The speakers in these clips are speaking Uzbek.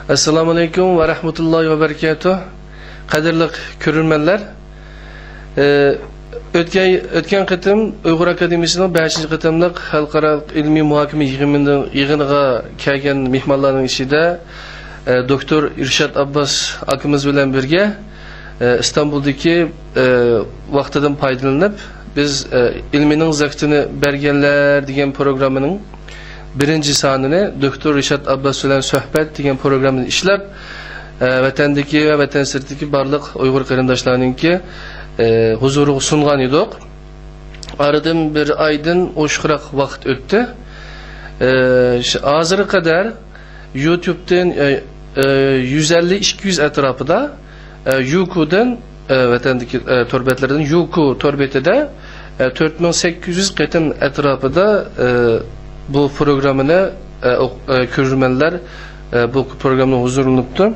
Assalamu alaikum ve rahmetullahi ve berekatuh. Kadirlik körülmenler. Ötken kıtım Uyghur Akademisi'nin 5. kıtımlık halkara ilmi muhakeme yığınıga kelgen mihmallarının içinde Doktor İrşad Abbas akımız bilen birge İstanbul'daki vaktidan paydalanıp biz ilminin zaktını bergenler diyen programının birinci sanını Doktor İrşad Abbas bilen sohbet diyen programını işlep vatandaki ve vatan sırtındaki barlık Uyghur qarindaşlarınınki huzuru sungan edik. Aradan bir aydan oşkurak vakt öttü. Hazırı kadar YouTube'dan 150-200 etrafında Youku'dan vatandaki torbetlerden Youku torbetede 4800 qetin etrafında bu programını körürmenler bu programın huzurlanıptı.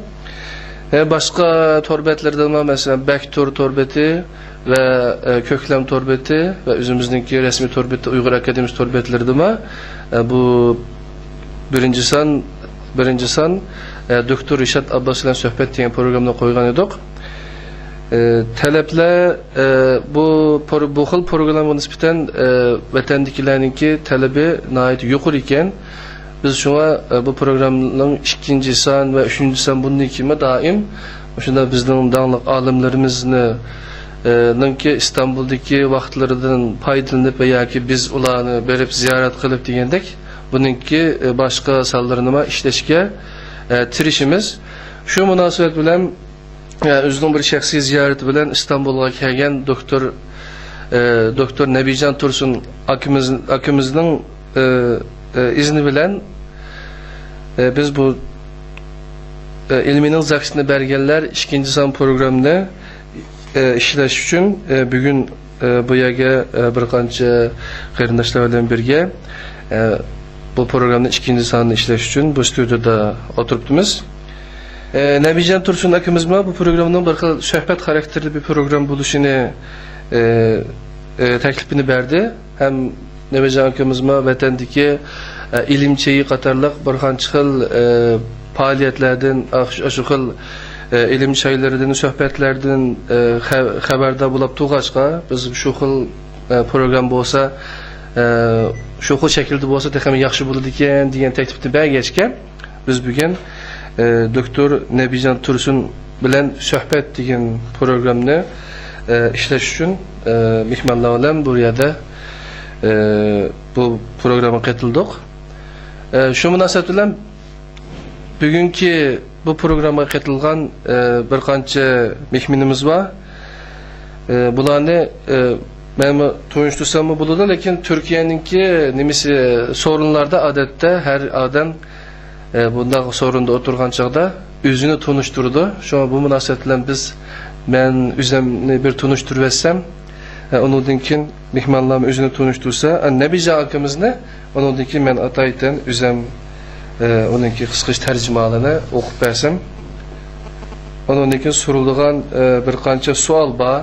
Başka torbetlerden mesela Bektor torbeti ve Köklem torbeti ve özümüzdeki resmi torbeti Uyghur Akademisi torbetleri de bu birinci san Doktor İrşad Abbas ile sohbet diyen programına koygan edik. Talepler bu xil programga nisbeten vatandakilarninki talebi nayet yuqur ekan. Biz şuna bu programın 2. san ve 3. san bundan kimi daim şunda bizning dağlıq alimlerimizni İstanbul'daki vaqtlardan faydalanıp veya ki biz ularni berip ziyaret kılıp degandek bununki başka sallarına işleşke tirişimiz. Şu münasebet bilen özünün bir şəxsi ziyareti bilen İstanbul'a kelgen Doktor Nebijan Tursun akımızın izni bilen biz bu ilminin zaksini bergenler 2. san programını işleş üçün bugün bu yerge bir qancha qarindaşlar bilen birge bu programın 2. sanını işleş üçün bu stüdyoda oturupdumuz. Nebijan Tursun akımız bu programın bir sohbet karakterli bir program buluşunu teklifini verdi. Hem Nebijan akımız vatandaki ilimçeyi qatarlıq bir qancha faaliyetlerden, aşıqıl ilim şeylerden, sohbetlerden haberdar bulup tuğaçqa biz şu xil program bolsa, şu xil şekilde bolsa texmi yaxşı bulup ekan degan teklifni bergechke biz bugün Doktor Nebijan Tursun bilen sohbet degan programni işleş üçün mihmanlar bilan bu yerda bu programa katıldık. Şu münasebet bilen bugünkü bu programa katılgan bir qancha mehminimiz var. Bularni men tanıştırsam mı buludu, lekin Türkiye'ninki nimisi sorunlarda adette her adam bunda sorunda oturgan çağda özünü tanıştırdı. Şu an bu münasebetle biz ben üzemni bir tanıştırırsam onundan kin mehmanlarım özünü tanıştırsa Nebijan akımızını onundan kin men atayten üzem onunki kısqış tercümalını okup versem onundan kin sorulduğun bir qancha sual var.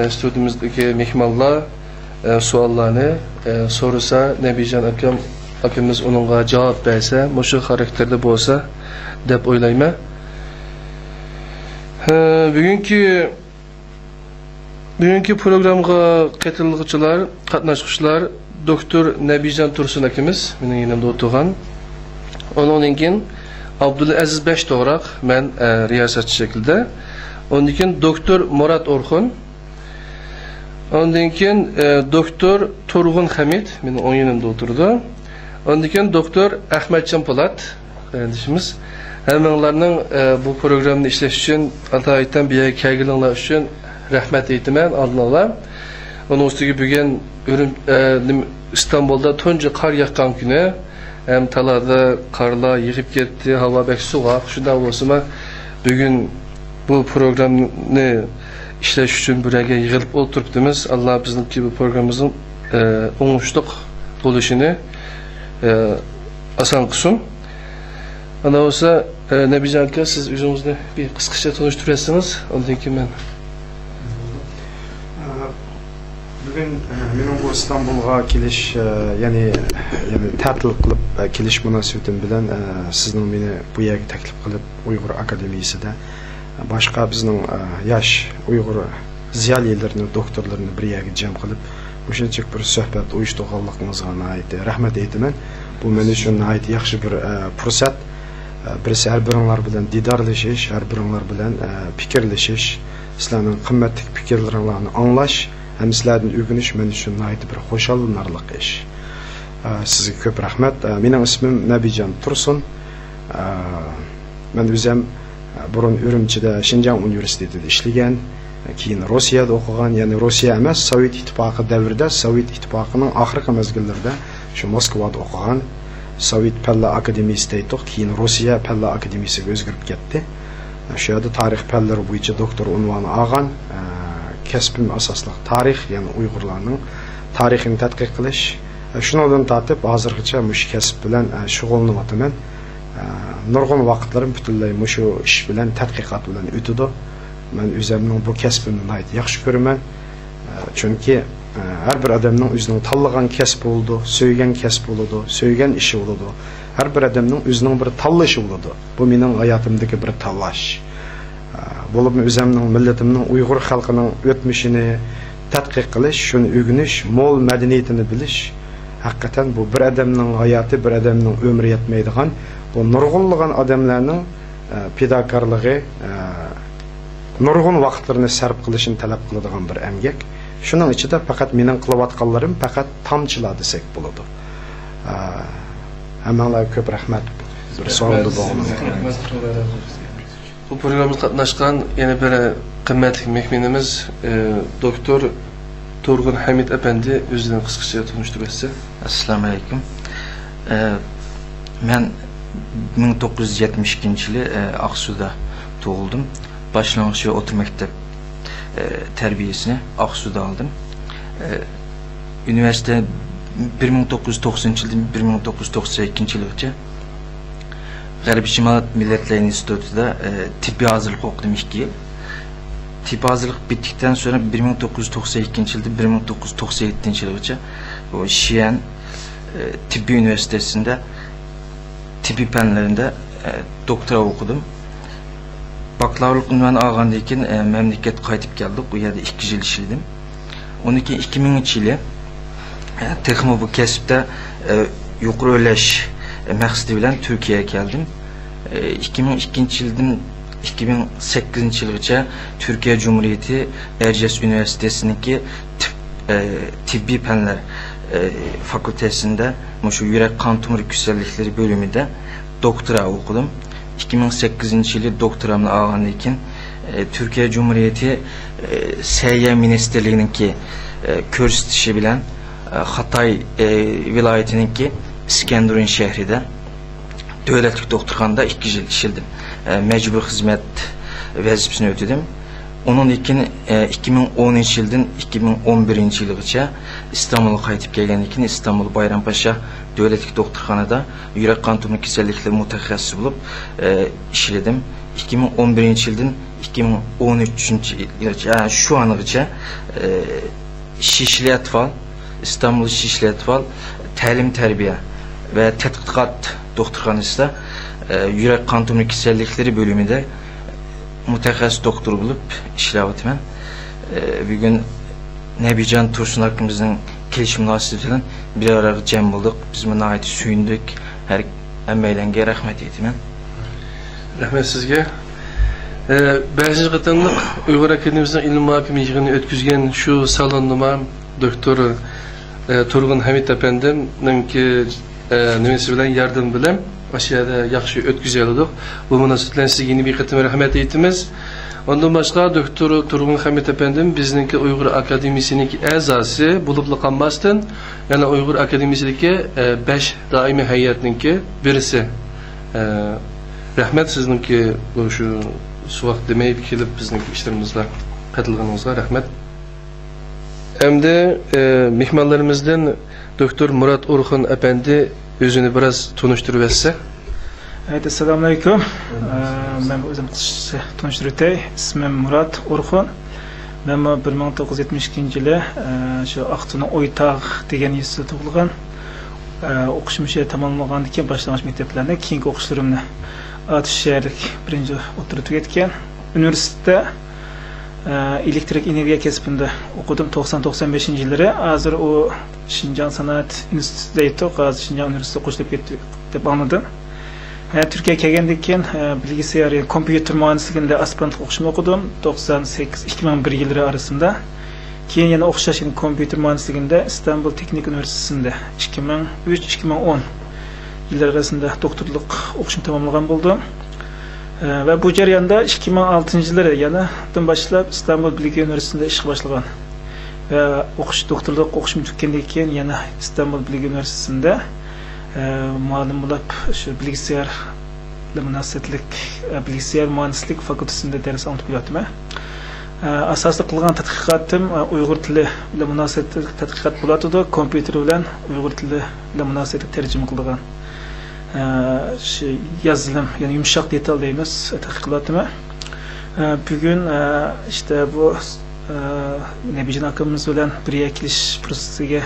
Stüdyomuzdaki mehmanlar suallarını sorusa Nebijan akımız onunla cevap verse muşu karakterde bolsa dep oylayma. Bugünkü programga katılgıçılar, katnaşkıçılar Doktor Nebijan Tursun akımız benim yanımda oturgan. Onundan kin Abdülaziz Beş doğrak ben riyasatçı şekilde. Ondan kin Doktor Murat Orhun. Ondan kin Doktor Turgun Hamid benim onun yanımda oturdu. Ondan kin Doktor Ahmetcan Polat kardeşimiz. Hemenlarının bu programını işleş için ataytan bir yere kelgilinler için rahmet eytimen alınırlar. Onun üstüge bugün İstanbul'da tunca kar yakkan günü hem talada karla yıkıp gitti, hava bek soğuk. Şundan olsa bugün bu programını işleş için buraya yığılıp oturupdumuz. Allah bizimki bu programımızın oңuштук buluşunu asan kısım. Ana olsa Nebijan aka siz özünüzü bir kısaca tanıştırırsınız. Ondan ki ben. bugün benim bu İstanbul'a keliş yani tatil kılıp keliş münasibetim bilen sizin beni bu yerge teklif kılıp Uygur Akademiyası'da başka bizim yaş Uygur ziyalilerini, doktorlarını bir yerge cem kılıp bu şekilde bir sohbet uyuştuğanlığınızga ait rahmet eytimen. Bu men üçün ait yaxşı bir fırsat. Birisi her birinler bilen didarlaşış, her birinler bilen fikirleşiş, sizlerden kıymetli fikirlerini anlaş, hem sizlerden ögünüş men üçün ait bir hoşalınarlık iş. Size köp rahmet. Benim ismim Nebican Tursun. Ben özüm burun Ürümçi'de Şinjan Üniversitesi'de işlegen, keyin Rusya'da okugan, yani Rusya emas, Sovet İttifakı devrinde, Sovet İttifakının ahırkı mezgillerinde şu Moskova'da okugan. Sovet Pella Akademiyası deydik, keyin Rusya Pella Akademiyasiga o'zgarib ketdi. Şu yerda tarix pellari bo'yicha doktor unvoni olgan. Kasbim asosli tarix, ya'ni Uyg'urlarning tarixini tadqiq qilish. Shundan tortib hozirgacha mush kasb bilan shug'ullanyapman. Nurg'un vaqtlarim butunlay mushu ish bilan tadqiqot bilan o'tadi. Men o'zimning bu kasbimni yaxshi ko'raman. Chunki her bir adamın özünün tanlagan kasb oldu, söygen kasb oldu, söygen işi oldu. Her bir adamın özünün bir tanlaşı oldu. Bu benim hayatımdaki bir tanlaş. Bolup özümün, milletimnin, Uygur halkının ötmüşini tadqiq qilish, şunu ögünüş, mol medeniyetini bilish. Hakikaten bu bir adamın hayatı, bir adamın ömrü yetmeydiğen, bu nurg'unlagan adamlarning fedakarlığı, nurg'un vaqtlarini sarf qilishini talab qiladigan bir emgek. Şunun içinde fakat mening qilayotganlarim fakat tamchilar desek bo'ladi. Hammalarga ko'p rahmat. Bir savol Bu programda qatnashgan yana bir qimmatli mehmonimiz doktor Turgun Hamid Efendi o'zidan qisqacha tanishtirib o'tsa. Assalomu alaykum. Men 1972-yili Aqsu'da tug'ildim. Başlangıç ve orta mektep terbiyesini Aksu'da aldım. Üniversite 1990 yıldan 1992 yılgacha G'arbiy Şimal Milletler Enstitüsü'nde tıbbi hazırlık okudum 2 yıl. Tıbbi hazırlık bittikten sonra 1992 yıldan 1997 yılgacha o Şiyan Tıbbi Üniversitesi'nde tıbbi fenlerinde doktora okudum. Baklavurluk ünvanı alğandan keyin memleket qaytib keldik. U yerda 2 yil ishladim. Ondan keyin 2000-yili texmo bu kasbda yuqori o'rlash maqsadi bilan Turkiyaga keldim. 2002-yildan 2008-yilgacha Türkiye Cumhuriyeti Erciyes Üniversitesi'ndeki tıbbi fenler fakültesinde şu yürek kan tumor güzellikleri bölümünde doktora okudum. 2008 yılı doktoramla alğandan keyin Türkiye Cumhuriyeti Səhiyyə Ministerliğininki körüstüşü bilen Hatay vilayetinki İskenderun şehrinde devletlik doktorxanada 2 yıl işledim. Mecbur hizmet vazifesini ödedim. Onun için 2010 yıldan 2011 yılgacha İstanbul'a qaytib kelgandan keyin İstanbul Bayrampaşa devletlik doktorxanada yürek kan tumor kasallikleri mutaxassis bo'lib işledim. 2011 yıldan 2013 yılgacha şu angacha Şişli Atfal, İstanbul Şişli Atfal Təlim Tərbiyə ve Tədqiqat doktorxanasında yürek kan tumor kasallikleri bölümünde mutaxassis doktor bulup işləyətmən. Bugün Nebican Tursun hakkımızın keliş münasibetiyle bir araya cem bulduk. Biz buna ait suyunduk. Her emeğiyle rahmet etmem. Rahmet sizge. 5. qatımlıq Uygur Akademiyasının ilim muhakimi yığını ötküzgen şu salonuma doktor Turgun Hamid Efendi'nin ki nimesi bilen yardım bilen aşağıda yaxşı ötküzüldük. Bu münasibetle size yeni bir qatım rahmet etimiz. Ondan başka doktor Turgun Hamid Efendim bizninki Uygur Akademiyasının azası bulup kalmasın. Yani Uygur Akademiyasındaki 5 daimi heyetninki birisi. Rahmet sizinki şu suaq demeyip kelip bizninki işlerimizle katılganınızga rahmet. Hem de mihmanlarımızdan doktor Murat Orxun Efendi özünü biraz tanıştırıp etse. Evet, Esselamu Aleyküm. Ben özüm tanıştırıtay. İsmim Murat Orxun. Ben 1972 yılı şu Aqto'nun Oytağ degen institutda bo'lgan. O'qishimni tamomlagandan keyin boshlang'ich maktablarni keyingi o'qishlarimni Atish shaharlik birinchi o'tirib tugatgan. Universitetda elektrik energiya kasbida o'qidim 90-95 yillari. Hozir u Şinjan Sanat institutida edi, hozir Şinjan universitetida qo'shilib ketdi deb anladim. Türkiye'ye kelgandan keyin bilgisayar, kompüter mühendisliginde aspirantlik o'qishni o'qidim 98-2001 yillari arasında. Keyin yana o'xshash kompüter mühendisliginde İstanbul Teknik Üniversitesi'nde 2003-2010 yillar arasında doktorluk o'qishni tamomlagan bo'ldim. Ve bu jarayonda 2006 yillari yana boshlab İstanbul Bilgi Üniversitesi'nde ish boshlagan. Ve doktorluk o'qishimni tugatgandan keyin yana İstanbul Bilgi Üniversitesi'nde muallim bo'lib shu bilgisayarla munosabatlik bilgisayar mühendislik fakültesinde ders anlatib yotdim. Asosli qilgan tadqiqotim Uyg'ur tili bilan munosabatli tadqiqot bo'ladi. Kompüter bilan Uyg'ur tili bilan munosabatli tarjima qilgan shu yozilm, ya'ni yumshoq detal deymiz tadqiqotim. Bugun işte bu Nebijan akamiz bilan bir yakilish prosesiga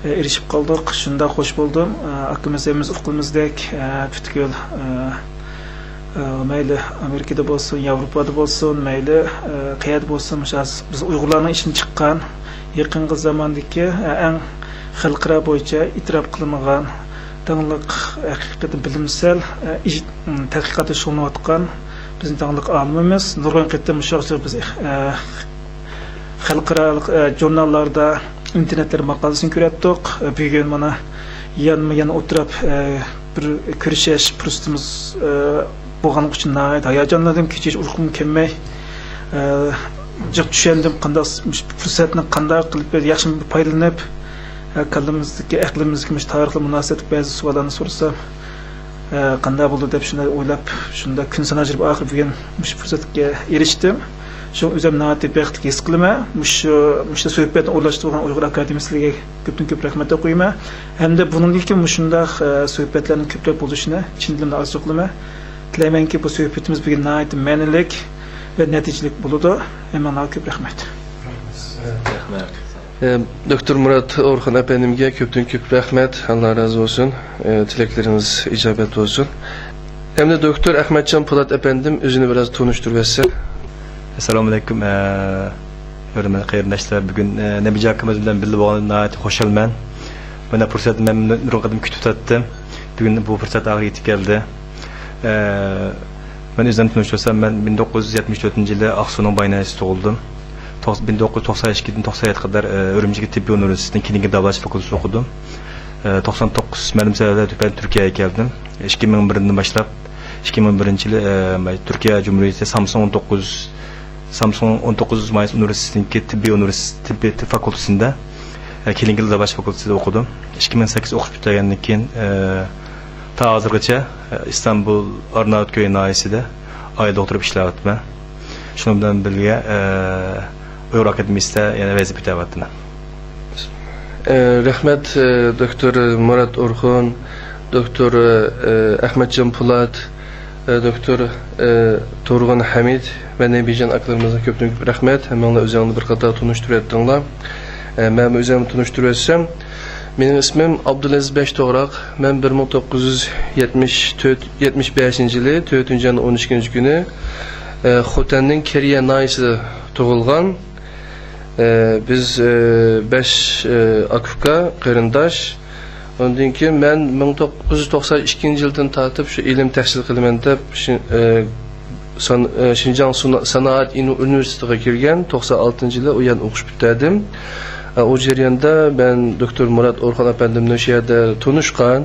erişip kaldık. Şunda hoş buldum. Akımızımız okulumuzdek bütkül meyli Amerika'da olsun, Avrupa'da olsun, meyli kıyada olsun. Biz Uygurlarning işin çıkan yakın zamandaki en xalqaro boyunca itiraf kılınmagan dağınlık hakikaten bilimsel tadqiqatı şoğlanayotgan bizim dağınlık alimimiz nurg'un qetdi müşahsır biz xalqaro jurnallarda internetler makalesini ko'rayotdik. Bugun mana yana o'tirib bir ko'rishish fursatimiz bo'lgani uchun hayajonlandim. Kecha uyqum kelmay jiq tushgandim. Qanday fursatni qanday qilib yaxshi foydalanib qalbimizdagi aqlimizga tarixli munosabat ba'zi savollarni so'rasam qanday bo'ldi deb shuni o'ylab shunda kun sanajib oxir bugun shu fursatga erishdim. Şu üzerine nihayet bir his kılma, müşte sohbetini ulaştırılan Uygur Akademisi'ne köp rahmet okuyma. Hem de bunun ilk müşünde sohbetlerin köprek oluşuna Çindilimde az çoklama. Dilemen ki bu sohbetimiz bugün nihayet menilik ve neticelik buludu. Hemen daha köp rahmet. Doktor Murat Orhan efendimge köp rahmet. Allah razı olsun. Dilekleriniz icabet olsun. Hem de Doktor Ahmetcan Polat efendim özünü biraz tanıştırırsa. Assalamu alaykum. Hörmətli qarindoshlar, bugun Nebijan akamiz bilan birga bo'lganimdan xursandman. Mana fursatni men nurg'adim kutib tutdim. Bugun bu fursat og'ir yetib keldi. Men o'zim tanishtirsam, men 1974-yilda Aqsuning Baynayis tug'ildim. 1992dan 97 qadar Urumchi tibbiy universitetining klinika davolash fakültesida o'qidim. 99 ma'lumotlarda Turkiyaga keldim. 2001dan boshlab 2001-yili Turkiya Cumhuriyeti Samsun 19 Mayıs Üniversitesi'ndeki tıbbi fakültesinde klinik davolash fakültesinde okudum. 2008 o'qish bitirgandan keyin ta hozirgacha İstanbul Arnavutköy nahiyasida oyda o'tirib ishlayapman. Shuning bilan birga Uyg'ur Akademisida yana vazifa yutyapman. Rahmat Doktor Murat Orhan, Doktor Ahmetcan Polat, Doktor Turg'un Hamid ve Nebijan aklarımıza köptük rahmet. Hemen özümle bir qator tanıştırıyordunlar. Ben özümü tanıştırıyorsam, benim ismim Abdülaziz Beştoğrak. Ben 1975 yılı 4. ayın 12. günü Xotan'ın Keriye nahiyasida tug'ilgan. Biz 5 akufka qarindosh. Ondan keyin men 1992 yildan tortib shu ilm tahsil qilaman deb Şinjan Sanat Üniversitesi'ne kirgan 96 yilda u yerda o'qish bitirdim. O jarayonda ben Doktor Murat Orhan efendimle shu yerda tanishgan.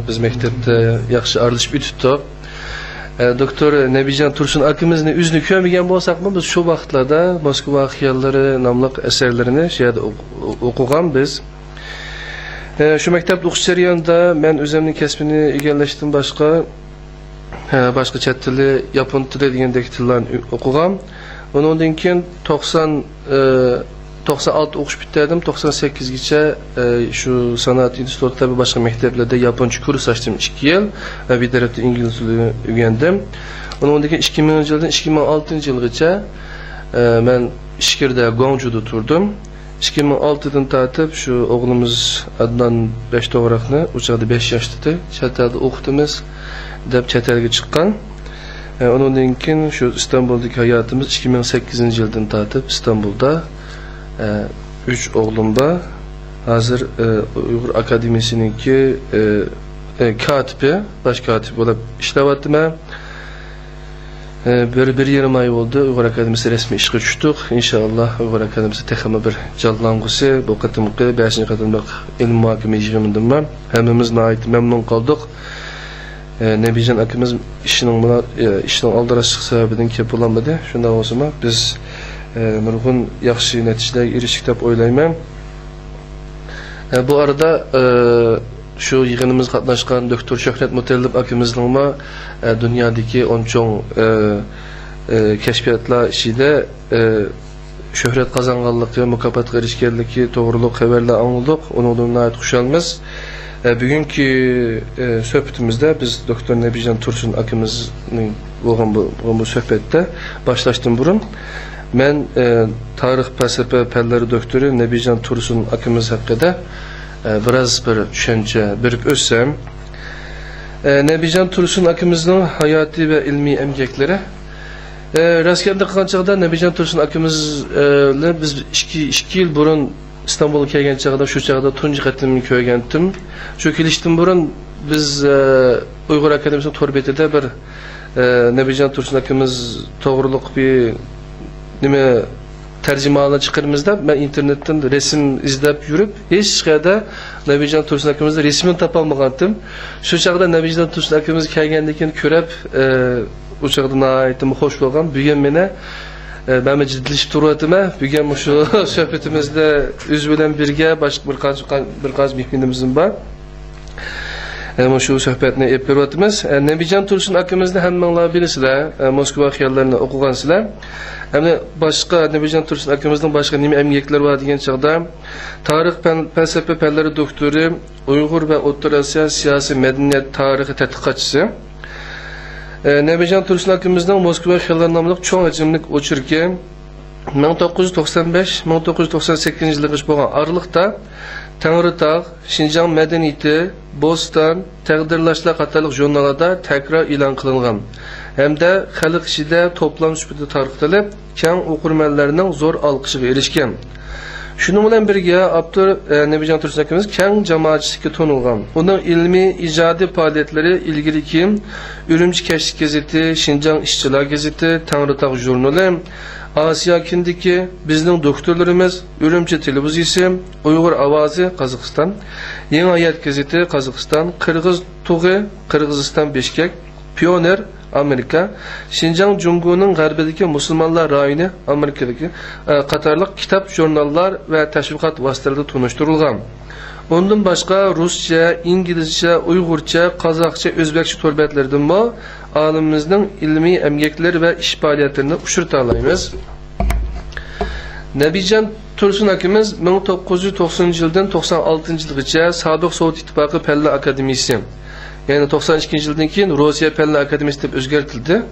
Biz maktabda yaxshi aralashib o'tdik. Doktor Nebijan Tursun akamizni o'zini ko'rmagan bo'lsak-mu, biz shu vaqtlarda Moskva xiyallari nomli asarlarini shu yerda o'qigan biz. Şu maktabda o'qish jarayonida men o'zimning kasbini egallashdan başqa chet tili, yapon tili degandek tillarni o'qigan. Undan keyin 96 o'qish bitirdim. 98gacha shu san'at institutida va boshqa maktablarda yaponcha kurs ochdim 2 yil va bir tarafda ingliz tilini o'rgandim. Undan keyin 2000 yildan 2006 yilgacha Ben İşkir'de Gongju'da turdum. 2006'dan tartib şu oğlumuz Adnan 5 doğraqni, uçaqda 5 yaşlıdı. Çatalda o'qitimiz deb çatalga chiqqan. Ondan keyin şu İstanbul'daki hayatımız 2008 yıldan tartib İstanbul'da 3 oğlum var. Hazır Uyghur Akademisi'ninki katibi, baş katibi olup işlevatım. Bir yarım ay oldu. Uyghur Akademisi resmi işe düştük. İnşallah Uyghur Akademisi tekrar bir canlanğısı. Bu katımki 5. katımlık ilim muhakeme yığınından ben. Hemimiz nait memnun kaldık. Nebican akımız işinin aldıraşlık sebebinden kep olamadı. Şundan olsun biz nurgun yaxşı neticelerge erişik dep oylayman. Bu arada şu yığınımız katlaşkan Doktor Şöhret Mutellib akımızın dünyadaki on çoğun keşfiyatlar işide şöhret kazanganlık ve mukafatga erişkenligi toğruluk haberler anladık. Onun ait kuşalımız. Bugünkü söhbetimizde biz Doktor Nebijan Tursun akımızın bu söhbette başlaştım burun. Ben tarih felsefe pelleri doktoru Nebijan Tursun akımız hakkında biraz bir düşünce birip özsem. Nebijan Tursun akımızın hayati ve ilmi emgekleri rastgele kalacakta Nebijan Tursun akımızla biz 2 yıl burun İstanbul'a kelgen çağda şu çağda tunji qatimni ko'rgandim. Shu kelishdan burun biz Uyghur Akademisining to'rbetida bir Nebijan Tursun akamiz to'g'riliq bir nima tarjimalarni chiqarmizda ben internetdan resim izlab yurib hech qayerda Nebijan Tursun akamizni resmini topolmagandim. Shu chaqda Nebijan Tursun akamiz kelgandan keyin ko'rib u chaqda nihoyatda xush bo'lgan. Bugun meni ben ciddileşip duruyorum. Bugün şu sohbetimizde üz bilen birge başka birkaç mihminimizin var. Şu sohbetini hep görüyoruz. Nebijan Tursun akımızda hemmenler birisizler. Moskva xiyallarını okugansızlar. Hem de başka Nebijan Tursun akımızdan başka nime emgekler var diyen çağda tarih felsefe pelleri doktoru, Uyghur ve Orta Asya siyasi medeniyet tarihi tədqiqatçısı. Nebijan Tursun akımızdan Moskva xiyalları namlıq çoğun hacimlik uçurki 1995-1998 yıllık bo'lgan aralıkta Tanrıtağ, Şinjan Medeniyeti, Bostan, Təqdirlaşlar qatarlıq jurnallarda tekrar ilan kılıngan. Hem de xalq işide toplam sübütü tarqıtılıp, keng okurmenlerinin zor alqışıga erişken. Şunun bilan birge Nebijan Tursun akamiz keng jamoatchilikka tonilgan. Onun ilmi ijodiy faoliyatları ilgili Ürümçi Keşik Gazeti, Şinjan İşçiler Gazeti, Tanrıtağ jurnali, Asiya kindiki bizning doktorlarimiz, Ürümçi Televiziyasi, Uyghur Avazi Qozog'iston, Yangi Hayot Gazeti Qozog'iston, Qirg'iz Tug'i Qirg'iziston Bishkek, Pioner Amerika, Şinjan Jungo'nun g'arbidagi musulmonlar rayoni Amerikadagi qatorliq kitap, jurnallar ve teşviqat vasitalarida tunishtirilgan. Ondan başka Rusça, İngilizce, Uygurca, Kazakça, Özbekçe torbetlerinden bu alimimizin ilmi emgekleri ve iş faaliyetlerini uçurtalayımız. Nebijan Tursun akimiz 1990 yıldan 96 yılgacha Sadık Sovet İttifakı Pella Akademisi. Yani 92 yıldan keyin Rusya Pella Akademisi deb o'zgartirildi.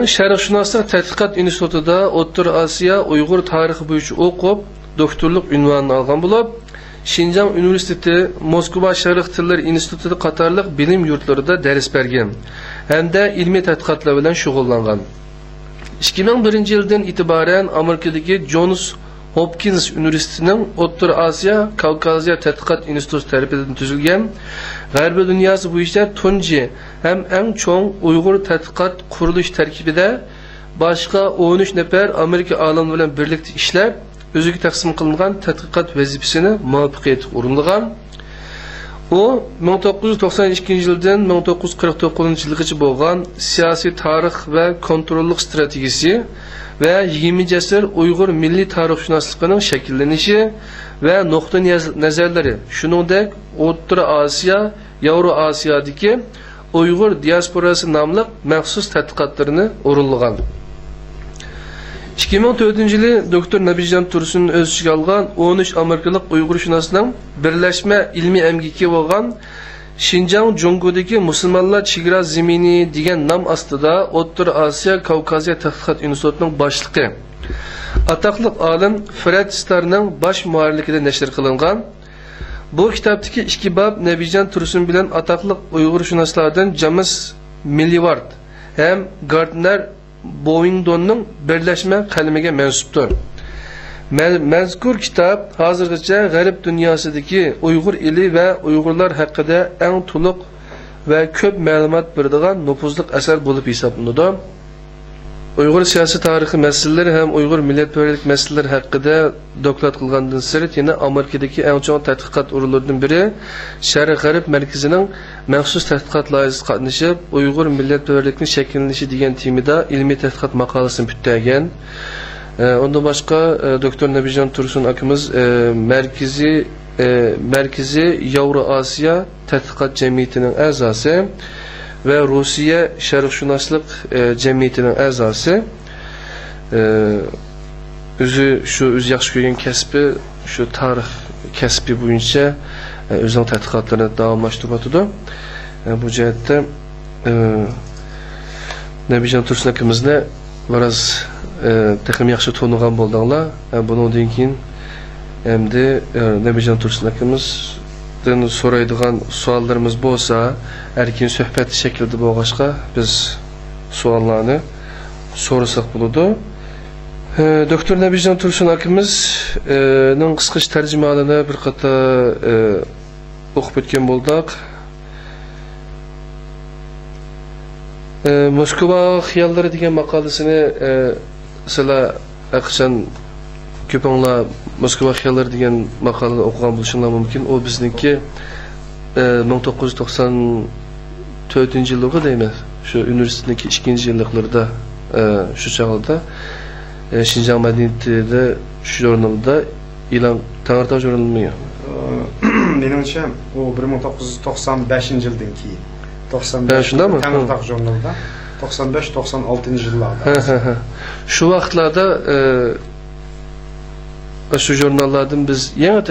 Sharqshunoslik tadqiqot institutida O'rta Osiyo Uyg'ur tarixi bo'yicha o'qib, doktorlik unvonini olgan bo'lib, Şinjan Üniversitesi, Moskva Şarq Tilleri İnstitutu qatarlıq bilim yurtlarında ders bergen. Hem de ilmi tədqiqatlar bilan shug'ullangan. 2001 yıldan itibaren Amerikadagi Johns Hopkins Üniversitesi'nin O'rta Osiyo Kavkaziya Tədqiqat İnstitutu tarafidan tuzilgan G'arbiy dunyosi bo'yicha tunji hem eng cho'ng Uyg'ur tadqiqot qurilish tarkibida boshqa 13 nafar Amerika olimlari bilan birlikda ishlab özüge taksim kılınan tədqiqat vazifesini muvaffaqiyatli o'rinlagan. O 1992 yıldan 1949 yılgacha bo'lgan siyosiy tarix ve kontrollik stratejisi ve 20 asr Uyg'ur milliy tarixshunosligining shakllanishi ve nokta nazarlari, shuningdek O'rta Osiyo, Yevro Osiyodagi Uyg'ur diasporasi nomli maxsus tadqiqotlarini o'rinlagan. 2004 yılı Doktor Nebijan Tursun öz içine algan 13 Amerikalık Uyghur şunasının birleşme ilmi emgiki olan Şinjan Jungodagi musulmonlar chegara zemini degan nom ostida O'rta Osiyo Kavkaziya tadqiqot institutining boshlig'i ataqli olim Fred Starning bosh muallifligida nashr qilingan. Bu kitobdagi ikki bob Nabijon Tursun bilan ataqli Uyg'urshunoslardan James Millivard ham Gardner Boyingtonning birlashma qalamiga mansubdir. Mazkur kitob hozirgacha G'arb dunyosidagi Uyg'ur eli va Uyg'urlar haqida eng to'liq va ko'p ma'lumot beradigan nufuzli asar bo'lib hisoblanadi. Uyg'ur siyosiy tarixi masalalari ham Uyg'ur millatparvarlik masalalari haqida doklad qilgandan sirt yana Amerikadagi eng chong tadqiqot o'rinlaridan biri Sharq-G'arb markazining maxsus tadqiqot loyihasida qatnashib, Uyg'ur millatparvarlikning shakllanishi degan temada ilmiy tadqiqot maqolasini bitirgan. Ondan başqa Doktor Nabijon Tursun akimiz Merkezi Yavro Asiya Tədqiqat Cəmiyyətinin əzası və Rusiya Şərqşünaslık Cəmiyyətinin əzası. Özü yaxşı görən kəsbi, şu tarix kəsbi boyunca özünün tədqiqatlarını davamlaşdırmalıdır. Bu cəhətdə Nabijon Tursun akimizni biraz texim yaxshi to'nigan bo'ldinglar. Bundan keyin endi Nabijon Tursun akimizdan so'raydigan savollarimiz bo'lsa, erkin suhbat shaklida bo'lg'achqa biz savollarni so'rasak bo'ladi. Doktor Nabijon Tursun akimizning qisqa tarjimalarni bir qator o'qib o'tgan bo'ldik. Moskva xiyallari degan maqolasini sizlar qachon ko'pinglar Moskva xiyallari degan maqolani o'qigan bo'lishinglar mumkin. O bizniki 1994-yilda deyman. Shu universitetniki 2-yilliklarda shu chog'da Şinjan madaniyatida shu jurnalda e'lon Tangirtog jurnalimi? Menimcha u 1995-yildan keyin 95 Tangirtog jurnalida 95-96-yillarda. Şu vaqtlarda şu jurnallardan biz yana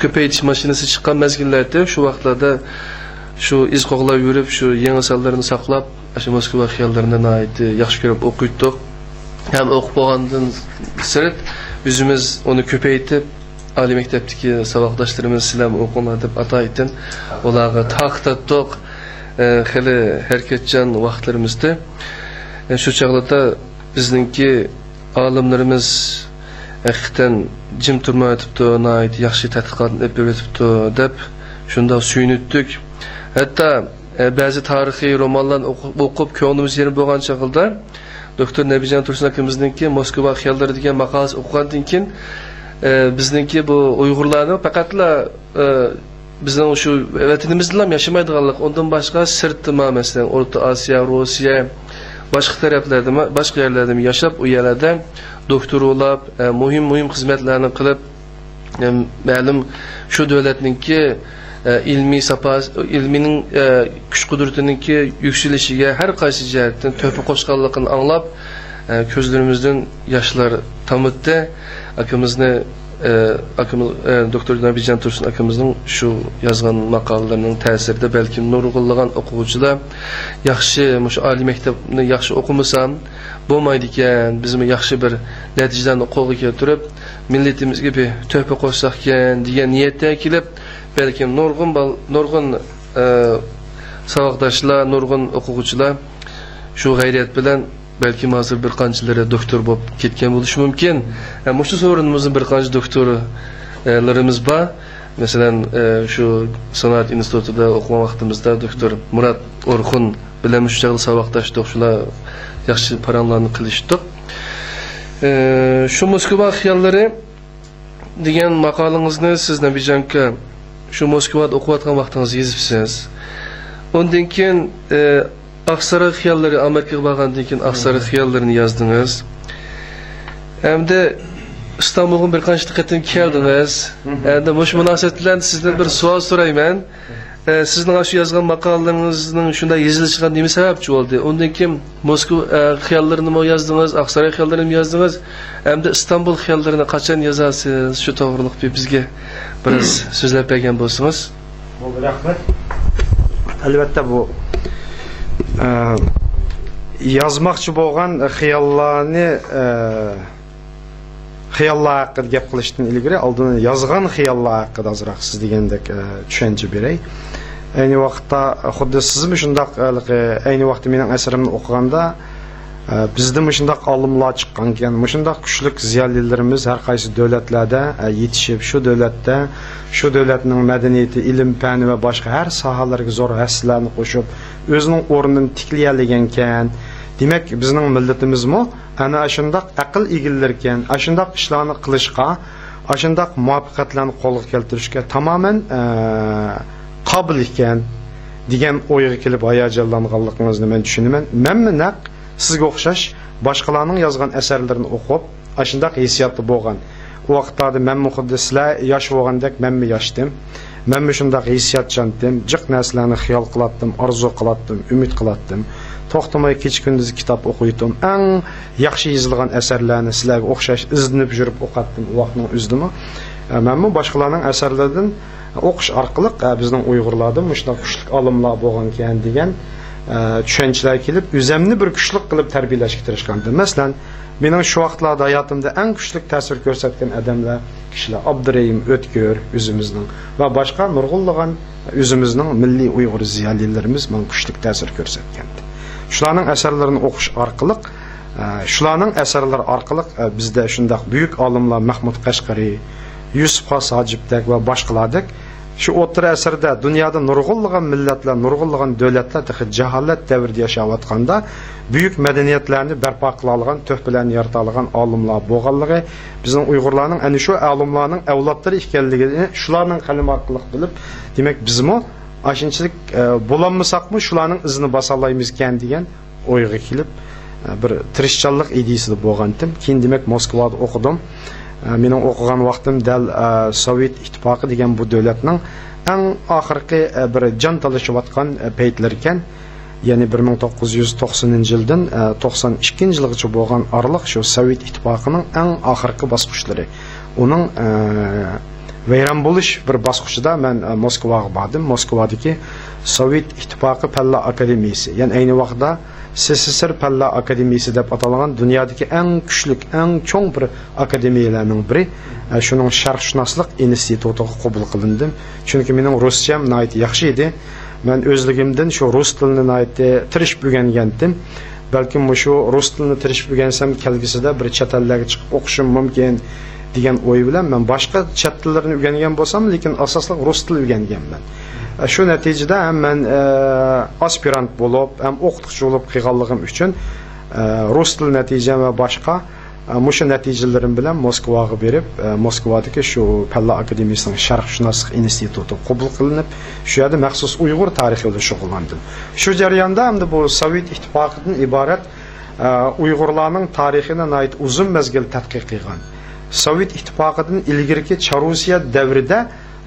ko'paytirish mashinasi chiqqan mezgillarda shu vaqtlarda shu iz qo'g'lab yurib, shu yangi sonlarni saqlab, shu Moskva xiyollarini yaxshi ko'rib o'qiydik. Ham o'qib bo'lgandan sirt o'zimiz uni ko'paytirib oliy maktabdagi saboqdoshlarimiz sizlar o'qinglar deb ataytin ularga taqtatdik. Xili hareketchan vaqtlarimizda shu chog'larda bizningki olimlarimiz haqiqatan jim turmayotibdi, yaxshi tadqiqotni olib beribdi deb shunda suyunitdik. Hatto ba'zi tarixiy romanlarni o'qib ko'nglimiz yerim bo'lgan chog'da Doktor Nabijon Tursun akimizningki Moskva xiyallari degan maqolasi o'qigandan keyin bizningki bu Uyg'urlarning faqatla bizning shu vatanimizda ham yaşamaydiganlik, ondan boshqa sirtma, masalan, O'rta Osiyo, Rossiya, boshqa taraflarda, boshqa yerlarda yashab, u yerlarda doktorolab, muhim xizmatlarni qilib, ma'lum shu davlatningki ilmiy sapasi, ilmining kuch-qudratininki yukselishiga har qaysi jihatdan to'pa qo'shganligini anglab, ko'zlarimizdan yoshlar tamitdi. Akimizni Doktor Nabijon Tursun akimizning shu yozgan maqolalarining ta'sirida balki nurg'unlagan o'quvchilar yaxshi shu oliy maktabni yaxshi o'qimasam bo'lmaydi ekan, bizmi yaxshi bir natijalarni qo'lga keltirib millatimizga bir to'pa qo'shsak ekan degan niyatda kelib, balki nurg'un saboqdoshlar, nurg'un o'quvchilar shu g'ayrat bilan belki hozir bir qanchaları doktor bo'lib ketgan bo'lishi mumkin. Shu so'rinimizning bir qancha doktorlarimiz bor. Masalan, shu Sanoat institutida o'qigan vaqtimizda doktor Murat Orxun bilan shu chog'da saboqdoshdik, shular yaxshi paranlarni qilishdik. Shu Moskva xiyollari degan maqolangizni siz Nabijonka shu Moskvada o'qiyotgan vaqtingizda yozibsiz. Ondan keyin Aksaray xiyallari Amerikaga borgandan keyin Aksaray xiyollarini yozdingiz. Hamda İstanbulga bir qancha qatim keldingiz. Endi bu munosabat bilan sizdan bir savol so'rayman. Sizning shu yozgan maqolalaringizning shunday yozilishiga nima sababchi bo'ldi? Undan keyin Moskva xiyollarini mi yozdingiz, Aksaray xiyollarini mi yozdingiz? Hamda İstanbul xiyollarini qachon yozasiz? Shu to'g'riliq bizga biraz so'zlab bergan bo'lsangiz. Bo'ldi, rahmat. Albatta bu yazmoqchi bo'lgan xiyollar haqida gap qilishdan ilgari oldin yozgan xiyollar haqida ozroq siz degandek tushuncha beray. Ayni vaqtda xuddi sizmi shundoq ayni vaqtda mening asarimni o'qiganda bizda shundoq olimlar chiqqan ekan, shundoq kuchli ziyolilarimiz har qaysi davlatlarda yetishib, shu davlatda shu davlatning madaniyati, ilm, fani va boshqa har sohalarga zo'r haslarni qo'shib, o'zining o'rnini tiklayagan ekan. Demak, bizning millatimizmi ana shundoq aql egallarkan, shundoq ishlarni qilishga, shundoq muvaffaqiyatlarni qo'lga keltirishga tamoman qobil ekan degan o'yga kelib hayajonlanganligingizni men tushunaman. Menmi naq sizga o'xshash boshqalarning yozgan asarlarini o'qib, shundoq hissiyatli bo'lgan. U vaqtda menmi xuddi sizlar yosh bo'lgandek menmi yoshdim. Menmi shundoq hissiyatchandim, jiq narsalarni xiyol qilatdim, orzu qilatdim, umid qilatdim. To'xtamay kecha-kunduz kitob o'qiydim. Eng yaxshi yozilgan asarlarni sizlarga o'xshash izlanib yurib o'qatdim u vaqtning o'zidimi. Menmi boshqalarning asarlaridan o'qish orqali bizning Uyg'urlarda shunday kuchli olimlar bo'lgan ekan degan tushunchalar kelib, o'zimni bir kuchli qilib tarbiyalashga tirishgandim. Masalan, mening shu vaqtlarda hayotimda eng kuchli ta'sir ko'rsatgan odamlar, kishilar Abdurayim O'tkir o'zimizning va boshqa nurg'unlagan o'zimizning milliy Uyg'ur ziyolilarimiz men kuchli ta'sir ko'rsatgandi. Shularning asarlarini o'qish orqali, shularning asarlari orqali bizda shunday buyuk olimlar Mahmud Qashqari, Yusuf Hosajibdek va boshqalardek shu o'tir asrda dunyoda nurg'unlagan millatlar, nurg'unlagan davlatlar jaholat davrida yashayotganda buyuk madaniyatlarni barpo qila olgan, to'hfalarni yarata olgan olimlar bo'lganligi, bizning Uyg'urlarning ana shu olimlarning avlodlari ekanligini shularning qalami orqali bilib, demak bizmi ashunchalik bo'lolmasaqmi shularning izini bosa olamiz ekan degan o'yga kelib bir tirishchanlik ideyasida bo'lgandim. Keyin demak Moskvada o'qidim. Mening o'qigan vaqtim dal Sovet ittifoqi degan bu davlatning eng oxirgi bir jon talashayotgan paytlar ekan. Ya'ni 1990-yildan 92-yilgacha bo'lgan oraliq shu Sovet ittifoqining eng oxirgi bosqichlari. Uning vayron bo'lish bir bosqichida men Moskvaga bordim. Moskvadagi Sovet ittifoqi Palla akademiyasi, ya'ni ayni vaqtda SSSR Palla akademiyasi deb atalgan dunyodagi eng kuchli, eng cho'ng bir akademiyalarning biri. Shuning sharqshunoslik institutiga qabul qilindim. Chunki mening ruscham nihoyat yaxshi edi. Men o'zligimdan shu rus tilini nihoyat tirishib o'rgangandim. Balkim shu rus tilini tirishib o'rgansam kelgusida bir chet ellarga chiqib o'qishim mumkin degan o'y bilan men boshqa chet tillarni o'rgangan bo'lsam, lekin asosli rus tilini o'rganganman. Shu natijada ham men aspirant bo'lib, ham o'qituvchi bo'lib qilganligim uchun rus tili natijam va boshqa mushu natijalarim bilan Moskvaga berib, Moskvadagi shu Palla akademiyasining sharqshunoslik instituti qabul qilinib, shu yerda maxsus Uyg'ur tarixi bilan shug'ullandim. Shu jarayonda ham bu Sovet ittifoqidan iborat Uyg'urlarning tarixini nihoyat uzun mezgil tadqiq qilgan. Sovet ittifoqidan ilgirki Charusiya davrida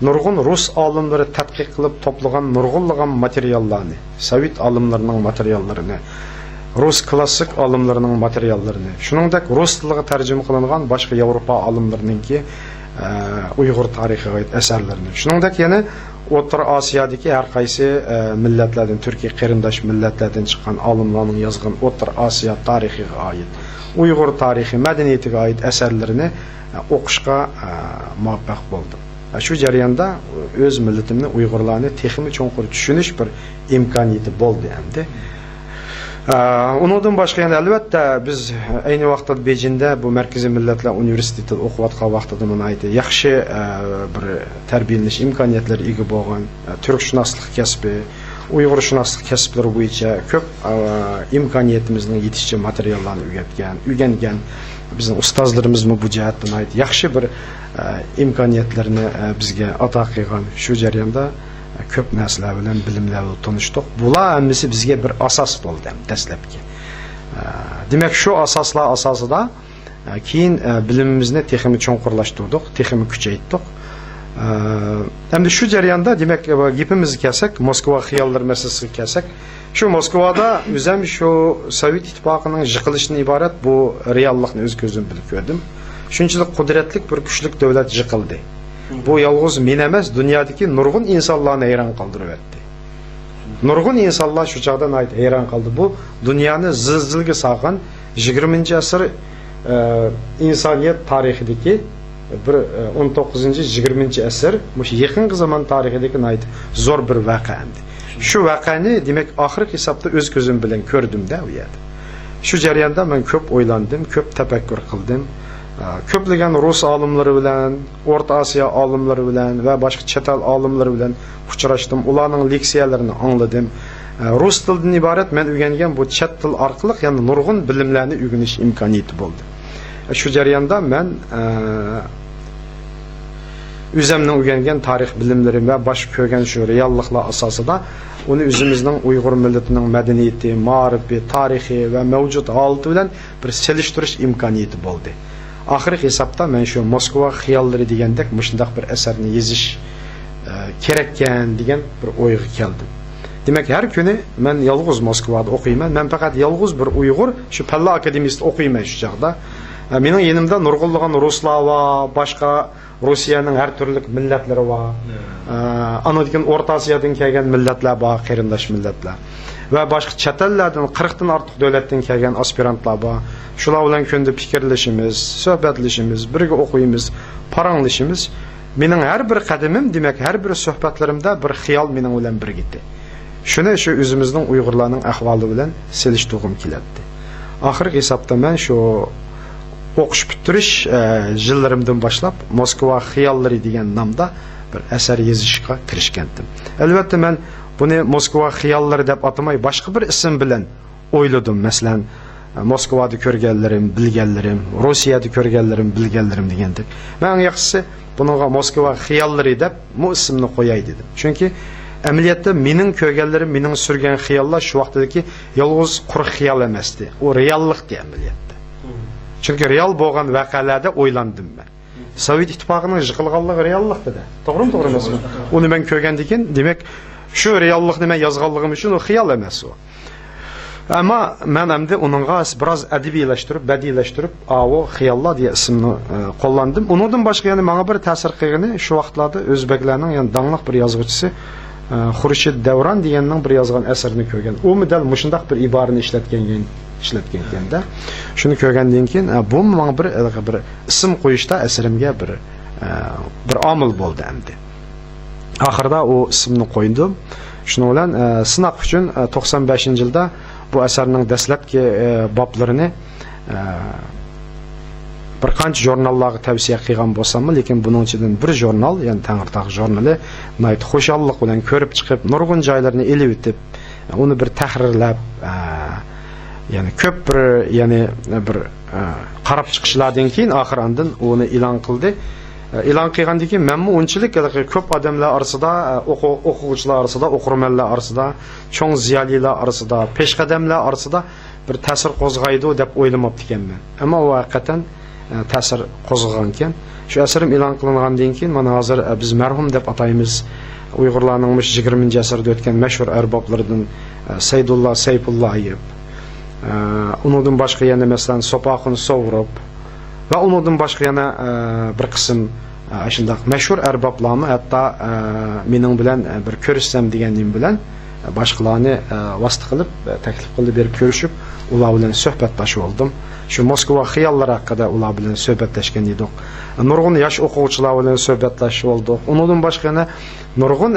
nurg'un rus olimlari tadqiq qilib to'plagan nurg'unlagan materiallarni, Sovet olimlarining materiallarini, rus klassik olimlarining materiallarini, shuningdek rus tiliga tarjima qilingan boshqa Yevropa olimlariningki Uyg'ur tarixiga oid asarlarini, shuningdek yana O'rta Osiyodagi har qaysi millatlardan, Turkiya qarindosh millatlardan chiqqan olimlarning yozgan O'rta Osiyo tarixiga oid, Uyg'ur tarixi, madaniyatiga oid asarlarini o'qishga muvaffaq bo'ldim. Shu jarayonda o'z millatimni, Uyg'urlarni texnik cho'nqur tushunish bir imkoniyati bo'ldi endi. Undan boshqa yana albatta biz ayni vaqtda Bejinda bu Markaziy Millatlar universitetida o'qiyotgan vaqtida men aytdi, yaxshi bir tarbiyalanish imkoniyatlari ega bo'lgan, turkshunoslik kasbi, Uyg'urshunoslik kasblari bo'yicha ko'p imkoniyatimizning yetishicha materiallarni o'rgangan bizning ustozlarimizmi bu jihatdan aytdi, yaxshi bir imkoniyatlarni bizga ato qilgan. Shu jarayonda ko'p narsalar bilan bilimlar bilan tanishdik. Bular hammasi bizga bir asos bo'ldi dastlabki. Demak, shu asoslar asosida keyin bilimimizni texnik cho'nqurlashtirdik, texnik kuchaytirdik. Endi shu jarayonda demak gapimizni kelsak, Moskva xiyollar masalasiga kelsak, shu Moskvada o'zim shu Sovet ittifoqining yiqilishidan iborat bu reallikni o'z ko'zim bilib ko'rdim. Shunchalik qudratli bir kuchli davlat yiqildi. Bu yalğız men emas, dunyodagi nurg'un insonlarni hayron qoldiryapti. Nurg'un insonlar shu chaqdan hayron qoldi. Bu dunyoni zilzilga solgan 20-asr insoniyat tarixidagi bir 19-20-asr mush yaqinqi zaman tarixidagi zo'r bir voqea endi. Shu voqeani demak oxirgi hisobda o'z ko'zim bilan ko'rdim-da u yerda. Shu jarayonda men ko'p o'ylandim, ko'p tafakkur qildim. Ko'plagan rus olimlari bilan, O'rta Osiyo olimlari bilan va boshqa chet el olimlari bilan uchrashdim. Ularning leksiyalarini angladim. Rus tilidan iborat men o'rgangan bu chet til orqali yana nurg'un bilimlarni o'rganish imkoniyati bo'ldi. Shu jarayonda men o'zimning o'rgangan tarix bilimlarim va boshqa ko'rgan shu realliklar asosida uni o'zimizning Uyg'ur millatining madaniyati, ma'rifi, tarixi va mavjud holati bilan bir selishtirish imkoniyati bo'ldi. Oxirgi hisobda men shu Moskva xiyollari degandek mushundaq bir asarni yozish kerakkan degan bir o'yga keldim. Demak, har kuni men yolg'iz Moskvada o'qiyman. Men faqat yolg'iz bir Uyg'ur shu Palla akademiyasida o'qiyman shu chaqda. Mening yenimda nurg'unlagan ruslar va boshqa Rusiyaning har turli millatlari va anodikin O'rta Osiyodan kelgan millatlar bor, qarindosh millatlar. Va boshqa chet ellardan 40 dan ortiq davlatdan kelgan aspirantlar bor. Shular bilan kunda fikrlashimiz, suhbatlashimiz, birga o'qiymiz, paranglashimiz. Mening har bir qadamim, demak, har bir suhbatlarimda bir xiyol mening bilan birgidi. Shuni shu o'zimizning Uyg'urlarning ahvoli bilan selishtirg'im keladi. Oxirgi hisobda men shu o'qish bitirish yillarimdan boshlab Moskva xiyollari degan nomda bir asar yozishga kirishgandim. Albatta men buni Moskva xiyollari deb atamay boshqa bir ism bilan o'yladim. Masalan, Moskvada ko'rganlarim, bilganlarim, Rossiyada ko'rganlarim, bilganlarim degandek. Men yaxshisi bunga Moskva xiyollari deb bu ismni qo'yay dedim. Chunki amaliyotda mening ko'rganlarim, mening surgan xiyollar shu vaqtdagi yolg'iz quruq xiyol emasdi. U reallikdi amaliyotda. Chunki real bo'lgan voqealarda o'ylandim men. Sovet ittifoqining yiqilganligi reallikda. To'g'rimi, to'g'ri emasmi? Uni men ko'rgandan keyin, demak, shu reallikni men yozganligim uchun u xiyol emas u. Ama men endi uningga biroz adabiylashtirib, badiylashtirib, o xiyollar deya ismini qo'llandim. Undan boshqa yana menga bir ta'sir qilgani shu vaqtlarda o'zbeklarning yani dangliq bir yozuvchisi Xurshid Davron deganning bir yozgan asarini ko'rgan. U medal mushundaq bir iborani ishlatgan ekanda. Shuni ko'rgandan keyin bu menga bir ism qo'yishda asarimga bir omil bo'ldi endi. Oxirida u ismni qo'ydim. Shuni bilan sinaq uchun 95-yilda bu asarning dastlabki boblarini bir qancha jurnallarga tavsiya qilgan bo'lsam, lekin buning ichidan bir jurnal, ya'ni Tangirtaq jurnali, nayt xo'shallik bilan ko'rib chiqib, nurg'un joylarni elib o'tib, uni bir tahrirlab, ya'ni ko'p bir qarab chiqishlardan keyin oxirandan uni e'lon qildi. E'lon qilgandan keyin men unchalik ko'p odamlar orasida, o'quvchilar orasida, o'qirmanlar orasida, cho'ng ziyolilar orasida, peshqadamlar orasida bir ta'sir qo'zg'aydi deb o'ylamabdi ekanman. Ammo u haqiqatan ta'sir qo'zg'agan ekan. Shu asarim e'lon qilingandan keyin mana hozir biz marhum deb ataymiz Uyg'urlarning 20-asrda o'tgan mashhur arboblardan Saydullah Sayfullayev, undan boshqa yana masalan Sopoqin Sovrov va undan boshqa yana bir qism shundaq mashhur arboblarni hatto mening bilan bir ko'rishsam deganim bilan boshqalarni vasita qilib taklif qilib berib ko'rishib, ular bilan suhbatlashib oldim. Shu Moskva xiyollari haqida ular bilan suhbatlashgan edik. Nurg'un yosh o'quvchilar bilan suhbatlashib oldik. Undan boshqa yana nurg'un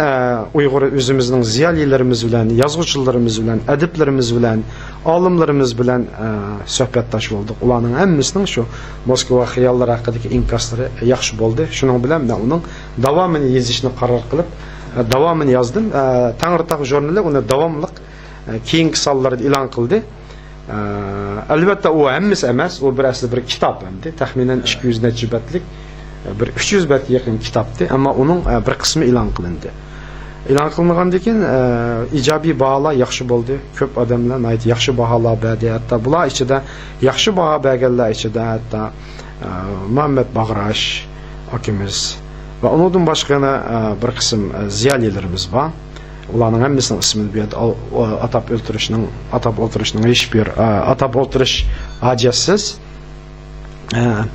Uyg'ur o'zimizning ziyolilarimiz bilan, yozuvchilarimiz bilan, adiblarimiz bilan, olimlarimiz bilan suhbatlashib oldik. Ularning hammasining shu Moskva xiyollari haqidagi inkaslari yaxshi bo'ldi. Shuning bilan men uning davomini yozishni qaror qilib, davomini yozdim. Tangirtaq jurnali uni davomli keyingi sonlarda e'lon qildi. Albatta u hammasi emas, u bir asli bir kitob endi, taxminan 200 necha betlik, bir 300 betga yaqin kitobdi, ammo uning bir qismi e'lon qilindi. E'lon qilingandan keyin ijobiy baholar yaxshi bo'ldi. Ko'p odamlar aytdi, yaxshi baholar berdi. Hatto bular ichida yaxshi baho berganlar ichida hatto Muhammad Bag'rash akimiz va undan boshqa yana bir qism ziyolilarimiz bor. Ularning hammasining ismini bu yerda atab o'tirishning hech bir atab o'tirish hojatsiz.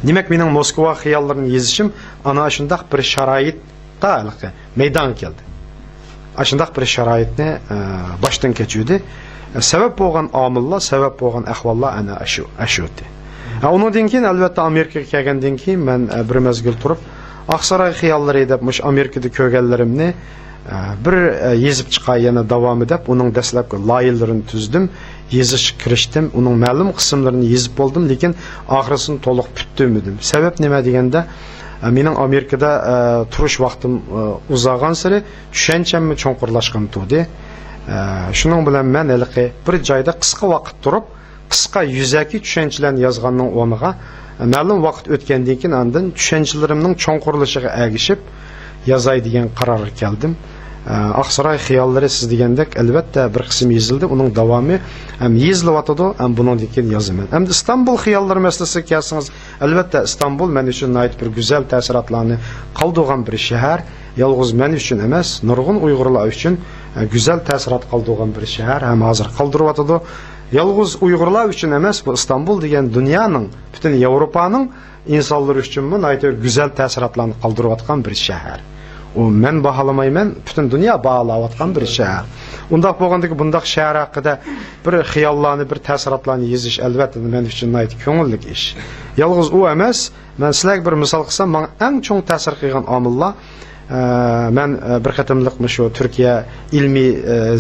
Demek mening Moskva xiyollarını yazışım ana şundaq bir şaroitda meydan keldi. Aşındaq bir şaroitni başdan keçirdi. Sebep bo'lgan omillar, sebep bo'lgan ahvollar ana shu edi. Ondan keyin albatta Amerikaga kelgandan keyin men bir mezgil turib Aqsaray xiyolları deb mush Amerikada ko'rganlarimni bir yezib chiqay yana davom edib, uning dastlabki loyihalarini tuzdim, yezish kirishdim, uning ma'lum qismlarini yezib bo'ldim, lekin oxirisini to'liq bittirmadim. Sabab nima deganda, mening Amerikada turish vaqtim uzagan sari tushanchamni cho'nqurlashgan turdi. Shuning bilan men haliqi bir joyda qisqa vaqt turib, qisqa yuzaki tushanchalarni yozganning o'rniga ma'lum vaqt o'tgandan keyin andin tushanchalarimning cho'nqurlashiga ergishib yozay degan qarorga keldim. Aqsaray xiyolları siz degandek albatta bir qism yozildi, uning davomi ham yozilyotdi, ham bundan keyin yozaman. Ham İstanbul xiyolları masalasiga kelsangiz, albatta İstanbul men uchun bir go'zal ta'sirotlarni qoldirgan bir shahar. Yalnız men uchun emas, nurg'un Uyg'urlar uchun go'zal ta'sirot qoldirgan bir shahar, ham hozir qoldiryotdi. Yalnız Uyg'urlar uchun emas, bu İstanbul degan dunyoning, butun Yevropaning insonlari uchun bir go'zal ta'sirotlarni qoldirayotgan bir shahar. O men bahalamayman, bütün dünya bağlayotgan bir shahar. Undaq bo'lgandagi bundaq shahar haqida bir xiyollarni, bir ta'sirotlarni yozish albatta men uchun ko'ngilli ish. Yalnız u emas, men sizlarga bir misol qilsam, menga eng cho'ng ta'sir qilgan omillar, men bir qatimliq shu Turkiya ilmiy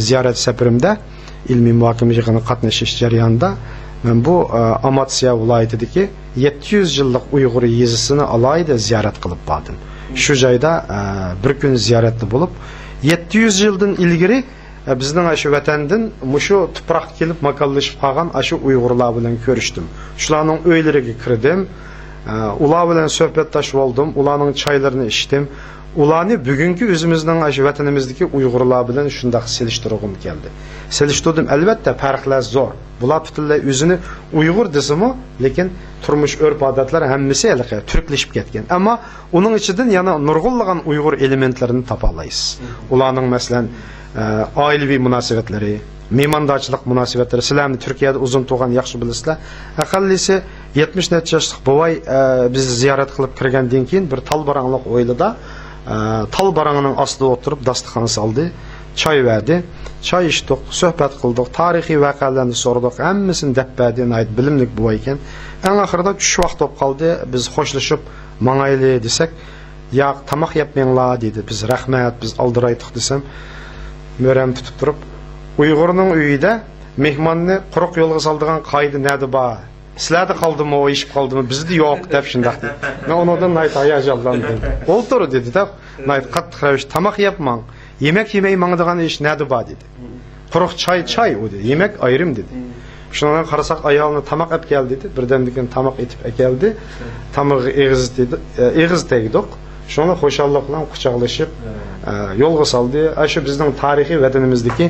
ziyorat safarimda, ilmiy muhokama yig'inida qatnashish jarayonida men bu Amatsiya viloyatidagi 700 yillik Uyg'ur yezisini alayda ziyorat qilib bordim. Şu joyda bir kun ziyoratli bo'lib, 700 yildan ilgari bizning shu vatandan mushu tuproq kelib makallashib qolgan shu Uyg'urlar bilan ko'rishdim. Shularning uylariga kirdim, ular bilan suhbatlashib oldim, ularning choylarini ichdim. Ularni bugungi o'zimizning shu vatanimizdagi Uyg'urlar bilan shunday selishtirg'im keldi. Selishtirdim, albatta farqlar zo'r. Bular butunlay o'zini Uyg'ur desimi, lekin turmush urf-odatlar hammasi turklashib ketgan. Ammo uning ichidan yana nurg'unlagan Uyg'ur elementlarini topa olasiz. Ularning masalan oilaviy munosabatlari, mehmondorchilik munosabatlari, sizlarni Turkiyada uzun turgan yaxshi bilasizlar. Aqallisi 70 necha yoshlik bovoy biz ziyorat qilib kirgandan keyin bir talbarangliq o'ylida talbarangining ostida o'tirib dasturxon soldi, choy verdi. Choy ichdik, suhbat qildik, tarixiy voqealarni so'radik, hammasini deb berdi, ayt bilimlik bu ekan. Eng oxirida tush vaqt bo'lib qoldi, biz xo'shlashib mangayli desak, "Yo'q, tamoq yepmanglar" dedi. Biz rahmat, biz oldiraydik desam, mo'ram tutib turib, Uyg'urning uyida mehmonni quruq yo'lga soldigan qoida nadi bor? Sizlarda qoldimi, o ishib qoldimi? Bizda yo'q deb shundaq dedi. Men unodan ayt hayajonlandim. O'ltir dedi deb, ayt qattiq ravishda tamoq yepmang. Yemek yemeyi mangdigan ish nadi bor dedi. Quruq choy o dedi. Yemek ayrım dedi. Shundan qarasak ayolni tamoq olib keldi dedi. Birdan tamoq etib keldi. Tamog'i eg'iz tegdik. Shuni xo'shallik bilan quchoqlashib yo'lga soldi. Shu bizning tarixiy vatanimizdagi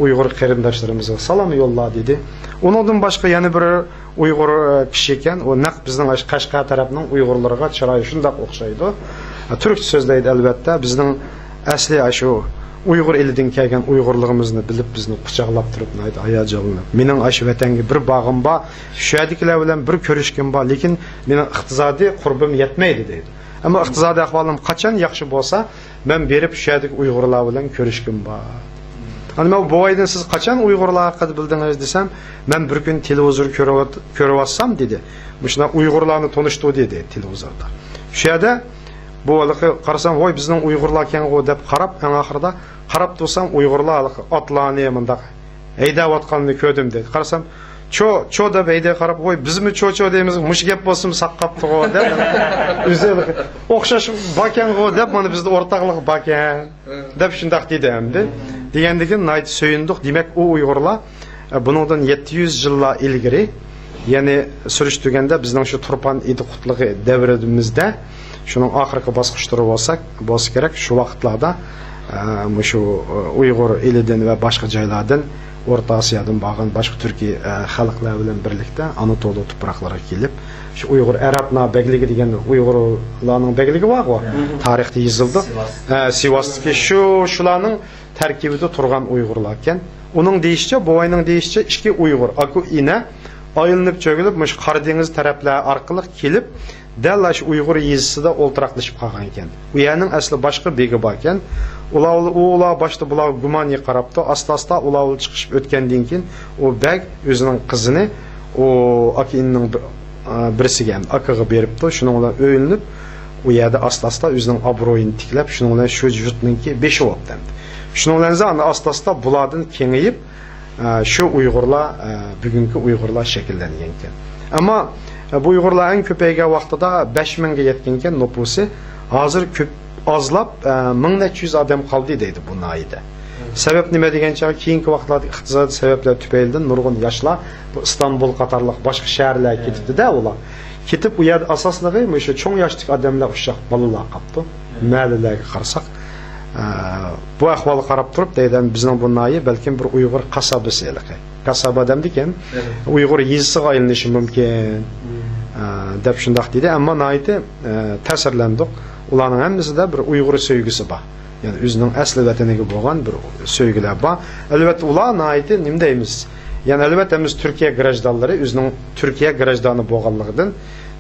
Uyg'ur qarindoshlarimizga salom yo'lla dedi. Undan boshqa yana bir Uyg'ur kishi ekan, o naq bizning Qashqar tarafining Uyg'urlarga chiroyi shundoq o'xshaydi. Turkcha so'zlaydi albatta. Bizning asli shu Uyg'ur elidan kelgan Uyg'urligimizni bilib bizni quchoqlab turib aytdi hayajonlanib. Mening shu vatanga bir bag'im bor, shu yerdagilar bilan bir ko'rishkim bor, lekin mening iqtisodiy qurbim yetmaydi dedi. Ammo iqtisodiy ahvolim qachon yaxshi bo'lsa, men berib shu yerdagi Uyg'urlar bilan ko'rishkim bor. Ana bu boydan siz qachon Uyg'urlar haqida bildingiz desam, men bir kun televizor ko'rib dedi. Shuna Uyg'urlarni tanishtirdi dedi televizorda. Shu yerda bu qarasam, voy bizning Uyg'urlar ekan-ku deb qarab, eng oxirida qarab tursam Uyg'urlar otlarni mundaq haydayotganini ko'rdim dedi. Qarasam, cho deb hayday qarab, voy bizmi cho deymiz, mush gap bo'lsin saqqapti-ku deb. O'zi o'xshash bakan-ku deb, mana bizda o'rtaqlik bakan deb shundaq dedi endi. Degandikin ayt so'yindik. Demak, u Uyg'urlar buningdan 700 yillar ilgari, ya'ni surishtirganda bizning shu Turpan Idiqutligi davrimizda şunun oxirgi bosqichlari bo'lsa kerak, shu vaqtlarda shu Uyg'ur elidan va boshqa joylardan, O'rta Osiyodan bo'lgan boshqa turkiy xalqlar bilan birlikda Anatoliya tuproqlariga kelib, shu Uyg'ur Arabna begligi degan Uyg'urlarning begligi bor-ku, tarixda yozildi. Sivasdagi shularning tarkibida turgan Uyg'urlar ekan. Uning deyishicha, boyning deyishicha, ikki Uyg'ur, aku ina aylanıp çökülüp muş Karadeniz taraflar orqali kelib dalash Uyg'ur yezisida o'ltiraqlashib qolgan ekan. U yerning asli boshqa begi bor ekan. Ular boshda bular gumoniy qarabdi, asta ular chiqishib o'tgandan keyin u beg o'zining qizini o akinning birisiga akaga beribdi. Shuning bilan o'yinib u yerda asta o'zining obro'yini tiklab, shuning bilan shu yurtninki beshi bo'ldi. Shuning bilan asta bulardan kengayib şu Uyg'urlar bugungi Uyg'urlar shakllangan ekan. Ammo bu Uyg'urlar eng ko'paygan vaqtida 5000 ga yetgan ekan nufusi. Hozir ko'p azlab 1200 odam qoldi deydi bu noyida. Sabab nima degancha keyingi vaqtlarda iqtisodiy sabablar tufaylidan nurg'un yoshlar bu Istanbul qatorliq boshqa shaharlarga ketibdi-da ular. Ketib u yerda asosligi o'sha cho'ng yoshlik odamlar ushoq bolalar qolibdi. Mahallalarga qarasak bu ahvolga qarab turib deydi bizning bu noyi balkim bir Uyg'ur qasabasi edi. Qasaba demdikan Uyg'ur yezisiga aylanishi mumkin deb shundoq dedi, ammo noyida ta'sirlandik. Ularning hammasida bir Uyg'ur sevgisi bor. Yani o'zining asli vataniga bo'lgan bir sevgilar bor. Albatta ular noyida nima deymiz? Yani albatta biz Turkiya grajdanlari o'zining Turkiya grajdani bo'lganligidan,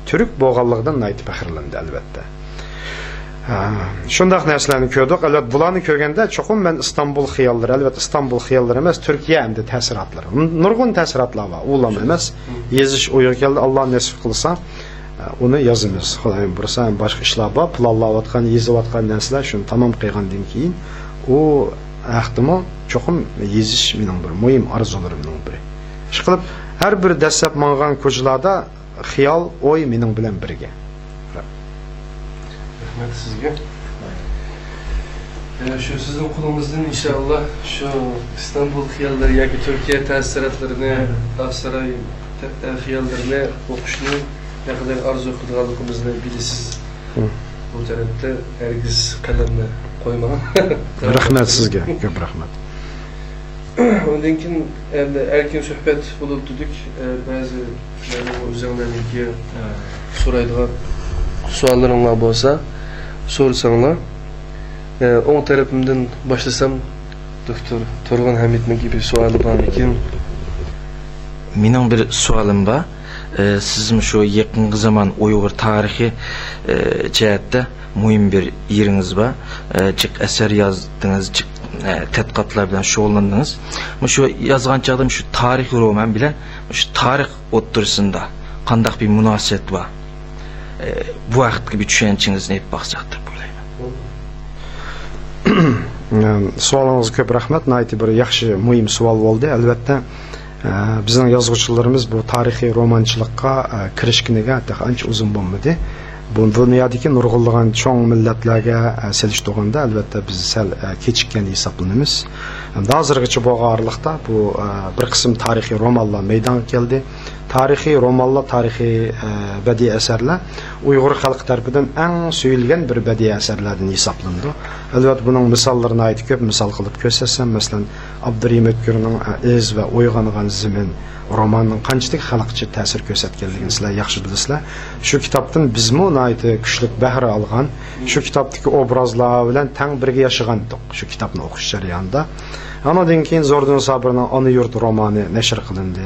turk bo'lganligidan noyida faxrlandi albatta. Shundaq narsalarni ko'rdik. Albatta bularni ko'rganda cho'qim men Istanbul xiyollari, albatta Istanbul xiyollari emas, Turkiya hamda ta'sirotlari. Nurg'un ta'sirotlar bor. Ulam emas, yezish o'yga keldi. Alloh nasib qilsa, uni yozamiz. Xudoyim bursa boshqa ishlar bor. Planlayotgan, yezayotgan narsalar shuni tamom qilgandan keyin u ahtimol cho'qim yezish mening bir muhim orzularimning biri. Ishqilib har bir dastlab mang'an ko'chalarda xiyol, o'y mening bilan birga. Rahmet sizge. Şu sizin kulunuzdan inşallah şu İstanbul hiyalları yoki Türkiye ta'sirotlarini, Aksaray hiyallarını o'qishni ne kadar arzu qilganligimizni bilasiz. Bu tarafda herkes qalamni qo'ymagan. Rahmat sizga, ko'p rahmat. Ondan keyin erkin suhbat bo'lib turdik. Ba'zi o'zinglarniki so'raydigan savollaringlar bo'lsa sorsanglar. O'ng tarafimdan boshlasam doktor Turg'un Hamidning gibi savoli bor ekan. Mening bir savolim bor. Sizmi şu yaqingi zaman Uyg'ur tarixi jihatda muhim bir yeringiz bor. Jiq asar yozdingiz, jiq tadqiqotlar bilan shug'ullandingiz. Shu yozgan chaqdim shu tarixiy roman bilan shu tarix o'ttirisida qanday bir munosabat bor? Bu vaqtga bir tushanchingizni aytib baqsaqdir bo'layman. Savolingizga ko'p rahmat. Naytib bir yaxshi, muhim savol bo'ldi. Albatta bizning yozuvchilarimiz bu tarixiy romanchilikqa kirishganiga ancha uzun bo'lmadi. Bu dunyodagi nurg'unlagan cho'ng millatlarga selishtirganda albatta biz sal kechikkan hisoblanamiz. Hozirgacha bo'lgan oraliqda bu bir qism tarixiy romanlar maydonga keldi. Tarixiy romanlar, tarixiy badiiy asarlar Uyg'ur xalqi tomonidan eng suyulgan bir badiiy asarlardan hisoblandi. Albatta buning misollarini aytib ko'p misol qilib ko'rsatsam, masalan, Abdurahim O'tkirning Ez va Uyg'ongan zimin romanning qanchalik xalqcha ta'sir ko'rsatganligini sizlar yaxshi bilasizlar. Shu kitobdan bizmi nayt kuchli bahra olgan, shu kitobdagi obrazlar bilan tang birga yashagandik. Shu kitobni o'qish jarayonida. Anadan keyin Zordun Sabrning Ona yurt romani nashr qilindi.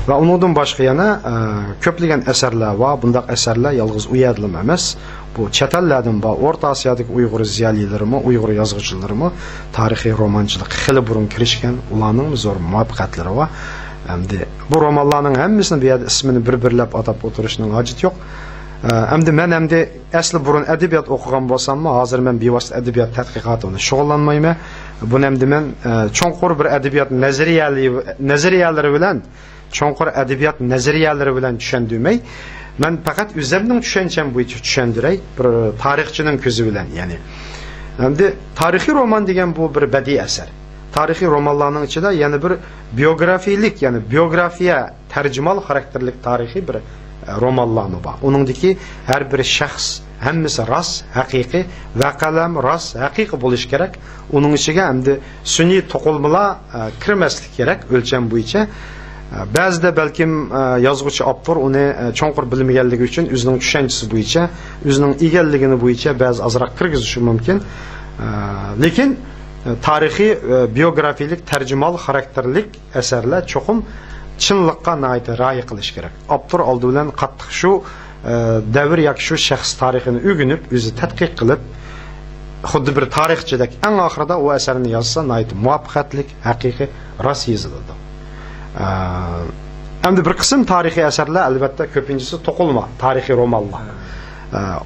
Va undan boshqa yana ko'plagan asarlar va bundaq asarlar yolg'iz u yerda emas, bu chatallardan va O'rta Osiyodagi Uyg'ur ziyolilarimi, Uyg'ur yozuvchilarimi tarixiy romanchilik xili burun kirishgan, ularning zo'r muvaffaqiyatlari va hamda bu romanlarning hammasini bu yerda ismini bir-birlab atab o'tirishning hojati yo'q. Hamda men asli burun adabiyot o'qigan bo'lsam-mi, hozir men bevosita adabiyot tadqiqoti bilan shug'ullanmayman. Buni hamda men cho'nqur bir adabiyot nazariyalari bilan cho'nqur adabiyot nazariyalari bilan tushundirmay, men faqat o'zimning tushuncham bo'yicha tushundiray, bir tarixchining ko'zi bilan, ya'ni. Hamda tarixiy roman degan bu bir badiiy asar. Tarixiy romanlarning ichida yana bir biografiyalik, ya'ni biografiya tarjimal xarakterlik tarixiy bir romanlarmi bor. Uningdagi har bir shaxs hammasi rost, haqiqiy, vaqalam rost, haqiqiy bo'lish kerak. Uning ichiga hamda sun'iy to'qilmalar kirmaslik kerak o'lcham bo'yicha. Ba'zida balkim yozuvchi avtor uni cho'nqur bilmaganligi uchun o'zining tushunchasi bo'yicha, o'zining egalligini bo'yicha ba'zi azroq kirgizishi mumkin. Lekin tarixiy biografiyalik tarjimal xarakterlik asarlar cho'qim çınlıqqa nəhayət rəy qilish kerak. Abdur aldı bilan qattiq shu davr yoki shu shaxs tarixini o'rganib, o'zi tadqiq qilib, xuddi bir tarixchidek eng oxirida u asarni yozsa, nəhayət muvaffaqiyatlik, haqiqiy, rost yoziladi. Endi bir qism tarixiy asarlar albatta ko'pinchisi to'qilma, tarixiy romanlar.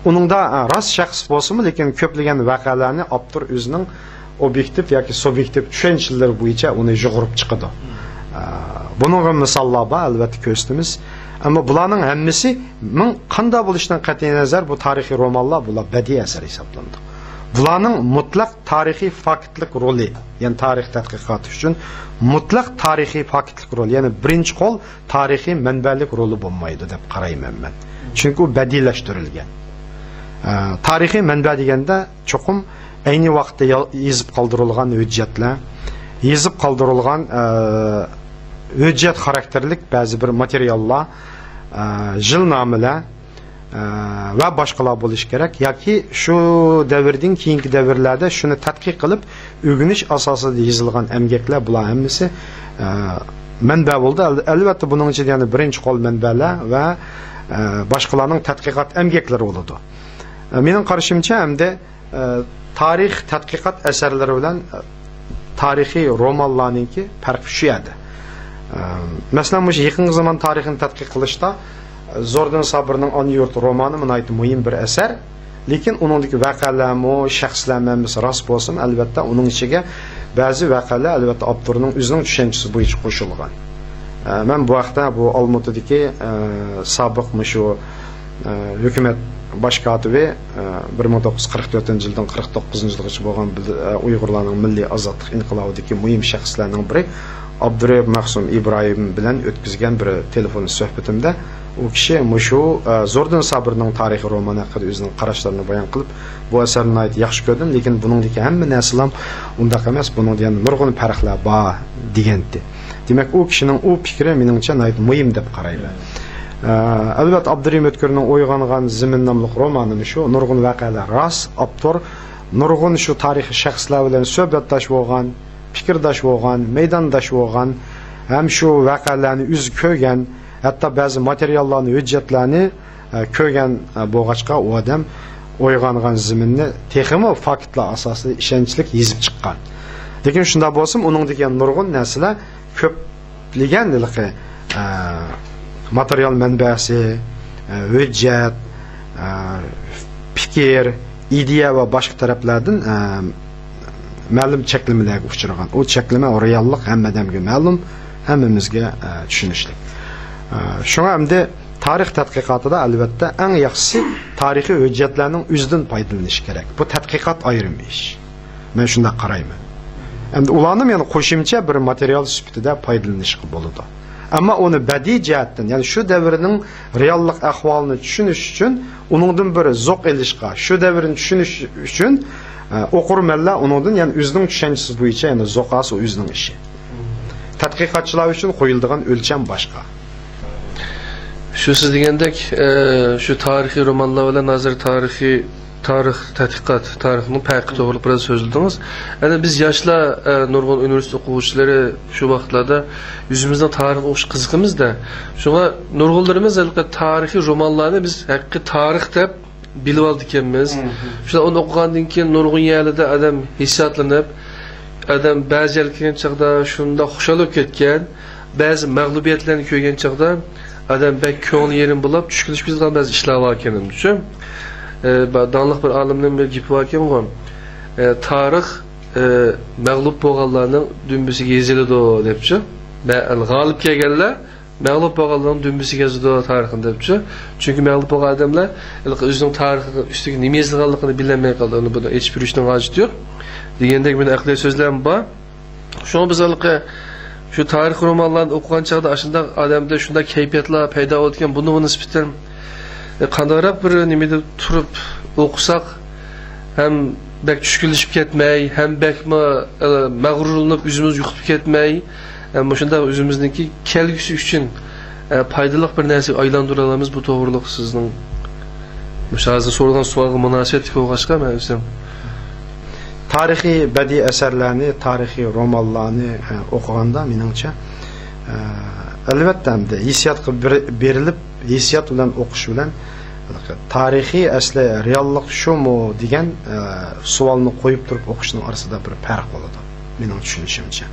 Uningda rost shaxs bo'lsa-mu, lekin ko'plagan voqealarni Abdur o'zining obyektiv yoki subyektiv tushunchalar bo'yicha uni yig'irib chiqadi. Buningga misollar bor, albatta ko'rsatamiz. Ammo bularning hammasi men qanday bo'lishidan qat'iy nazar bu tarixiy romanlar bular badiiy asar hisoblanadi. Bularning mutlaq tarixiy faktlik roli, ya'ni tarix tadqiqoti uchun mutlaq tarixiy faktlik rol, ya'ni birinchi qo'l tarixiy manbalik roli bo'lmaydi deb qarayman men. Chunki u badiiylashtirilgan. Tarixiy manba deganda cho'qim ayni vaqtda yozib qoldirilgan hujjatlar, yozib qoldirilgan hujjat xarakterlik ba'zi bir materiallar, jilnomalar va boshqalar bo'lish kerak yoki shu davrdan keyingi davrlarda shuni tadqiq qilib o'rganish asosida yozilgan amgaklar bular hammasi manba bo'ldi. Albatta buning ichida yana birinchi qo'l manbalar va boshqalarning tadqiqot amgaklari bo'ladi. Mening qarashimcha hamda tarix tadqiqot asarlari bilan tarixiy romanlarningki farqi shu edi. Masalan, bu yaqin zaman tarixini tadqiq qilishda Zordan Sabrning On yurt romani nihoyat muhim bir asar, lekin uningdagi voqealarmi, shaxslarmi rost bo'lsin, albatta uning ichiga ba'zi voqealar albatta Abdurning o'zining tushunchasi bo'yicha qo'shilgan. Men bu vaqtda bu Olmaotadagi sobiq shu hukumat bosh kotibi 1944-yildan 49-yilgacha bo'lgan Uyg'urlarning milliy ozodlik inqilobidagi muhim shaxslarning biri Abdurrahim Mahsum Ibrohim bilan o'tkazgan bir telefon suhbatimda u kishi shu Zordan Sabrning tarixiy romani haqida o'zining qarashlarini bayon qilib, bu asarni yaxshi ko'rdim, lekin buningdagi hamma narsalar undaq emas, buningda yana nurg'un farqlar bor degandi. Demak, u kishining u fikri meningcha muhim deb qarayman. Albatta Abdurrahim O'tkirning Uyg'ongan Zimin nomli romani shu nurg'un voqealar rost, Abdur nurg'un shu tarixiy shaxslar bilan suhbatdosh bo'lgan, fikrdosh bo'lgan, maydondosh bo'lgan, ham shu voqealarni o'z ko'rgan, hatto ba'zi materiallarni, hujjatlarni ko'rgan bo'lg'achqa u odam Uyg'ongan Ziminni texmi faktlar asosida ishonchli yozib chiqqan. Lekin shunda bo'lsa, uning degan nurg'un narsalar ko'pligan material manbasi, hujjat, fikr, ideya va boshqa taraflardan ma'lum cheklamalarga uchragan. U cheklama reallik hammaga ma'lum, hammamizga tushunishli. Shunga hamda tarix tadqiqotida albatta eng yaxshisi tarixiy hujjatlarning o'zidan foydalanish kerak. Bu tadqiqot ayrimi ish. Men shunday qarayman. Endi ularni men qo'shimcha bir material sifatida foydalanish bo'ladi. Ammo uni badiiy jihatdan, ya'ni shu davrning reallik ahvolini tushunish uchun, uningdan bir zo'q elishga, shu davrni tushunish uchun o'qirmanlar uningdan, ya'ni o'zining tushunchasi bo'yicha, ya'ni zo'qasi o'zining ishi. Tadqiqotchilar uchun qo'yiladigan o'lcham boshqa. Shu siz degandek, shu tarixiy romanlar bilan nazar tarix tadqiqot, tarixning farqi to'g'ri biroz so'zladingiz. Endi biz yoshlar nurg'un universitet o'quvchilari shu vaqtlarda yuzimizda tarix o'qish qiziqimizda. Shunga nurg'unlarimiz tarixiy romanlarni biz haqiqiy tarix deb bilib oldik ekanmiz. Shunda uni o'qigandan keyin nurg'un yerlarda adam hissiyotlanib, adam ba'zi kelgan chaqda shunda xushal bo'lib ketgan, ba'zi mag'lubiyatlarni ko'rgan chaqda adam bek ko'ngli yerim bo'lib tushkilish bizgan ba'zi ishlar bor ekanimcha. Danlıq bir alimnin bir gipi var ki tarix mağlup bo'lganlarning dümbüsüge yazıldı depçi. G'olib kelganlar mağlup bo'lganlarning dümbüsüge yazıldı tarixini depçi. Çünkü mağlup bo'lgan odamlar o'zining tarixi ustiga nima yozilganligini bilmay qoldi. Uni buni hech bir ishning hojati yo'q. Degandek meni aqliy so'zlarim bor. Shuni biz shu tarix romanlarni o'qigan chaqda shunday odamda shunday kayfiyatlar paydo bo'lgan, buni nisbatan qandaroq bir nimada turib o'qisak ham bek tushkunlashib ketmay, ham bekmi mag'rurlanib o'zimiz yuqib ketmay, ham shunda o'zimizniki kelgusi uchun foydali bir narsa aylandira olamiz. Bu to'g'riliq sizning mushahazda so'ralgan savolga munosabat ko'rg'achqa men o'zim tarixiy badiiy asarlarni, tarixiy romanlarni o'qiganda meningcha albatta hamda hissiyotga berilib hissiyot bilan o'qish bilan tarixiy asli reallik shumi degan savolni qo'yib turib o'qishning orasida bir farq bo'ladi mening tushunishimcha.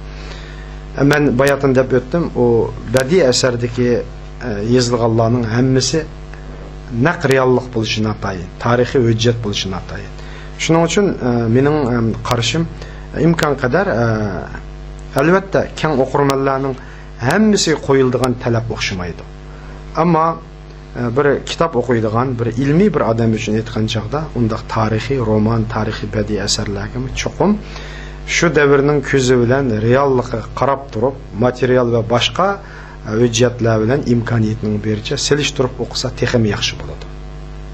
Men bayatın deb o'tdim, o badiiy asardagi yozilganlarning hammasi naq reallik bo'lishini atayin, tarixiy hujjat bo'lishini atayin. Shuning uchun mening qarashim imkon qadar albatta keng o'qirmanlarning hammasi qo'yiladigan talab o'xshamaydi. Ammo bir kitob o'qiydigan, bir ilmiy bir odam uchun aytgan chaqda, undaq tarixiy roman, tarixiy badiiy asarlarga cho'qim shu davrning ko'zi bilan reallikka qarab turib, material va boshqa hujjatlar bilan imkoniyatning bericha selishtirib o'qisa texmi yaxshi bo'ladi.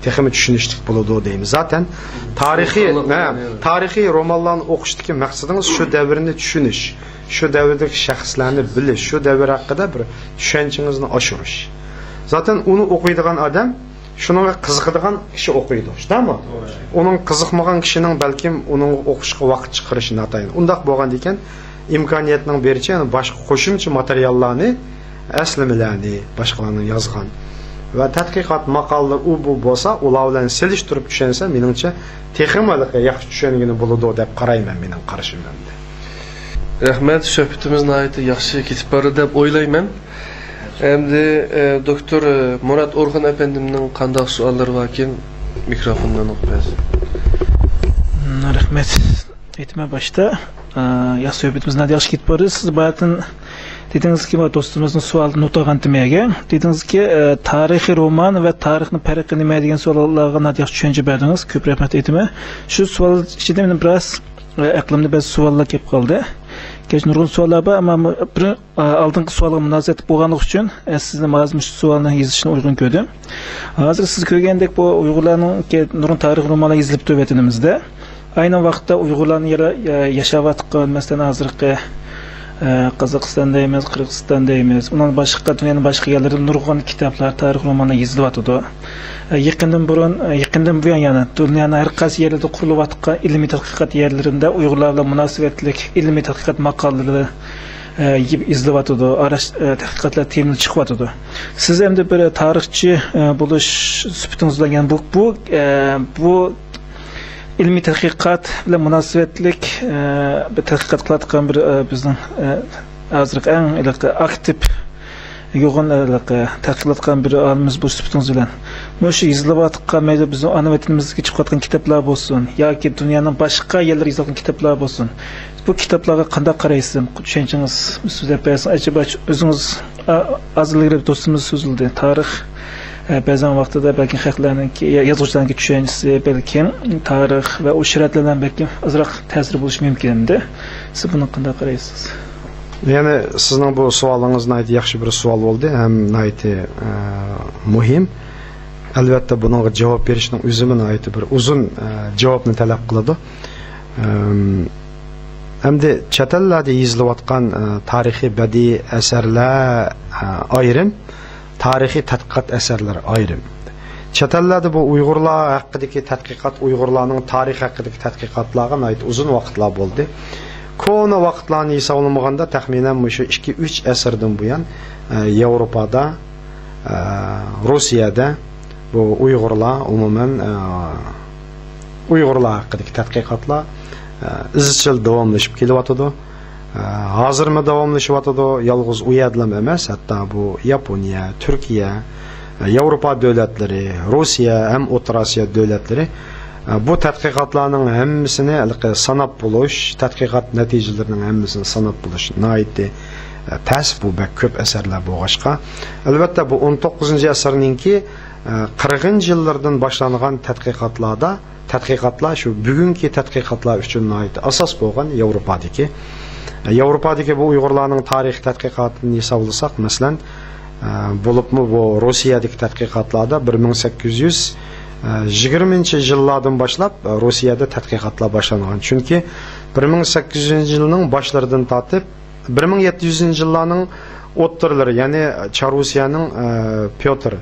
Texmi tushunishlik bo'ladi deymiz. Zaten tarixiy romanlarni o'qishdagi maqsadimiz shu davrni tushunish, shu davrdagi shaxslarni bilish, shu davr haqida bir tushunchangizni oshirish. Zaten uni o'qiydigan odam shunga qiziqadigan kishi o'qiydi, to'g'rimi? Uning qiziqmagan kishining balkim uning o'qishga vaqt chiqarishi natayin. Undaq bo'lgan ekan, imkoniyatning bericha, ya'ni boshqa qo'shimcha materiallarni, aslimalarni boshqalarning yozgan va tadqiqot maqolalar u bu bo'lsa, ular bilan selishtirib tushunsa, meningcha texnologiya yaxshi tushungani bo'ladi deb qarayman, mening qarashimda. Rahmat, suhbatimiz nihoyatda yaxshi ketib bordi deb o'ylayman. Endi doktor Murat Orxon efendimning qanday savollari bor ekan, mikrofondan o'qiymiz. Rahmat. Aytma başta, yaxshi suhbatimiz nihoyatda yaxshi ketib bordi. Siz bayatın dediniz ki, dostumuzun sualını not olgan demeye. Dediniz ki, tarihi roman ve tarihin farkı nima degan savollarga nihoyatda yaxshi tushuncha berdingiz. Ko'p rahmat aytma. Shu savol ichida men biroz aqlimda ba'zi savollar kelib qoldi. Geç nurgun suallar var ama bir aldığınız sualga münasebet bo'lganligi uchun sizning mazmun sualni yozishni uygun ko'rdim. Hozir siz ko'rgandek bu Uyg'urlarning nurgun tarix romanlari yozilib turib vatanimizda. Ayni vaqtda Uyg'urlarning yashayotgan masalan hozirgi Qozog'istonda emas, Qirg'izistonda emas, undan boshqa dunyoning boshqa yerlarida nurgun kitoblar, tarix romanlari yozilyapti. Yaqindan buyon yana dunyoning har qaysi yerlarda qurilayotgan ilmiy tadqiqot yerlarida Uyg'urlar bilan munosabatlik ilmiy tadqiqot maqolalari izlayapti, tadqiqotlar temini chiqyapti. Siz endi bir tarixchi bo'lish sifatingiz bilan bu ilmiy tadqiqot bilan munosabatlik bir tadqiqot qilayotgan bir bizning hozirgi eng aktiv yo'g'on tadqiqot qilgan bir olimimiz bu sifatingiz bilan shu yozilayotgan mayli bizning ana vatanimizga chiqayotgan kitoblar bo'lsin yoki dunyoning boshqa yerlarida yozilgan kitoblar bo'lsin, bu kitoblarga qanday qaraysiz? Tushunchangiz so'zlab berasiz. Acaba o'zingiz azizligida do'stimiz so'zildi. Tarix ba'zan vaqtida balki xalqlarning yozuvchilarning tushunchasi balki tarix va u shiratlardan balki ozroq ta'sir bo'lishi mumkin-da. Siz buni qanday qaraysiz? Yani sizning bu savolingiz nihoyatda yaxshi bir savol bo'ldi, ham nihoyatda muhim. Albatta bunga javob berishning o'zi nihoyatda bir uzun javobni talab qiladi. Hamda chet ellarda yozilayotgan tarixiy badiiy asarlar ayrim, tarixiy tadqiqot asarlari ayrim. Chet ellarda bu Uyg'urlar haqidagi tadqiqot, Uyg'urlarning tarix haqidagi tadqiqotlarga nihoyatda uzun vaqtlar bo'ldi. Kona vaqtlarni hisoblamaganda taxminan shu 2-3 asrdan buyon Yevropada, Rossiyada bu Uyg'urlar umuman Uyg'urlar haqidagi tadqiqotlar izchil davomlashib kelyapti. Hozirmi davomlashyapti? Yolg'iz u yerlar emas, hatto bu Yaponiya, Turkiya, Yevropa davlatlari, Rossiya ham O'rta Osiyo davlatlari bu tadqiqotlarning hammasini sanab bo'lish, tadqiqot natijalarining hammasini sanab bo'lish nihoyatda tasf bu ko'p asarlar bo'lg'ashqa. Albatta bu 19-asrningki 40-yillardan boshlangan tadqiqotlar shu bugungi tadqiqotlar uchun nihoyatda asos bo'lgan Yevropadagi bu Uyg'urlarning tarix tadqiqotini hisoblasak, masalan, bo'libmi bu Rossiyadagi tadqiqotlarda 1820-yillardan boshlab Rossiyada tadqiqotlar boshlangan. Chunki 1800-yilning boshlaridan tortib 1700-yillarning o'ttirlari, ya'ni Charusiyaning Pyotr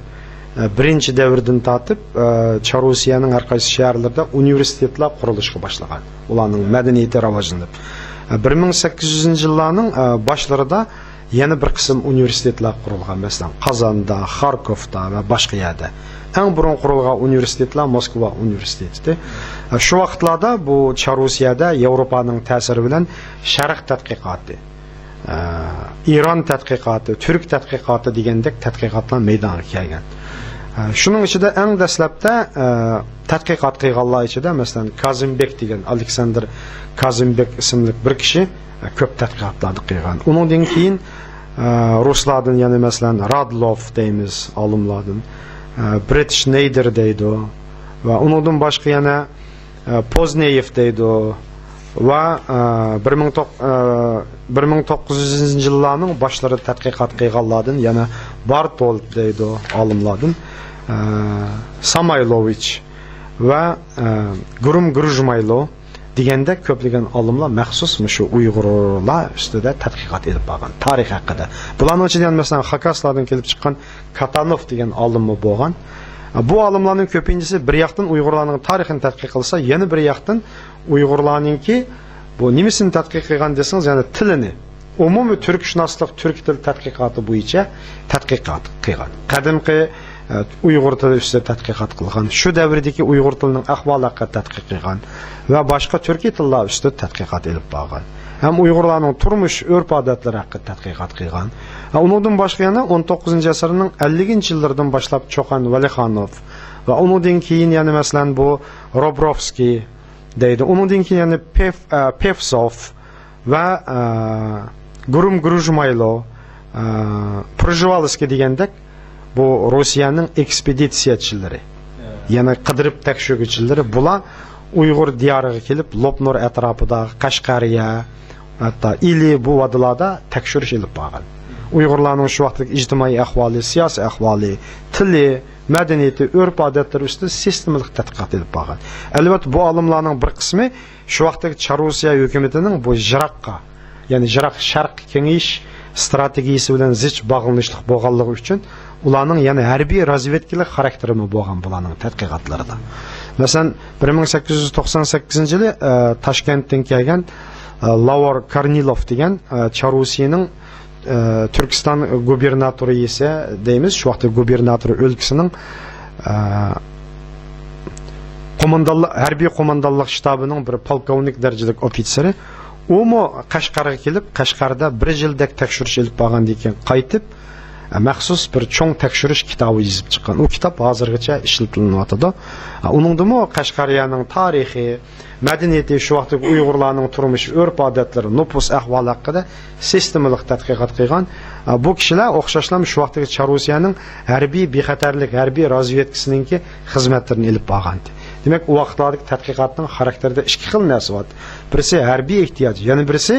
birinchi davrdan tortib Charusiyaning har qaysi shaharlarida universitetlar qurilishga boshlagan. Ularning madaniyati rivojlanib 1800-yillarning boshlarida yana bir qism universitetlar qurilgan, masalan Qozonda, Xarkovda va boshqa yerda. Eng burun qurilgan universitetlar Moskva universiteti. Shu vaqtlarda bu Rusiyada Yevropaning ta'siri bilan sharq tadqiqoti, Iron tadqiqoti, Turk tadqiqoti degandek tadqiqotlar maydonga kelgan. Shuning ichida eng dastlabda tadqiqot qilganlar ichida masalan Kazimbek degan Aleksandr Kazimbek ismli bir kishi ko'p tadqiqotlarni qilgan. Undan keyin ruslardan, ya'ni masalan Radlov deymiz, olimlardan Brett Schneider deydi va undan boshqa yana Pozneyev deydi va 1900-yillarning boshlarida tadqiqot qilganlardan yana Bartold deydi olimlardan Samaylovich va Gurum Grujmaylo deganda ko'plagan olimlar maxsus shu Uyg'urlar ustida tadqiqot edib borgan, tarix haqida. Bularning ichida masalan Xakaslardan kelib chiqqan Katanov degan olim bo'lgan. Bu olimlarning ko'pinchisi bir yoqdan Uyg'urlarning tarixini tadqiq qilsa, yana bir yoqdan Uyg'urlarningki bu nimasini tadqiq qilgan desangiz, ya'ni tilini, umumiy turkshunoslik, turk til tadqiqoti bo'yicha tadqiqot qilgan. Qadimgi Uyg'ur tili ustida tadqiqot qilgan, shu davrdagi Uyg'ur tilining ahvoli haqida tadqiq qilgan va boshqa turkiy tillar ustida tadqiqot olib borgan. Ham Uyg'urlarning turmush, urf-odatlari haqida tadqiqot qilgan. Undan boshqa yana 19-asrning 50-yillardan boshlab Cho'qan Valixonov va undan keyin yana masalan bu Robrovskiy deydi. Undan keyin yana Pevsov va Gurum Grujmaylo, Prozhevalskiy degandek bu Rossiyaning ekspeditsiyachilari, yana qidirib tekshiruvchilari, bular Uyg'ur diyoriga kelib, Lopnor atrofida, Qashqariya, hatto Ili bu vodilarda tekshirish olib borgan. Uyg'urlarning shu vaqtdagi ijtimoiy ahvoli, siyosiy ahvoli, tili, madaniyati, urf-odatlari ustida sistematik tadqiqot olib borgan. Albatta bu olimlarning bir qismi shu vaqtdagi Rossiya hukumatining bu Jiroqqa, ya'ni Jiroq Sharq kengayish strategiyasi bilan zich bog'lanishli bo'lganligi uchun ularning yana harbiy razvedkalik xarakteri bo'lgan bularning tadqiqotlarida. Masalan 1898-yili Toshkentdan kelgan Lavor Kornilov degan Rossiyaning Turkiston gubernatori esa deymiz, shu vaqtda gubernator o'lkasining harbiy qo'mondonlik shtabining bir polkovnik darajadagi ofitseri, u Qashqarga kelib, Qashqarda 1 yildak tekshirish olib borgandan keyin qaytib maxsus bir cho'ng tekshirish kitobi yozib chiqqan. U kitob hozirgacha ishlatilyapti. Uningdimi Qashqariyaning tarixi, madaniyati, shu vaqtdagi Uyg'urlarning turmush, urf-odatlari, nupus ahvoli haqida sistematik tadqiqot qilgan. Bu kishilar o'xshashlam shu vaqtdagi Rossiyaning harbiy bexatarlik, harbiy razvedkasininki xizmatlarini olib borgan. Demak, u vaqtlardagi tadqiqotning xarakterida ikki xil narsa bor. Birisi harbiy ehtiyoj, yana birisi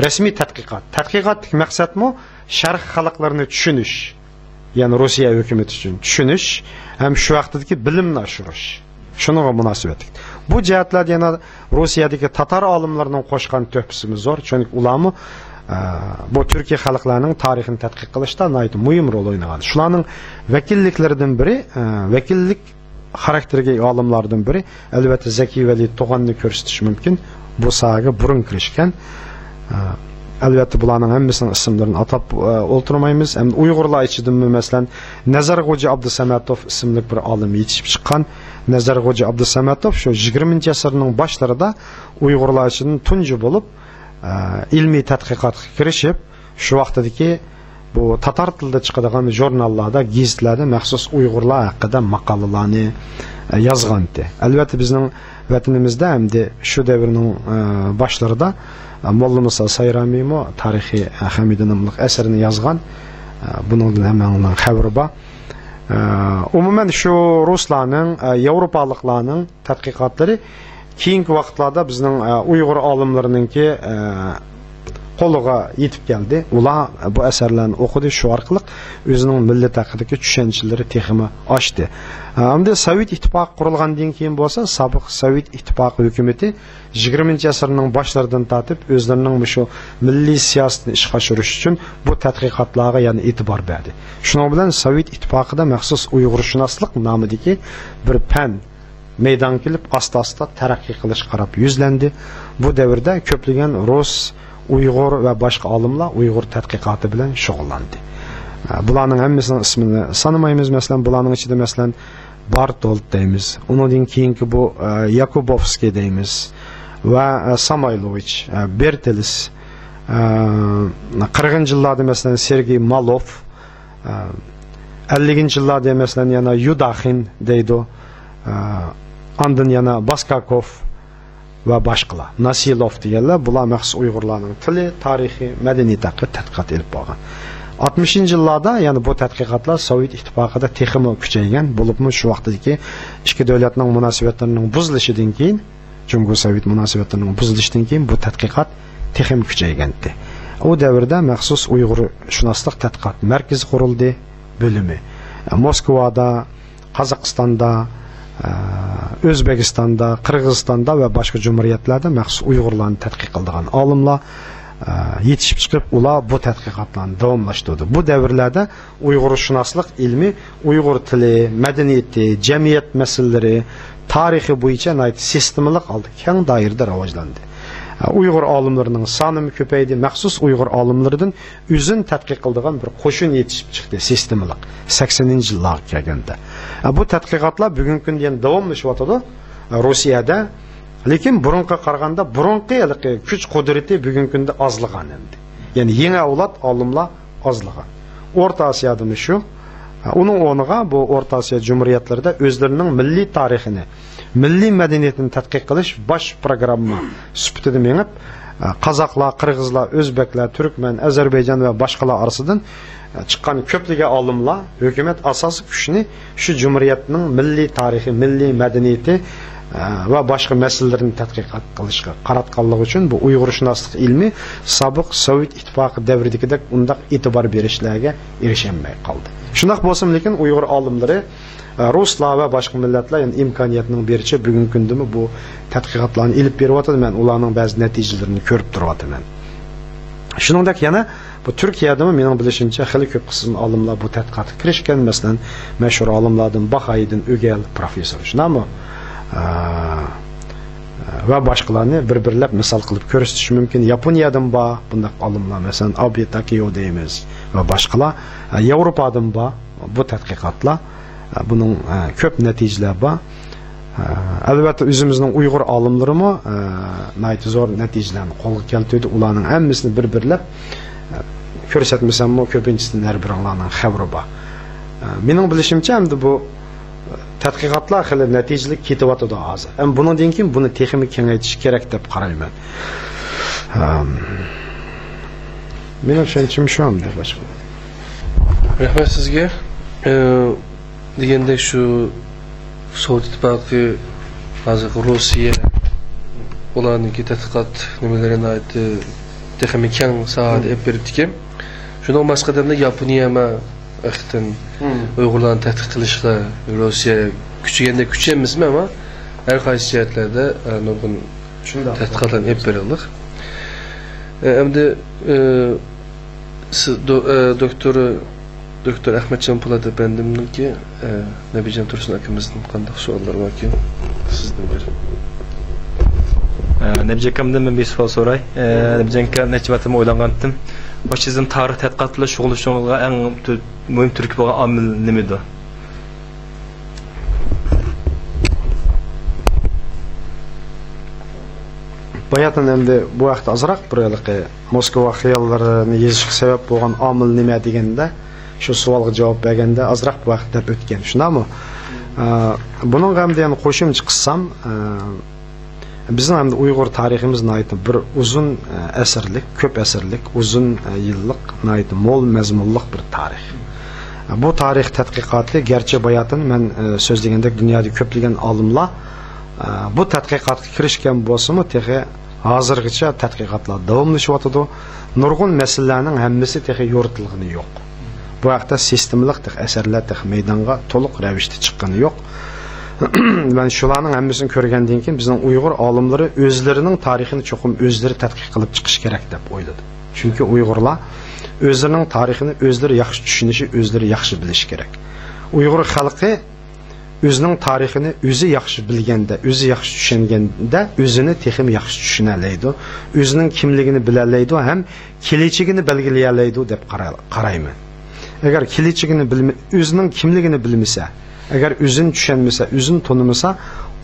rasmiy tadqiqot. Tadqiqotning maqsadi sharq xalqlarini tushunish, ya'ni Rossiya hukumati uchun tushunish, ham shu vaqtdagi bilimni oshirish. Shuningga munosabat. Bu jihatlarda yana Rossiyadagi tatar olimlarining qo'shgan to'psimiz zo'r, chunki ularni bu Turkiya xalqlarining tarixini tadqiq qilishda muhim rol o'ynagan. Shularning vakilliklaridan biri, vakillik xarakteriga olimlardan biri albatta Zaki Vali To'g'onni ko'rsatish mumkin. Bu sohaga burun kirishgan. Albatta bularning hammasining ismlarini atab o'ltirmaymiz. Ham Uyg'urlar ichidan masalan Nazarg'o'ji Abdusamatov ismli bir olim yetishib chiqqan. Nazarg'o'ji Abdusamatov shu 20-asrning boshlarida Uyg'urlar uchun tunji bo'lib ilmiy tadqiqotga kirishib, shu vaqtdagi bu tatar tilida chiqadigan jurnallarda, gazetlarda maxsus Uyg'urlar haqida maqolalarni yozgandi. Albatta bizning vatanimizda hamda shu davrning boshlarida Molla Musa Sayramiymo tarixiy Hamida nomli asarini yozgan. Buningdan hammaning xabari bor. Umuman shu ruslarning, yevropaliklarning tadqiqotlari keyingi vaqtlarda bizning Uyg'ur olimlarininki qo'liga yetib keldi. Ular bu asarlarni o'qidi, shu orqali o'zining millat haqidagi tushunchalarni texmi ochdi. Hamda Sovet ittifoqi qurilgandan keyin bo'lsa, sobiq Sovet ittifoqi hukumati 20-asrning boshlaridan tortib o'zlarining shu milliy siyosatni ishga oshirish uchun bu tadqiqotlarga yana e'tibor berdi. Shuning bilan Sovet ittifoqida maxsus Uyg'urshunoslik nomidagi bir fan maydonga kelib asta-asta taraqqiy qilish qarab yuzlandi. Bu davrda ko'plagan rus, Uyg'ur va boshqa olimlar Uyg'ur tadqiqoti bilan shug'ullandi. Bularning hammasining ismini sanamaymiz. Masalan, bularning ichida masalan Bartold deymiz. Undan keyingi bu Yakubovskiy deymiz va Samoylovich, Bertelis, 40-yillarda masalan Sergey Malov, 50-yillarda masalan yana Yudaxin deydi. Andın yana Baskakov va boshqalar, Nasilov deganlar, bular maxsus Uyg'urlarning tili, tarixi, madaniyati haqida tadqiqot olib borgan. 60-yillarda, ya'ni bu tadqiqotlar Sovet ittifoqida texmo kuchaygan bo'libmi, shu vaqtdagi ikki davlatning munosabatlarining buzilishidan keyin, Jungo-Sovet munosabatlarining buzilishidan keyin bu tadqiqot texmo kuchaygandi. O davrda maxsus Uyg'urshunoslik tadqiqot markazi qurildi, bo'limi. Moskvada, Qozog'istonda, O'zbekistonda, Qirg'izistonda va boshqa jumhuriyatlarda maxsus Uyg'urlarni tadqiq qilgan olimlar yetishib chiqib, ular bu tadqiqotlarni davomlashtirdi. Bu davrlarda Uyg'urshunoslik ilmi Uyg'ur tili, madaniyati, jamiyat masalalari, tarixi bo'yicha sistemalik oldi, keng doirada rivojlandi. Uyg'ur olimlarining soni ko'paydi, maxsus Uyg'ur olimlaridan o'zini tadqiq qiladigan bir qo'shin yetishib chiqdi, sistemalik 80-yillarga kelganda. Bu tadqiqotlar bugungi kunda ham davomlashyapti Rossiyada, lekin burunga qaraganda burungi kuch qudrati bugungi kunda ozligan endi. Ya'ni yangi avlod olimlar ozligan. O'rta Osiyoda shu. Uning o'rniga bu O'rta Osiyo jumhuriyatlarida o'zlarining milliy tarixini, milliy madaniyatini tadqiq qilish bosh programma sifatida menib, qozoqlar, qirg'izlar, o'zbeklar, turkman, Ozarbayjon va boshqalar orasidan chiqqan ko'plagan olimlar hukumat asosiy kuchni shu jumhuriyatning milliy tarixi, milliy madaniyati va boshqa masalalarni tadqiqot qilishga qaratganligi uchun bu Uyg'urshunoslik ilmi sobiq Sovet ittifoqi davridagidek undaq e'tibor berishlarga erisholmay qoldi. Shunday bo'lsin, lekin Uyg'ur olimlari Ruslar va boshqa millatlar yani imkoniyatning berishi bugungi kunda bu tadqiqotlarni ilib beryapti. Men ularning ba'zi natijalarini ko'rib turyapman. Shuningdek yana bu Turkiyada mening bilishimcha xili ko'p qism olimlar bu tadqiqotga kirishgan. Masalan, mashhur olimlardan Bahaydin Ögel professor. Shunami? Va boshqalarni bir-birlab misol qilib ko'rsatish mumkin. Yaponiyadan bor bunday olimlar, masalan, Abe Takeo deymiz va boshqalar. Yevropadan bor bu tadqiqotlar. Bunun ko'p natijalar bor. Albatta o'zimizning Uyg'ur olimlarimi zo'r natijalarni qo'lga keltirdi. Ularning hammasini bir-birlab ko'rsatmasam, ko'pinchisidan har biringlarning xabari bor. Mening bilishimcha hamda bu tadqiqotlar xili natijali ketyapti hozir. Ham bundan keyin buni texnik kengaytirish kerak deb qarayman. Mening tushunchim shu hamda boshqa. Rahmat sizga. Degandek shu Sovet ittifoqi hozir Rossiya ularning tadqiqot nimalarini aytdi, texnik keng sohada olib beribdiki, shundan boshqadan Yaponiya ma axtan Uyg'urlarni tadqiq qilishga Rossiya kuchaganda kuchayamizmi, ammo har qaysi jihatlarda nurg'un tadqiqotlarni olib berildik. Endi Doktor Ahmetcan Polatov bendimniki Nabijan Tursun akamizning qanday savollar borki sizdan beri. Nabijan akamdan men bir savol so'ray. Nabijan aka necha vatim o'ylangandim. Sizning tarix tadqiqot bilan shug'ullanishingizga eng muhim turtki bo'lgan omil nimadir? Bayatan endi bu vaqtda azroq bir Moskva xiyollarini yezishga sabab bo'lgan omil nima deganda shu savolga javob berganda azroq vaqt deb o'tgan. Shundami? Buning hamda yana qo'shimcha qilsam, bizning ham Uyg'ur tariximizning aytib bir uzun asrlik, ko'p asrlik, uzun yillik, aytib mo'l mazmunli bir tarix. Bu tarix tadqiqoti garchi bayatan men so'zlagandek dunyoda ko'plagan olimlar bu tadqiqotga kirishgan bo'lsa-mu, texi hozirgacha tadqiqotlar davomlashyapti. Nurg'un masalalarning hammasi texi yoritilgani yo'q. Bu haqda sistemlik asarlar maydonga to'liq ravishda chiqqani yo'q. Ben shularning hammasini ko'rgandan keyin bizning Uyg'ur olimlari o'zlarining tarixini cho'qim o'zlari tadqiq qilib chiqish kerak deb o'yladi. Chunki Uyg'urlar o'zlarining tarixini o'zlari yaxshi tushunishi, o'zlari yaxshi bilishi kerak. Uyg'ur xalqi özünün tarixini özü yaxşı bilgəndə, özü yaxşı düşüngəndə özünü texim yaxşı düşünələydi. Özünün kimligini bilələydi, həm keləcəyini belgiləyələydi deyə qarayman. Əgər keləcəyini özünün kimligini bilməsə, əgər özünü düşünməsə, özünü tanımasa,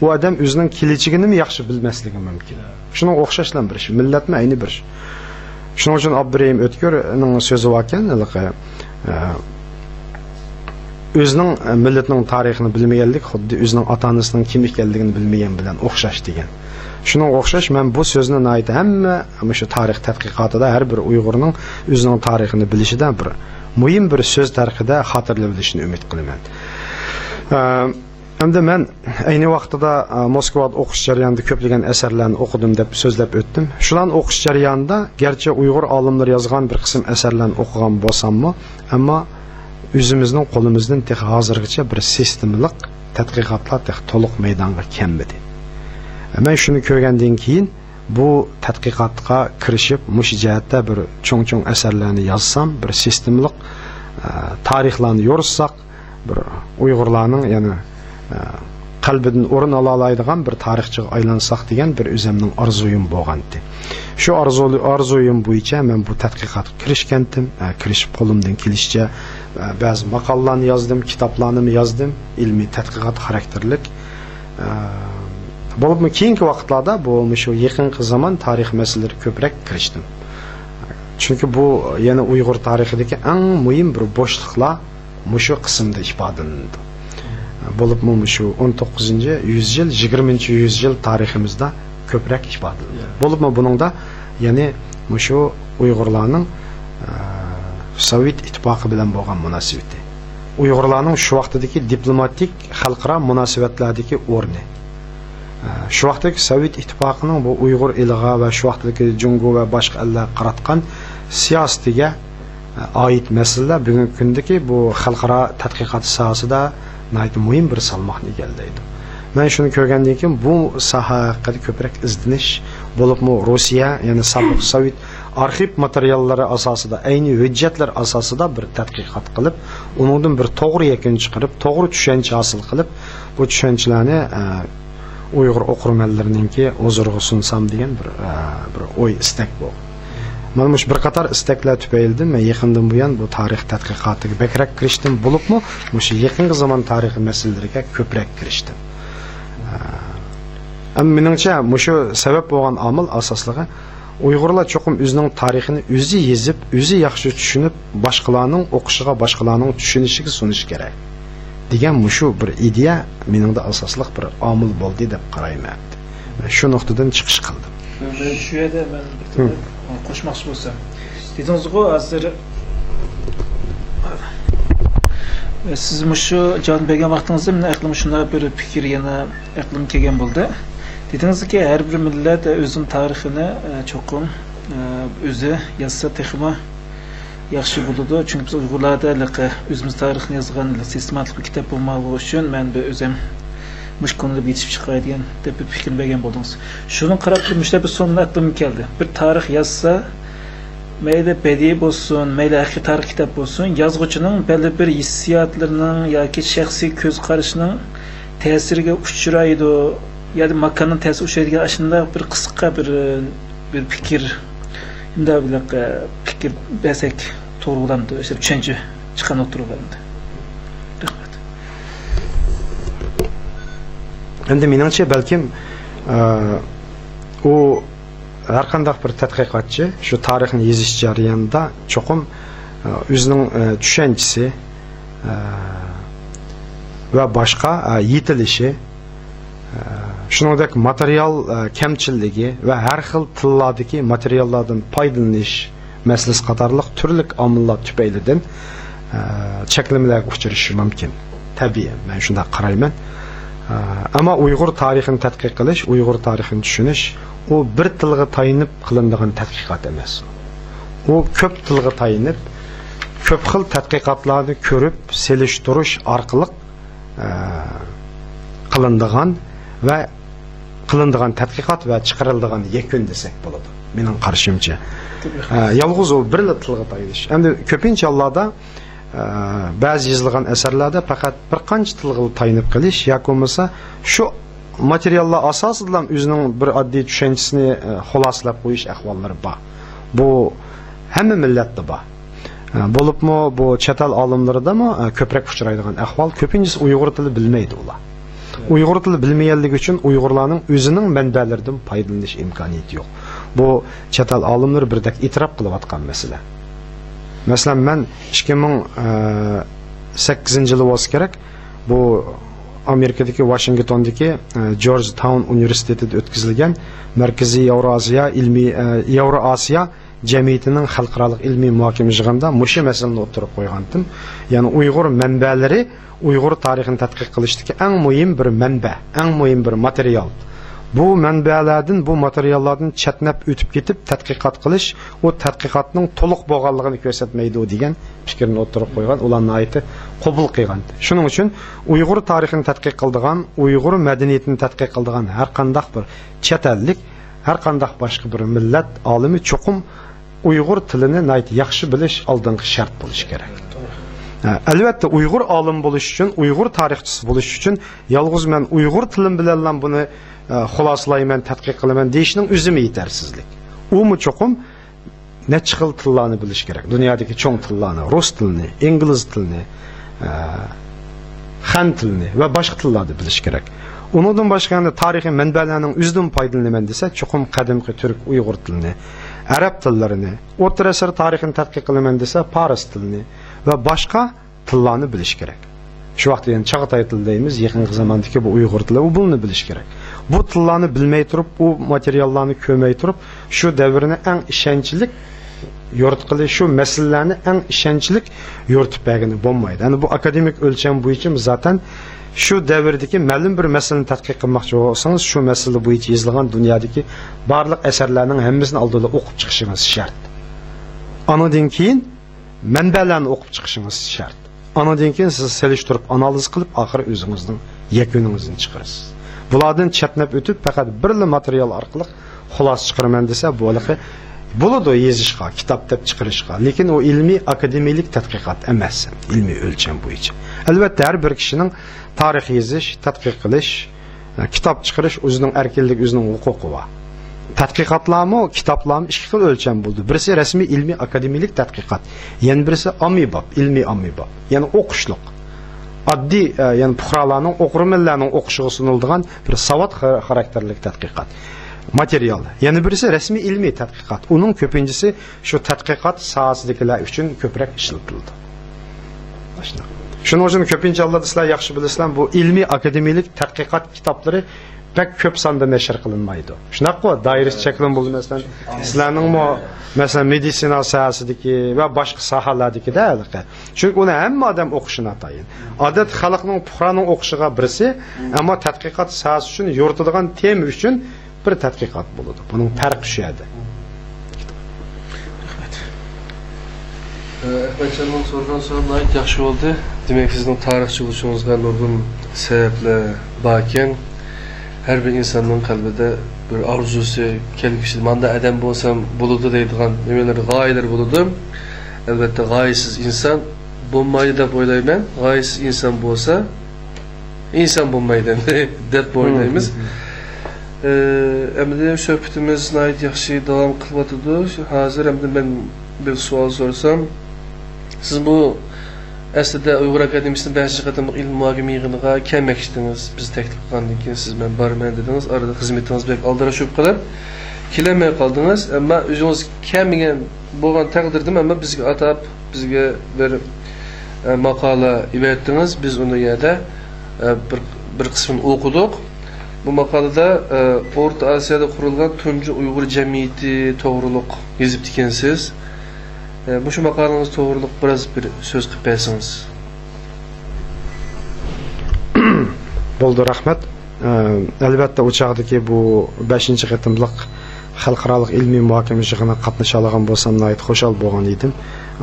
o adam özünün keləcəyini mi yaxşı bilməsligi mümkün. Şuna oxşaşlan bir şey, millətmə eyni bir şey. Şunun üçün Abdurrahim Ötkör'ün sözü varken, özünün milletinin tarixini bilməyənlik, xuddi özünün ata-anasının kim ikənligini bilməyən bilən oxşaş degan. Şuna oxşaş, mən bu sözünə aid həmmə şu tarix tədqiqatıda hər bir Uyğurun özünün tarixini bilişidə bir mühim bir söz tərixində xatırlı bilişini ümid qılıman. Hem de mən eyni vaxtda Moskvada oxuş jarayonida köplеген əsərlərini oxudum deb sözləb ötdüm. Şulan oxuş jarayonida gerçi Uyğur alimləri yazğan bir qism əsərlərini oxugan bolsammı, amma özümüzün qolumuzdan tex hazırgacha bir sistemlik tədqiqatlar tex to'liq maydonga kelmadi. Men shuni ko'rgandan keyin bu tədqiqatga kirishib, mush jihatda bir cho'ng-cho'ng əsərlarni yazsam, bir sistemlik tarixlarni yoritsak, bir Uyg'urlarning yani qalbidan o'rin ola oladigan bir tarixchiga aylansak degan bir o'zimning orzuyim bo'lgandi. Shu orzuyim bo'yicha men bu tadqiqotga kirishgandim, kirishib qo'limdan kelishicha ba'zi maqolalarni yozdim, kitoblarni yozdim, ilmiy tadqiqot xarakterlik. Bo'libmi keyingi vaqtlarda bu shu yaqinqi zaman tarix masalalari ko'proq kirishdim. Chunki bu yana Uyg'ur tarixidagi eng muhim bir bo'shliqlar mushu qismda ifodalandi. Bo'libmi shu 19-yüzyıl, 20-yüzyıl tariximizdə ko'proq ifodalandi. Bo'libmi buningda ya'ni shu Uyg'urlarning Sovet ittifoqi bilan bo'lgan munosabati, Uyg'urlarning shu vaqtdagi diplomatik xalqaro munosabatlardagi o'rni, shu vaqtdagi Sovet ittifoqining bu Uyg'ur eliga va shu vaqtdagi Jungo va boshqa ellar qaratgan siyosatiga oid masalalar bugungi kundagi bu xalqaro tadqiqot sohasida muhim bir salmoqni egallaydi. Men shuni ko'rgandan keyin bu soha haqida ko'proq izdinish bo'libmi Rossiya, ya'ni sobiq Sovet arxiv materiallari asosida, ayni hujjatlar asosida bir tadqiqot qilib, uningdan bir to'g'ri yakun chiqarib, to'g'ri tushuncha hosil qilib, bu tushunchalarni Uyg'ur o'qirmanlarininki huzuriga sunsam degan bir o'y istak bo'ldi. Mana shu bir qator istaklar tufaylidan men yaqindan buyon bu tarix tadqiqotiga bekrak kirishdim, bo'libmi shu yaqingi zamon tarixi masalalariga ko'proq kirishdim. Meningcha shu sabab bo'lgan omil asosligi Uyg'urlar cho'qim o'zining tarixini o'zi yezib, o'zi yaxshi tushunib, boshqalarning o'qishiga, boshqalarning tushunishiga sunish kerak degan shu bir ideya meningda asosliq bir omil bo'ldi deb qarayman. Shu nuqtadan chiqish qildim. Shu yerda men qo'shmoqchi bo'lsam, dedingiz-ku hozir siz shu jon bergan vaqtingizda men aqlim shunday bir fikr yana aqlim kelgan bo'ldi. Dedingizki her bir millet o'zining tarixini cho'qim o'zi yozsa texma yaxshi bo'ladi. Chunki biz Uyg'urlarda o'zimiz tarixini yozgan sistematik bir kitob bo'lmog'i uchun men o'zim mush konuda yetishib chiqay degan deb bir fikr bergan bo'ldingiz. Shuni qarab turmishda bir sonuna aqlim keldi. Bir tarix yozsa, mayli badiiy bo'lsin, mayli haqiqiy tarix kitob bo'lsin, yozuvchining belli bir hissiyotlarining yoki shaxsiy ko'z qarashining ta'siriga uchraydi. Yani makanın tersi uçaydigan aslında bir qisqa bir fikir, unda bir fikir bersak to'g'ri bo'lardi, o'sha tushuncha chiqan o'tirganda. Rahmat. Endi meningcha balkim u har qanday bir tadqiqotchi shu tarixni yozish jarayonida cho'qim o'zining tushunchasi va boshqa yetilishi, shuningdek material kamchilligi va har xil tillardagi materiallardan foydalanish masalasi qatorliq turli omillar tufaylidan cheklamalarga uchrashi mumkin. Tabiiy, men shunday qarayman. Ammo Uyg'ur tarixini tadqiq qilish, Uyg'ur tarixini tushunish u bir tilga tayinib qilinadigan tadqiqot emas. U ko'p tilga tayinib, ko'p xil tadqiqotlarni ko'rib, selishtirish orqali qilinadigan ve qilinadigan tadqiqot ve chiqariladigan yakun desak bo'ladi. Mening qarashimcha. Yolg'iz o bir tilga tayinish. Endi ko'pincha hollarda ba'zi yozilgan asarlarda faqat bir qancha tilga tayinib qilish yoki bo'lmasa shu materiallar asosida o'zining bir oddiy tushunchisini xulosalab qo'yish ahvollari bor. Bu hamma millatda bor. Bo'libmi bu chet el olimlaridami ko'proq uchraydigan ahvol, ko'pinchisi Uyg'ur tili bilmaydi ular. Uyg'ur tili bilmaganligi uchun Uyg'urlarning o'zining manbalaridan foydalanish imkoniyati yo'q. Bu chet el olimlar birdek e'tirof qilayotgan masala. Masalan, men 2008-yili bo'lsa kerak, bu Amerikadagi Washingtondagi Georgetown universitetida o'tkazilgan Markaziy Yevroasiya jamiyatining xalqaro ilmiy muhokama yig'inida mushu masalani o'tirib qo'ygandim. Ya'ni Uyg'ur manbalari Uyg'ur tarixini tadqiq qilishdagi eng muhim bir manba, eng muhim bir material. Bu manbalardan, bu materiallardan chatnab o'tib ketib tadqiqot qilish, o tadqiqotning to'liq bo'lganligini ko'rsatmaydi degan fikrni o'tirib qo'ygan, ularning ayti qabul qilgan. Shuning uchun Uyg'ur tarixini tadqiq qiladigan, Uyg'ur madaniyatini tadqiq qiladigan har qanday bir chet ellik, har qanday boshqa bir millat olimi cho'qim Uyg'ur tilini yaxshi bilish oldingi shart bo'lishi kerak. Albatta Uyg'ur olim bo'lish uchun, Uyg'ur tarixchisi bo'lish uchun yolg'iz men Uyg'ur tilim bilan buni xulosalayman, tadqiq qilaman deyishning o'zimi yetersizlik. U mu cho'qim necha xil tillarni bilish kerak. Dunyodagi cho'ng tillarni, rus tilini, ingliz tilini, xan tilini va boshqa tillarni bilish kerak. Undan boshqa tarixiy manbalarning o'zidan foydalanaman desa, cho'qim qadimgi turk Uyg'ur tilini, arab tillarini, o'rta asr tarixini tadqiq qilaman desa, fors tilini va boshqa tillarni bilish kerak. Shu vaqtda yani Chag'atay tili deymiz, yaqingi zamondagi bu Uyg'ur tili, u buni bilish kerak. Bu tillarni bilmay turib, u materiallarni ko'may turib, shu davrni eng ishonchli yoritqili, shu masalalarni eng ishonchli yoritib bergani bo'lmaydi. Yani bu akademik o'lcham bo'yicha zaten shu davrdagi ma'lum bir masalani tadqiq qilmoqchi bo'lsangiz, shu masala bo'yicha yozilgan dunyodagi barliq asarlarning hammasini oldida o'qib chiqishingiz shart. Anadan keyin manbalarni o'qib chiqishingiz shart. Anadan keyin siz selishtirib, analiz qilib, oxiri o'zingizning yakuningizni chiqarasiz. Bulardan chatnab o'tib, faqat birli material orqali xulos chiqaraman desa, bo'ladi yozishga, kitob deb chiqarishga, lekin u ilmiy akademik tadqiqot emas, ilmiy o'lcham bo'yicha. Albatta har bir kishining tarix yozish, tadqiq qilish, kitob chiqarish o'zining erkinligi, o'zining huquqi bor. Tadqiqotlarmi, kitoblarmi ikki xil o'lcham bo'ldi. Birisi rasmiy ilmiy akademik tadqiqot, yana birisi ommabop, ilmiy ommabop, ya'ni o'qishliq. Oddiy, ya'ni fuqarolarning, o'qirmanlarning o'qishiga suniladigan bir savod xarakterli tadqiqot. Material. Yana birisi rasmiy ilmiy tadqiqot. Uning ko'pinchisi shu tadqiqot sohasidagilar uchun ko'proq ishlatildi. Shuning uchun ko'pincha Alloh sizlar yaxshi bilasizlar, bu ilmiy akademik tadqiqot kitoblari pek ko'p sonda nashr qilinmaydi. Shunaqa doirasi cheklan bo'lmasdan sizlarning masalan meditsina sohasidagi va boshqa sohalardagida albatta. Chunki uni hamma odam o'qishini atayin. Odat xalqning fuqaroning o'qishiga birisi, ammo tadqiqot sohasi uchun yoritadigan tema uchun bir tadqiqot bo'ladi. Buning farqi shu edi. Ahmetcan'ın sorgan soruna yaxshi oldu. Demek sizin tarihçi oluşunuzga nurgun sebepler bakken her bir insanın kalbide bir arzusu, kelgisi, manda adam bolsam buludu deydiğen nemeleri gayeler buludu. Elbette gayesiz insan bulmaydı da boylayman. Gayesiz insan bolsa insan bulmaydı dep boylayımız. Emde söhbetimiz nayet yaxşı devam kılmatıdı. Hazır emde ben bir sual sorsam, siz bu aslında Uyghur Akademisi'nin 5. qatımlıq ilm muhakeme yığınıga kelmekçidiniz. Biz teklif qilgandan keyin siz men barman dediniz. Arada xizmetiniz bek aldarashib qolib, kelemay qaldınız. Ama o'zingiz kelmagan bo'lgan taqdirda ama bizga atab, bizga bir maqola ivetdiniz. Biz uni yerda bir qismini o'qidik. Bu maqolada O'rta Osiyoda qurilgan tunji Uyg'ur jamiyati to'g'riliq yozib ekansiz. Bu şu maqolangiz to'g'riliq biraz bir so'z qilib bersangiz. Bo'ldi, rahmat. Albatta o chaqdagi bu 5. qatimliq xalqaro ilmiy muhokama yig'iniga qatnasha olgan bo'lsam, nayt xo'shal bo'lgan edim.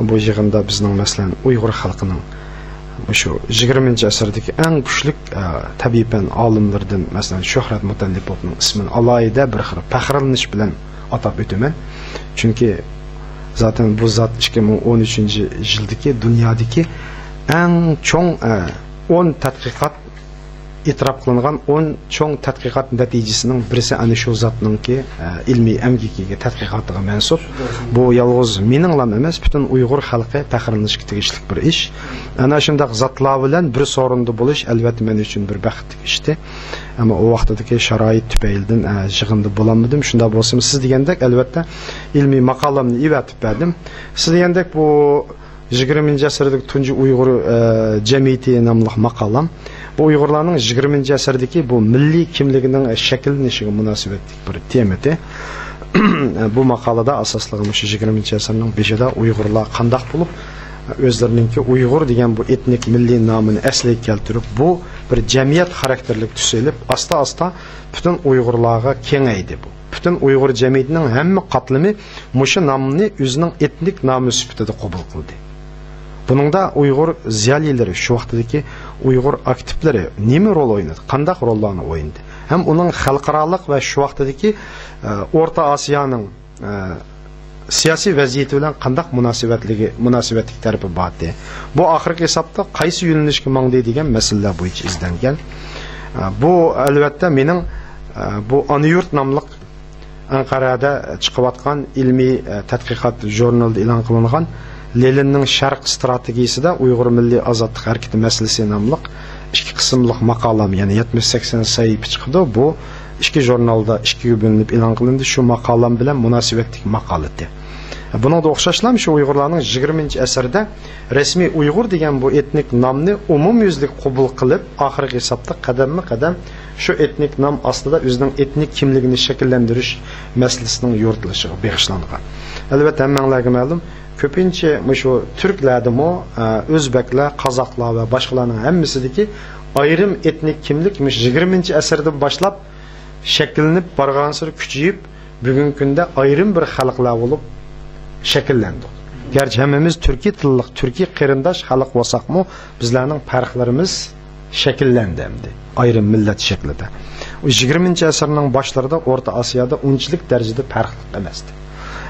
Bu yig'inda bizning masalan Uyg'ur xalqining şu 20. asrdagi eng kuchli tabiiy fan olimlaridan masalan Shuhrat Mutallipovning ismini alohida bir xil faxrlanish bilan atab o'taman. Chunki Zaten bu zat 2013 yıldaki dünyadaki en çok 10 tadqiqat itiraf qilingan 10 cho'ng tadqiqot natijasining birisi ana shu zotninki ilmiy amgikiga tadqiqotiga mansub. Bu yolg'iz meninglam emas, butun Uyg'ur xalqi faxrlanishga tegishli bir ish. Ana shunday zotlar bilan bir so'rinda bo'lish albatta men uchun bir baxtli ishdi. Ama o vaqtdagi sharoit tufaylidan yig'inda bo'lolmadim. Shunda bo'lsa siz degandek albatta ilmiy maqolamni evatib berdim. Siz degandek bu 20. asrdagi tunji Uyg'ur jamiyati nomli maqolam bu Uyg'urlarning 20. asrdagi bu milliy kimligining shakllanishiga munosabatli bir temada. Bu maqolada asoslag'im shu 20. asrning beshida Uyg'urlar qandoq bo'lib o'zlarininki Uyg'ur degan bu etnik milliy nomini asliga keltirib bu bir jamiyat xarakterlik tusilib asta-asta butun Uyg'urlarga kengaydi bu. Butun Uyg'ur jamiyatining hamma qatlami mushu nomni o'zining etnik nomi sifatida qabul qildi. Buningda Uyg'ur ziyolilari, shu vaqtdagi Uyg'ur aktivlari nima rol o'ynadi? Qanday rollarni o'ynadi? Ham uning xalqaroliq va shu vaqtdagi O'rta Osiyoning siyosiy vaziyati bilan qanday munosabatli tarafi bordi. Bu oxirgi hisobda qaysi yo'nalishga mangdi degan masalalar bo'yicha izlangan. Bu albatta mening bu Oniyurt nomli Anqarada chiqayotgan ilmiy tadqiqot jurnalida e'lon qilingan Leninning Sharq strategiyasida Uyg'ur milliy ozodlik harakati masalasi nomli ikki qismli maqolam, ya'ni 70-80 sahifa chiqdi. Bu ikki jurnalda ikkiga bo'linib e'lon qilindi. Shu maqolam bilan munosabatli maqola edi. Buningda o'xshashlam shu Uyg'urlarning 20-asrda rasmiy Uyg'ur degan bu etnik nomni umumyuzlik qabul qilib, oxirgi hisobda qadamma-qadam shu etnik nom ostida o'zining etnik kimligini shakllantirish masalasining yuritilishiga bag'ishlangan. Albatta hammanglarga ma'lum, ko'pincha shu turklardimi, o'zbeklar, qozoqlar va boshqalarning hammasidagi ayrim etnik kimlik 20-asrdan boshlab shakllanib borgan sari kuchayib, bugungi kunda ayrim bir xalqlar bo'lib shakllandi. Garchi hammamiz turkiy tillik, turkiy qarindosh xalq bo'lsaqmi, bizlarning farqlarimiz shakllandi endi, ayrim millat shaklida. 20-asrning boshlarida O'rta Osiyoda unchalik darajada farqli emasdi.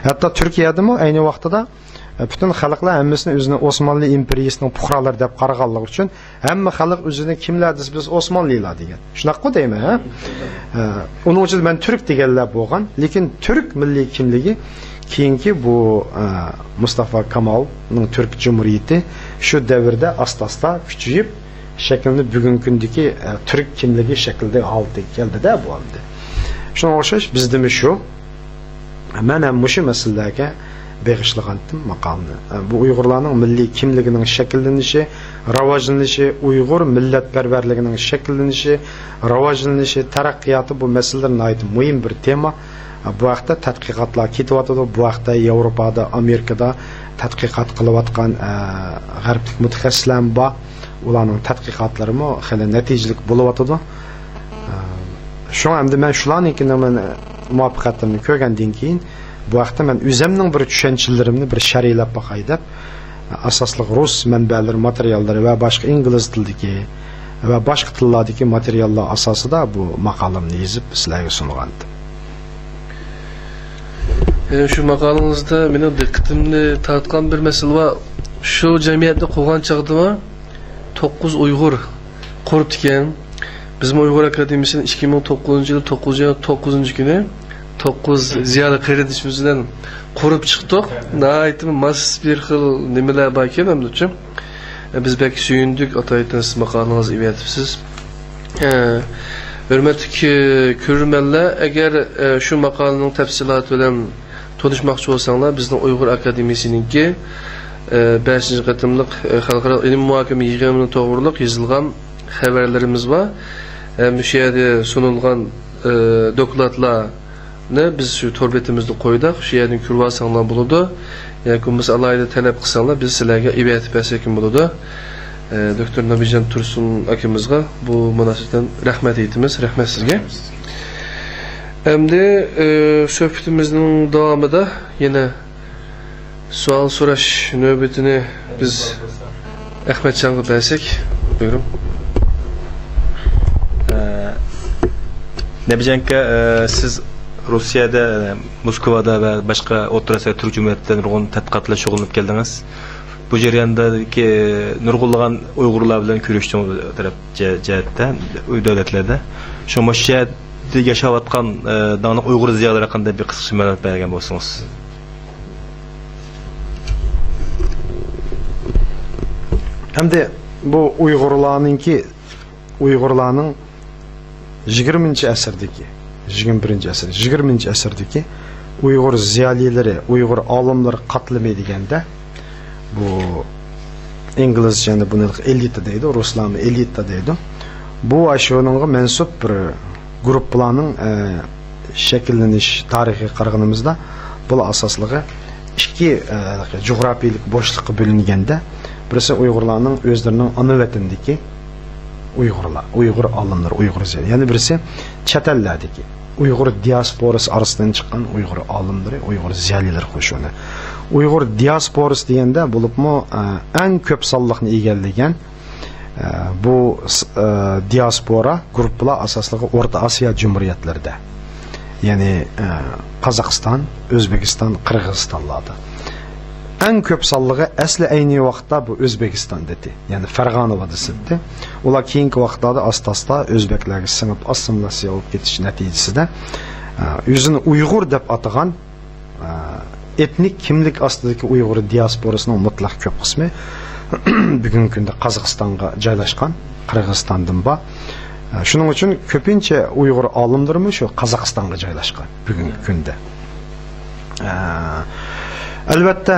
Hatto Turkiyadami ayni vaqtida butun xalqlar hammasini o'zini Osmonli imperiyasining puhralari deb qaraganligi uchun hamma xalq o'zini kimlar desa biz Osmonlilar degan. Shunaqa deymi, ha? Uning uchun men turk deganlar bo'lgan, lekin turk milliy kimligi keyingi bu Mustafa Kemalning Turk Cumhuriyeti shu davrda asta-asta kuchayib shaklni bugungi kundagi turk kimligi shaklida oldi keldi-da bu endi. Shunga o'xshash bizdimi shu. Men ham shu masalalarga bag'ishlagandim maqolni. Bu Uyg'urlarning milliy kimligining shakllanishi, rivojlanishi, Uyg'ur millatparvarligining shakllanishi, rivojlanishi, taraqqiyoti bu masalalar muhim bir tema. Bu vaqtda tadqiqotlar ketyapti. Bu vaqtda Yevropada, Amerikada tadqiqot qilayotgan g'arblik mutaxassislar bor. Ularning tadqiqotlari xeyli natijali bo'lyapti. Shu hamda men shularnikini muvaffaqiyatimni ko'rgandan keyin bu vaqtda men o'zimning bir tushunchalarimni bir sharhlab boqay deb asosli rus manbalari, materiallari va boshqa ingliz tilidagi va boshqa tillardagi materiallar asosida bu maqolamni yozib sizlarga sungandim. Şu maqolangizda mening diqqatimni tortgan bir masala va shu jamiyatda qolgan chaqdimi 9 Uyg'ur qurib ekan. Bizim Uyghur Akademisi'nin 2009 yılı 9. günü 9 ziyade kredişimizden kurup çıktık. Nahayetimi masif bir xil nimeler bakayım hem de biz belki süyündük atayetiniz maqalınızı ivetipsiz. Hürmetli körürmenler, eğer şu maqalının tefsilatı bilen tanışmakçı olsanlar bizden Uyghur Akademisi'nin ki 5. katımlık halkara ilim muhakeme yığınının doğruluk yazılgan haberlerimiz var. Müşahede sunulgan dokladlarni biz şu torbetimizde koyduk. Şu yerden kurvasanlar buludu. Yani biz alayda talep kısanlar biz sizlerge ibatip esekin buludu. Doktor Nabijan Tursun akimizga bu münasibetten rahmet eytimiz. Rahmet sizge. Şimdi sohbetimizin devamında yine sual soraş nöbetini biz Ahmet Can'ga versek. Buyurun. Nebijanka siz Rusya'da, Moskova'da ve başka Orta Asya Türk Cumhuriyeti'nde nurgun tadqiqotlar şog'ullanib keldingiz. Bu jarayondagi nurg'unlagan Uyg'urlar bilan kurashgan taraf jihatda, uy davlatlarda. Shu mashhurda yashayotgan daniq Uyg'ur ziyolari qanday bir qisqa ma'lumot bergan bo'lsangiz. Hamda bu Uyg'urlarning 20-asrdagi 20-asrdagi Uyg'ur ziyolilari, Uyg'ur olimlari qatlami deganda bu İngilizcəndə bunu elita deydi, ruslarni elita deydi. Bu aşonunğa mənsub bir gruplarning şəkilleniş tarixi qarğınımızda bu asaslığı iki coğrafiyalik boşluqqa bölüngəndə birisi Uyg'urlarning özlərinin ana vətənindəki Uyg'urlar, Uyg'ur olimlar, Uyg'ur ziyoli. Yani birisi chet ellardagi Uyg'ur diasporasi arasından chiqqan Uyg'ur olimlari, Uyg'ur ziyolilar qo'shini. Uyg'ur diasporasi deganda bo'libmi eng ko'p sonliqni egallagan bu diaspora guruhlar asoslig'i O'rta Osiyo Cumhuriyetlarida. Ya'ni Qozog'iston, O'zbekiston, Qirg'izistonlarda. En köp sonlig'i asli ayni vaqtda bu O'zbekiston dedi. Ya'ni Farg'ona vodosida. Ular keyingi vaqtlarda asta-asta o'zbeklarga singib assimilyatsiya olib ketish natijasida o'zini Uyg'ur deb atagan etnik kimlik ostidagi Uyg'ur diasporasining mutlaq ko'p qismi bugungi kunda Qozog'istonga joylashgan, Qirg'izistondan bor. Shuning uchun ko'pincha Uyg'ur olimlarimiz shu Qozog'istonga joylashgan bugungi kunda. Albatta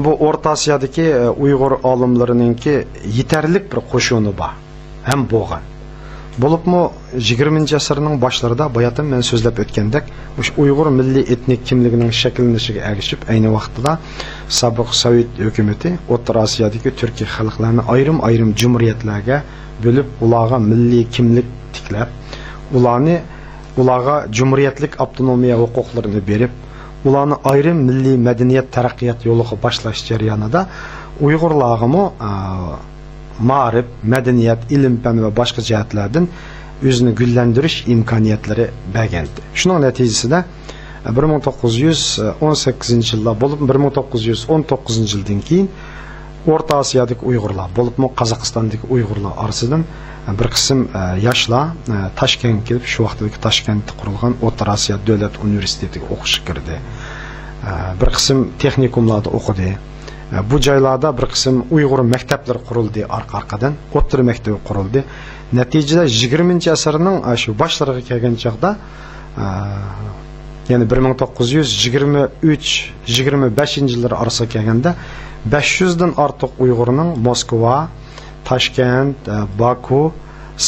bu O'rta Osiyodagi Uyg'ur olimlarininki yetarlik bir qo'shini bor. Ham bo'lgan. Bo'libmi 20-asrning boshlarida boyatim men so'zlab o'tgandek, o'sha Uyg'ur milliy etnik kimligining shakllanishiga ergishib, ayni vaqtida sobiq Sovet hukumatı O'rta Osiyodagi Turkiy xalqlarni ayrim jumhuriyatlarga bo'lib, ularga milliy kimlik tiklab, ularga jumhuriyatlik avtonomiya huquqlarini berib, ularni ayrim milliy madaniyat taraqqiyot yo'liga boshlash jarayonida Uyg'urlarga ma'rif, madaniyat, ilm-fan va boshqa jihatlardan o'zini gullantirish imkoniyatlari bergandi. Shuning natijasida 1918-yillar bo'lib 1919-yildan keyin O'rta Osiyodagi Uyg'urlar bo'libmi Qozog'istondagi Uyg'urlar orasidan bir qism yoshlar Toshkentga kelib, shu vaqtdagi Toshkentda qurilgan O'rta Osiyo davlat universitetiga o'qishga kirdi. Bir qism texnikumlarda o'qidi. Bu joylarda bir qism Uyg'ur maktablar qurildi, orqa-orqadan o'rta maktab qurildi. Natijada 20-asrning shu boshlariga kelgan chaqda, ya'ni 1923-25-yillar orasiga kelganda 500 dan ortiq Uyg'urning Moskva, Toshkent, Baku,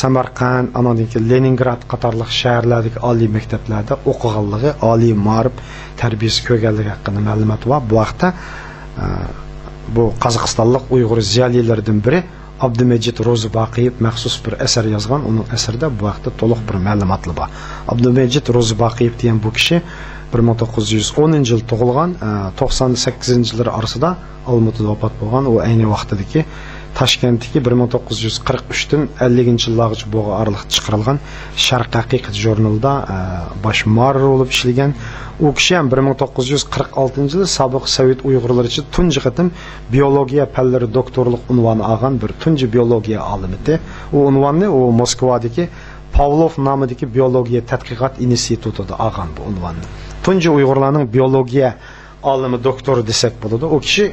Samarqand, anadagi Leningrad qatorliq shaharlardagi oliy maktablarda o'qiganligi, oliy ma'rif tarbiyasi ko'rganligi haqida ma'lumot bor. Bu vaqtda bu Qozog'istonlik Uyg'ur ziyolilaridan biri Abdumajid Ro'zibaqiyev maxsus bir asar yozgan. Uning asarida bu vaqtda to'liq bir ma'lumotlar bor. Abdumajid Ro'zibaqiyev degan bu kishi 1910-yil tug'ilgan, 98-yillar orasida Olmaotada vafot bo'lgan. U ayni vaqtdagi Toshkentdagi 1943dan 50-yillargacha bo'lgan oraliqda chiqarilgan Sharq haqiqat jurnalida bosh muharrir bo'lib ishlagan. U kishi ham 1946-yilda sobiq Sovet Uyg'urlari uchun tunji qatim biologiya fanlari doktorlik unvoni olgan bir tunji biologiya olimi edi. U unvonni u Moskvadagi Pavlov nomidagi biologiya tadqiqot institutida olgan bu unvonni. Tunji Uyg'urlarning biologiya olimi doktori desak bo'ladi. U kishi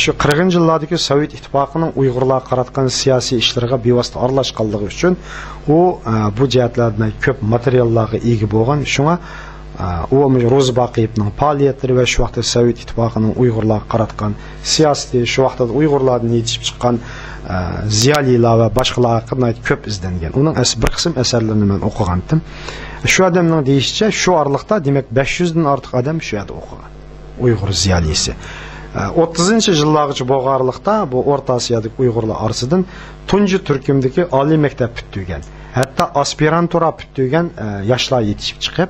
shu 40-yillardagi Sovet ittifoqining Uyg'urlarga qaratgan siyosiy ishlariga bevosita aralashganligi uchun u bu jihatlardan ko'p materiallarga ega bo'lgan. Shunga u Ro'zibaqiyevning faoliyatlari va shu vaqtda Sovet ittifoqining Uyg'urlarga qaratgan siyosati, shu vaqtda Uyg'urlardan yetishib chiqqan ziyolilar va boshqalar haqida ko'p izlangan. Uning bir qism asarlarini men o'qigandim. Shu odamning deyishicha, shu oraliqda demak 500 dan ortiq odam shu yerda o'qigan. Uyg'ur ziyolisi. 30-yillargacha bo'lganlikda bu O'rta Osiyodagi Uyg'urlar orasidan tunji turkumdagi oliy maktab bitgan, hatto aspirantura bitgan yoshlar yetishib chiqib,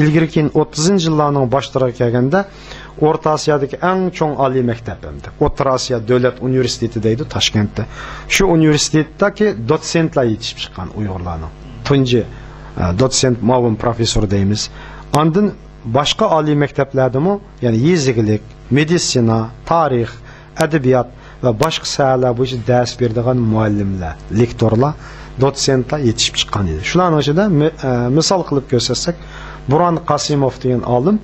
ilgari-keyin 30-yillarning boshlariga kelganda O'rta Osiyodagi eng chong oliy maktab hamda O'rta Osiyo davlat universiteti deydi Toshkentda. Shu universitetdagi dotsentlar yetishib chiqqan Uyg'urlarning tunji dotsent, ma'lum professor deymiz. Andın başqa ali məktəblərdəmi, yəni yeziqilik, medisina, tarix, ədəbiyyat və başqa sahələr boyunca dərs verdiğən müəllimlər, lektorlar, dotsentlar yetişib çıxqan idi. Şuların içində misal qılıb göstərsək, Buran Qasimov degan olim,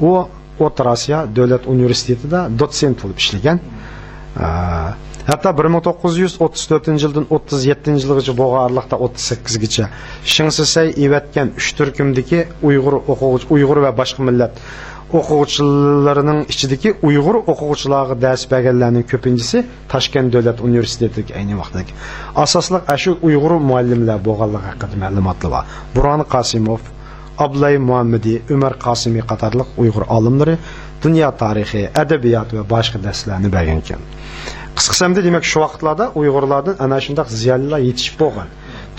o O'rta Osiyo Davlat universitetida dotsent bo'lib ishlagan. Hatta 1934-yildan 37-yilgacha bo'lgan araliqda 38gacha Shingsisay evatgan 3 turkumdagi Uyg'ur va boshqa millat o'quvchilarining ichidagi Uyg'ur o'quvchilarga dars berganlarning ko'pinchisi Toshkent davlat universitetiga ayni vaqtdagi asosliq shu Uyg'ur muallimlar bo'lganligi haqida ma'lumotlar bor. Buron Qasimov, Ablay Muhammadi, Umar Qasimiy qatorliq Uyg'ur olimlari dunyo tarixi, adabiyot va boshqa darslarni bergan ekan. Qisqasamda demak shu vaqtlarda Uyg'urlardan ana shunday ziyolilar yetishib bo'lgan.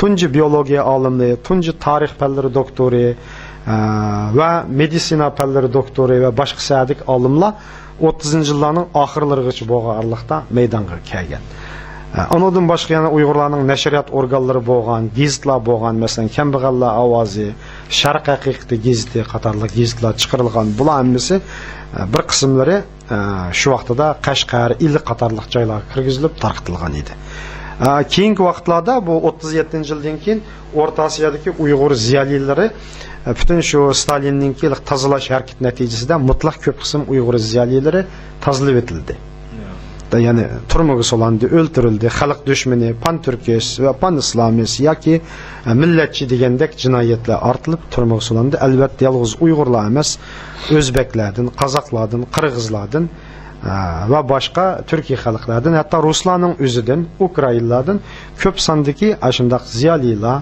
Tunji biologiya olimlari, tunji tarix fanlari doktori va meditsina fanlari doktori va boshqa sadik olimlar 30-yillarning oxirlarigacha bo'lgan araliqda maydonga kelgan. Ondan boshqa yana Uyg'urlarning nashriyat organlari bo'lgan, gazetlar bo'lgan, masalan, Kambag'allar ovozi, Sharq haqiqati gazeti qatorli gazetlar chiqarilgan. Bular hammasi bir qismlari shu vaqtda Qashqar, Ili qatorli joylarga kirgizilib tarqatilgan edi. Keyingi vaqtlarda bu 37-yildan keyin O'rta Osiyodagi Uyg'ur ziyolilari bütün shu Stalinning tozalash harakati natijasida mutlaq ko'p qism Uyg'ur ziyolilari tozalab etildi. Yani turmuga solandı, öldürüldü, xalq düşməni, pan-türkist və pan-islamist yoki millatchi degandek jinoyatlar ortilib turmuga solandı. Albatta yolg'iz Uyg'urlar emas, O'zbeklardan, Qozoqlardan, Qirg'izlardan va boshqa Turkiya xalqlaridan, hatto ruslarning o'zidan, Ukrainalardan ko'p sondagi ashundaq ziyolilar,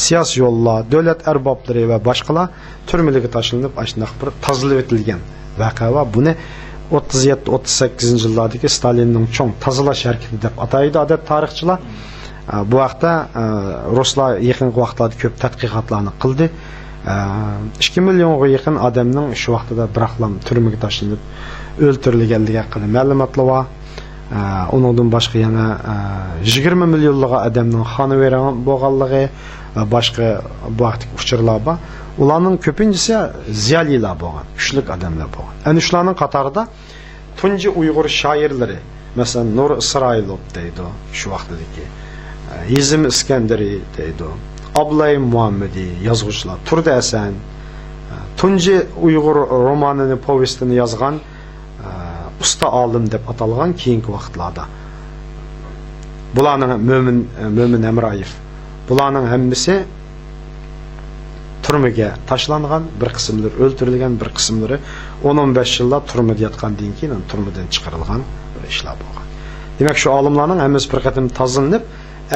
siyosiy yo'llar, davlat arboblari va boshqalar turmalarga tashlanib, ashundaq bir tozalab etilgan voqea va buni 37-38 yillardagi Stalinning cho'ng tozalash harakati deb ataydi odat tarixchilar. Bu vaqtda ruslar yaqingi vaqtlarda ko'p tadqiqotlarni qildi. 2 millionga yaqin odamning shu vaqtda biraqlam turmaga tashlanib o'ldirilganligi haqida ma'lumotlar bor. Undan boshqa yana 20 millionlab odamning xona vayron bo'lganligi va boshqa bu vaqtdagi uchurlar bor. Ularning ko'pinchisi ziyolilar bo'lgan, kuchlik odamlar bo'lgan. Ana shularning qatorida tunji Uyg'ur shoirlari, masalan, Nur Isroilov deydi, shu vaqtdagi Yizim Iskandari deydi, Ablay Muhammadi yozuvchilar, Turdi Hasan, tunji Uyg'ur romanini, povestini yozgan usta olim deb atalgan keyingi vaqtlarda. Bularning Mo'min Amrayev, bularning hammasi turmaga tashlangan, bir qismlari o'ldirilgan, bir qismlari 10-15 yillar turmada yotgandan keyin turmadan chiqarilgan bir ishlar bo'lgan. Demak, shu olimlarning hammasi bir qatim tozalanib,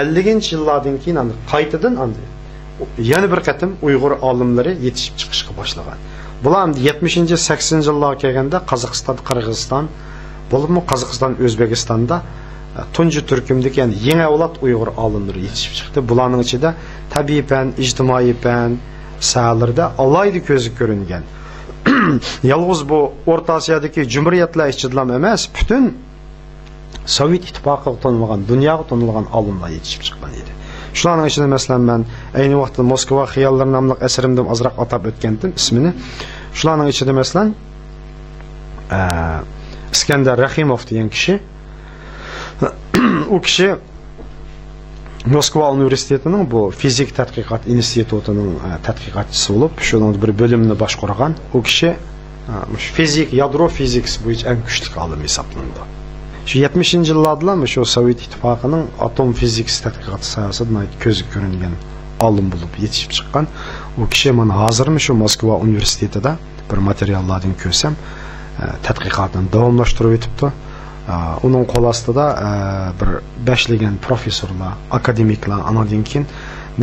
50-yillardan keyin qaytadan yana bir qatim Uyg'ur olimlari yetishib chiqishga boshlagan. Bular 70-80-yillarga kelganda Qozog'iston, Qirg'iziston, bo'libmi Qozog'iston, O'zbekistonda tunji turkumdagi, ya'ni yangi avlod Uyg'ur olimlari yetishib chiqdi. Bularning ichida tabiiy fan, ijtimoiy fan sahalarda alayda ko'zga ko'ringan. Yalnız bu O'rta Osiyodagi jumhuriyatlar ichida emas, butun Sovet ittifoqiga tanilgan, dunyoga tanilgan olimlar yetishib chiqqan edi. Shularning ichida masalan men ayni vaqtda Moskva xiyollar nomli asrimda ozroq atab o'tgandim ismini. Shularning ichida masalan Iskandar Rahimov degan kishi, u kishi Moskva universitetining bu fizik tadqiqot institutining tadqiqotchisi bo'lib, shuning bir bo'limini boshqargan. U kishi fizik, yadro fiziks bo'yicha eng kuchli olim hisoblanadi. Shu 70-yillarda shu Sovet ittifoqining atom fiziks tadqiqot sohasida ko'zga ko'ringan olim bo'lib yetishib chiqqan. U kishi mana hozirmi shu Moskva universitetida bir materiallardan ko'rsam tadqiqotni davomlashtirib o'tibdi. Onun qo'l ostida bir bashligan professorlar, akademiklar, anadan keyin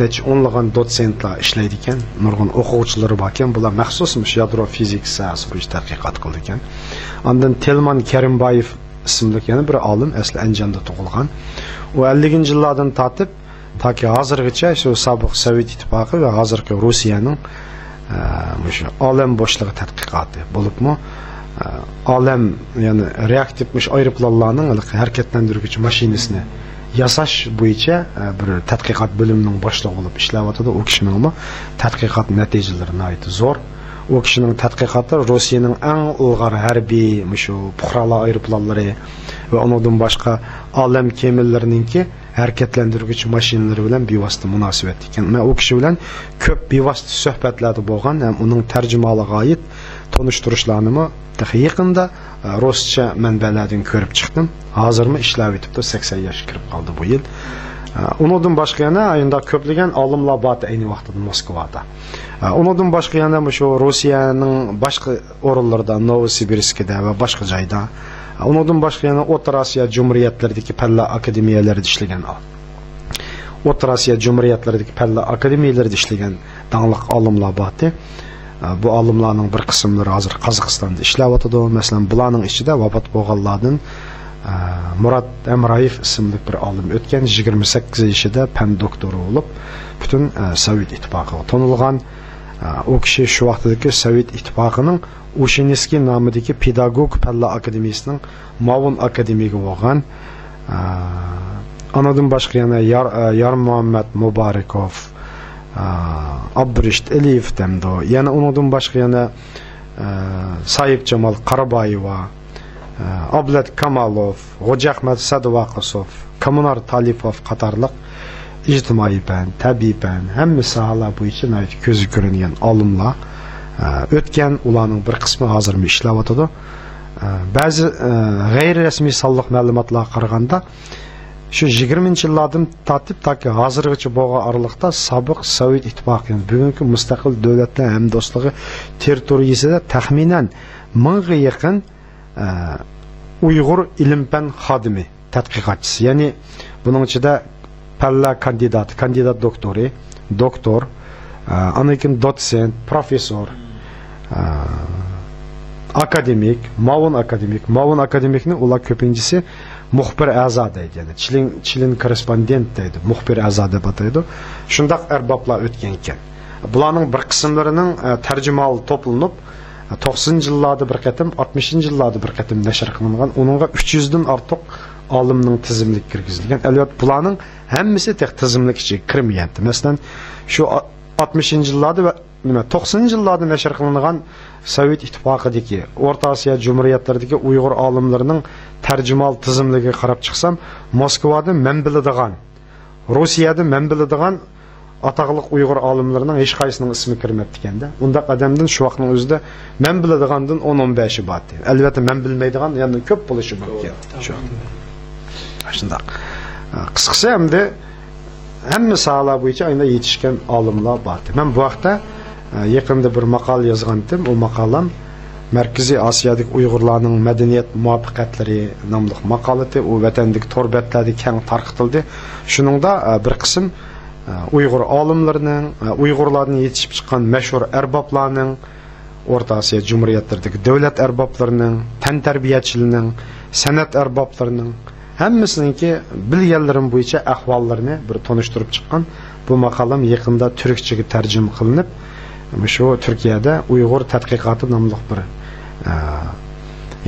necha o'nlagan dotsentlar ishlaydi ekan, nurg'un o'quvchilari bor ekan. Bular maxsusmish yadro fizik sohasi bo'yicha tadqiqot qildi ekan. Ondan Telman Karimbayev ismli yana bir olim, asli Andijonda tug'ilgan. U 50-yillardan tortib toki hozirgacha shu sobiq Sovet ittifoqi va hozirgi Rossiyaning shu olam boshlig'i tadqiqoti bo'libmi, olam, yani reaktivmiş aeroplanlarning harakatlantiruvchi mashinasini yasash bo'yicha bir tadqiqot bo'limining boshlig'i bo'lib ishlayotdi. U kishining tadqiqot natijalari nihoyat zo'r. o kişinin tədqiqatı Rusiyanın ən ilğar hərbi puhralar aeroplanları ve ondan başqa alem kemillerininki hareketlendirgüç maşinleri bilen bevosita münasibət ekan. Men o kişi bilen köp bevosita söhbətlərdə bolğan, hem onun tərcümalığa ait tonuşturuşlarını yaqında Rusça mənbələrdən görüb çıxdım. Hazırmı işləv etibdi, 80 yaş kirib qaldı bu yıl. Ondan başqa yana ayında köplügən alımlar var eyni vaxtda Moskvada. Ondan başqa yana şu Rusiyanın başqa orunlarda, Novosibirskdə və başqa joyda. Ondan başqa yana O'rta Osiyo Cumhuriyetlərdəki pəlla akademiyalarında işləyən. O'rta Osiyo Cumhuriyetlərdəki pəlla akademiyalarında işləyən dağlıq alımlar var. Bu alımların bir qismləri hazır Qazaxstanda işləb atıdı. Məsələn, bularning içində vafot bolğanlardan Murat Emrayev isimli bir alım ötken 28 yaşında pen doktoru olup bütün Sovet İttifaqı tanılgan. O kişi şu vaxtdaki Sovet İttifaqının Uşeniski namidagi pedagog palla akademiyasının mavun akademigi bo'lgan. Anadan başqa yana Yar Muhammad Mubarakov, Abrisht Aliyev demdi. Yana onadan başqa yana Sayıp Cemal Karabayeva, Ablat Kamalov, Hoca Ahmed Sadvaqasov, Kommunar Talipov qatarlıq ictimai pen, tabiiy pen, hem sahalar bu için gözü görüngen alımlar ötken ulanın bir kısmı hazırmı işləv atıdı. Bazı gayri resmi sallıq məlumatlara qaraganda şu 20-ci illardan tatib taki hazırgıcı boğa aralıqda sabıq Sovet İttifaqının bugünkü müstakil dövlətlər hem dostluğu territoriyasında təxminən 1000'a yakın Uyghur ilim-pen xadimi, tədqiqatçısı. Yani bunun içinde palla kandidat doktori, doktor, anakin dotsent, profesör, akademik, mavun akademikni ular köpüncisi muhbir azad deydi. Yani Çilin korrespondent deydi, muhbir azad deb ataydı. Şundaq erbablar ötkenken. Bularning bir qismlarining tarjimalı toplanıp 90 yıllarda bir qatim, 60 yıllarda bir qatim nəşr qılınğan. Onunğa 300'den artıq alımның tizimlik kirgizilgan. Elbette bularning hammasi tek tizimlik içi kirmeyen. Mesela şu 60 yıllarda ve 90 yıllarda nəşr qılınğan Sovet İttifaqıdaki O'rta Osiyo Cumhuriyetlərdəki Uyğur alimlərinin tərcümal tizimligiga qarab çıxsam, Moskvada mən biladigan, Rusiyada mən biladigan ataqlıq Uyğur alimlərinin heç qaysının ismi kirməyibdi ekende. Unda adamdan şu vaxtın özündə mən biladigandan 10-15'i var. Elbette mən bilməydigan yəni köp buluşu mümkün. Şu aslında qısqası hem de həmmə sahalar boyunca ayında yetişken alimlar var. Mən bu vaxtda yakında bir makal yazgandım. O makalam Merkezi Asya'daki Uygurlarının medeniyet muvaffaqiyatları namlı makaleti. O vatandik torbetlerde keng tarqıtıldı. Şunun da bir kısım Uygur alimlerinin, Uygurlardan yetişip çıkan meşhur erbaplarının, Orta Asya Cumhuriyetlerindeki devlet erbaplarının, ten terbiyatçılığının, sanat erbaplarının hemmisininki bilgilerin boyunca ahvallarını bir tanıştırıp çıkan bu makalam yakında Türkçe'ye tercüme kılınıp şu Türkiye'de Uygur Tədqiqatı namlı bir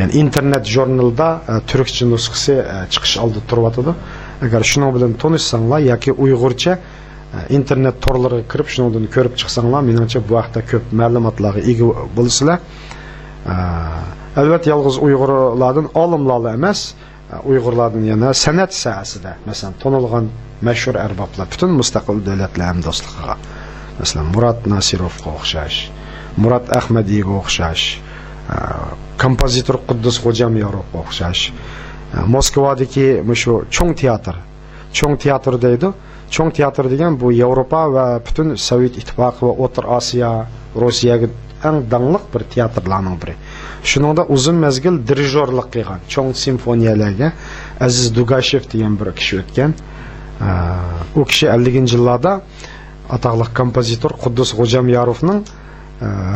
yani internet jurnalda Türkçe nüskası çıkış aldı turbatıdı. Eğer şunu bilen tanışsanlar ya ki Uygurca internet torları kirip şunu görüp çıksanlar menimce bu vaxtda köp məlumatlara ega bulsalar. Elbette yalnız Uygurlardan alimlarla emas, Uygurlardan yana sanat sahasida mesela tanılgan meşhur erbaplar bütün müstakil devletler hem dostluğa. Mesela Murat Nasirovga o'xshash, Murat Ahmadiyga o'xshash, kompozitor Quddus Xo'jamiyorovga o'xshash, Moskvadagi shu cho'ng teatr deydi. Cho'ng teatr degan bu Yevropa va butun Sovet İttifaqı va O'rta Osiyo, Rossiyaga eng dangliq bir teatrlarning biri. Shuningda uzun mezgil dirijorlik qilgan cho'ng simfoniyalarga Aziz Dugashev degan bir kishi o'tgan. O kishi 50-yillarda ataqlıq kompozitor Quddus Xo'jamiyorovning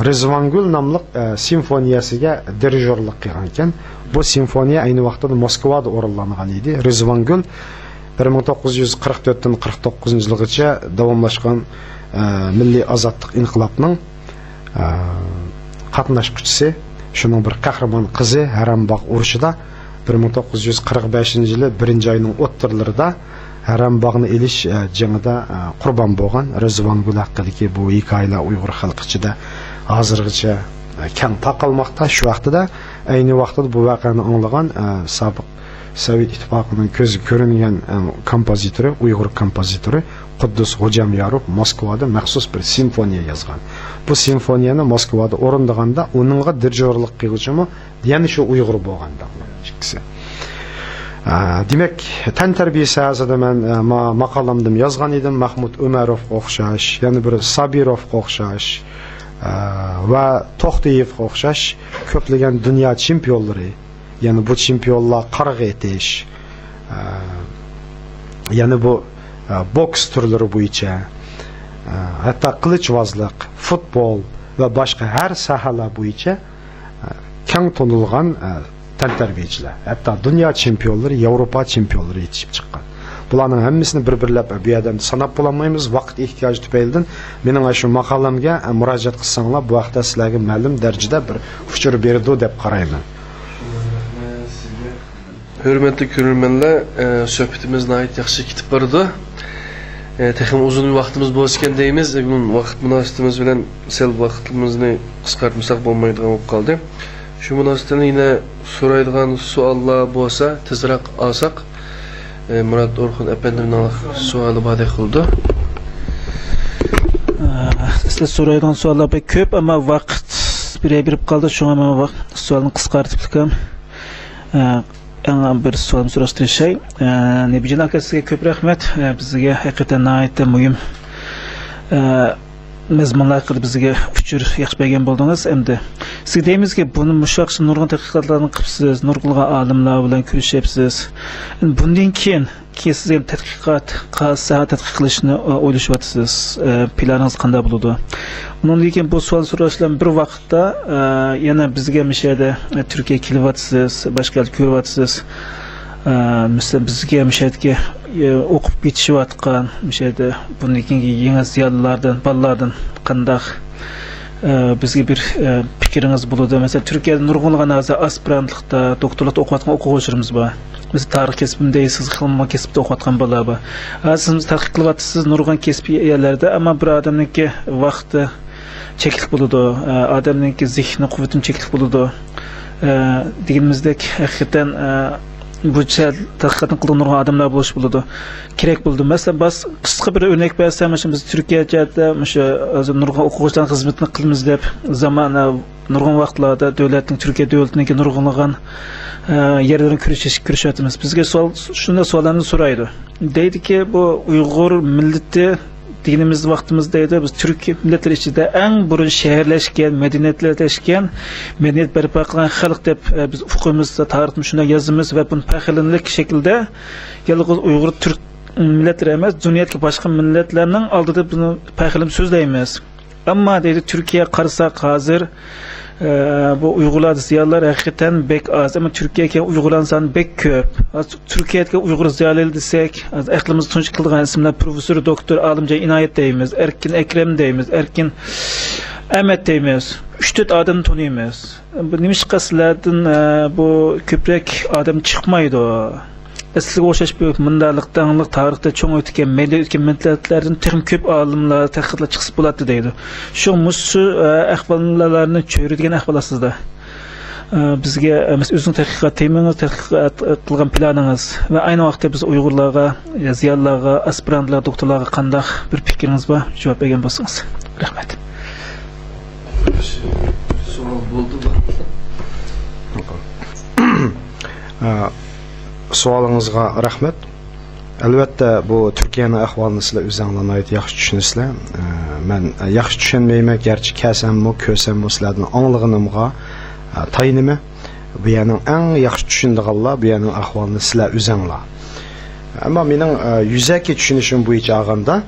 Rizvangul namlı simfoniyasiga dirijorlik qilgan ekan. Bu simfoniya ayni vaqtda Moskvada o'rinlangan edi. Rizvangul 1944-dan 49-yilgacha davomlashgan milliy ozodlik inqilobining qatnashchisi, shuning bir qahramon qizi Harambog' urushida 1945-yili 1-oyning o'ttirlarida Harambog'ni elish jangida qurbon bo'lgan Rizvangul haqidagi bu hikoyalar Uyg'ur xalqi ichida hozirgacha keng taqalmoqda. Shu vaqtida ayni vaqtda bu voqeani anglagan sobiq Sovet ittifoqining ko'zi ko'ringan kompozitori, Uyg'ur kompozitori Quddus Xo'jamyorov Moskvada maxsus bir simfoniya yozgan. Bu simfoniyani Moskvada o'rindaganda uningga dirjorlik qiluvchimi, ya'ni shu Uyg'ur bo'lganda ikkisi. Demak, tan tarbiyasi haqida men maqolamda yozgan edim. Mahmud Umarovga o'xshash, yana bir Sabirovga o'xshash va To'xtiyevga o'xshash ko'plagan dunyo chempionlari, ya'ni bu chempionlar qarg'a etish, ya'ni bu boks turlari bo'yicha, hatto qilichvozlik, futbol va boshqa har sohalar bo'yicha keng tanilgan tantarbiyachilar, hatto dunyo chempionlari, Yevropa chempionlari yetishib chiqqan. Bularning hammasini bir-birlab bu yerda sanab bo'lmaymiz, vaqt ehtiyoji tufaylidan mening shu maqolamga murojaat qilsanglar, bu vaqtda sizlarga ma'lum darajada bir uchur berdi deb qarayman. Hürmetli görürmenler, söhbetimiz nəhayət yaxşı kitib barıdı. Texim uzun bir vaxtımız bolsken deyimiz, bunun vaxt münasibətimiz bilen sel vaxtımızını qısqartmasak bolmaydigan olub qaldı. Şu münasibətini yine soraydigan suallar bolsa tezroq alsaq, Murat Orxun efendimning sualı badək qıldı. Sizlar soraydigan suallar pek köp ama vaqt birey-birib qaldı. Şoňa men sualını qısqartıp çıkam. Bir sorum soruşturuşay. Nebijan aka, sizga ko'p rahmat. Bizga haqiqatan nihoyatda muhim mazmunlar qilib bizga uchur yaxshi bergan bo'ldingiz. Endi siz deymizki, buni mushaqshi nurg'un tadqiqotlarni qilibsiz, nurg'un olimlar bilan ko'rishyapsiz. Bundan keyin siz ham tadqiqot qilishni o'ylashyapsiz. Planingiz qanday bo'ladi? Bundan keyin bu savol so'rashlar bir vaqtda yana bizga mishada Turkiya kelyapsiz, boshqa ko'ryapsiz. Misol bizga mishadga o'qib ketishayotgan mishada bundan keyingi yangi ziyolilardan, bolalardan qanday bizga bir fikringiz bo'ladi? Mesela Turkiyada nurg'unlagan hozir aspirantlikda, doktorlikda o'qiyotgan o'quvchilarimiz bor. Biz tarix kasbida, siz xilma kasbida o'qiyotgan bolalar bor. Siz tadqiq qilyapsiz nurg'un kasb yerlarda, ammo bir odamningki vaqti cheklik bo'ladi, odamningki zehni quvvatini cheklik bo'ladi. Deganimizdek haqiqatan bu tadqiqotni qilgan nurg'un odamlar bo'lish bo'ladi. Kerak bo'ldi. Masalan, biz qisqa bir o'rnak bersam, biz Turkiyada o'sha nurg'un o'quvchilar xizmatini qilamiz deb zamona nurg'un vaqtlarda davlatning, Turkiya davlatining nurg'unlagan yerlarni ko'rishyapmiz. Bizga shunday savollarni so'raydi. Deydiki, bu Uyg'ur millati deganimiz vaqtimizda edi, biz Turkiya millatlari ichida eng burun shaharlashgan, madaniyatlashgan, madaniyat barpo qilgan xalq deb biz ufqimizda tarixni shunday yozamiz va buni faxrlanarli shaklda yolg'iz Uyg'ur Turk millatlari emas, dunyodagi boshqa millatlarning oldida buni faxrlanib so'zlaymiz. Ammo deydi Turkiya qarasak hozir bu Uyg'urlar ziyolilar haqiqatan bek az, ama Turkiyaga Uyg'urlar soni bek ko'p. Turkiyaga Uyg'ur ziyolilar desak, aqlimizni tunch qilgan ismlar professor, doktor Olimjon Inoyat deymiz, Erkin Akram deymiz, Erkin Ahmet deymiz. 3-4 odam tanıymiz. Bu nimishqa sizlardan bu ko'proq odam chiqmaydi. Sizga o'xshash bu mundaliqdanlik tarixda cho'ng o'tgan millatlardan texim ko'p olimlar, tadqiqotlar chiqsa bo'ladi deydi. Shu musu ahvollarni cho'radigan ahvolar sizda. Bizga o'zing tadqiqot temingiz, tadqiqot qilgan planingiz va ayni vaqtda biz Uyg'urlarga, ziyolilarga, aspirantlar, doktorlarga qanday bir fikringiz bor? Javob bergan bo'lsangiz. Rahmat. Savol bo'ldimi? Sualыңызға рахмет. Әлбәттә, bu Türkiye'nin ahvalını sizler üzənglərinə yaxşı düşünürsüzlər. Mən yaxşı düşünməyimə, gerçi kəsəmmi, kösəmmi sizlərdən anlığınımğa tayinimi. Bu yanın ən yaxşı düşündüğünlər, bu yanın ahvalını sizlər üzənglər. Amma mənim yüzəki düşünüşüm bu iki ağanda,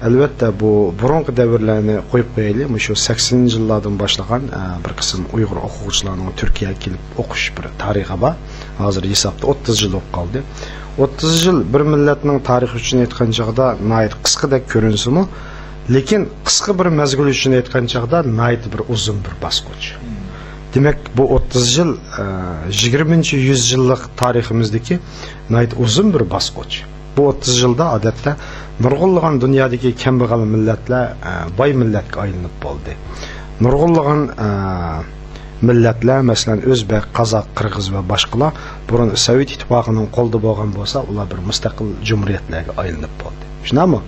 əlbəttə bu burunqı dövrlərini qoyub qoyaylı, şu 80-ci illərdən başlayan bir qism Uyğur oxucularının Türkiye'ye gelip oxuş bir tarixi var. Hazır hesapta 30 yıl olub qaldı. 30 yıl bir milletinin tarixi üçün etqan çağda nəhayət qısqıda görünsümü, lekin qısqı bir məzgul üçün etqan çağda nəhayət bir uzun bir basqıç. Demək, bu 30 yıl 20-ci yüzyıllıq tariximizdeki nəhayət uzun bir basqıç. Bu 30 yılda adətdə nurg'unlagan dunyodagi kambag'al millatlar boy millatga aylanib bo'ldi. nurg'unlagan millatlar, masalan O'zbek, Qozoq, Qirg'iz va boshqalar burun Sovet ittifoqining qo'lida bo'lgan bo'lsa, ular bir mustaqil jumhuriyatlarga aylanib bo'ldi. Shunami?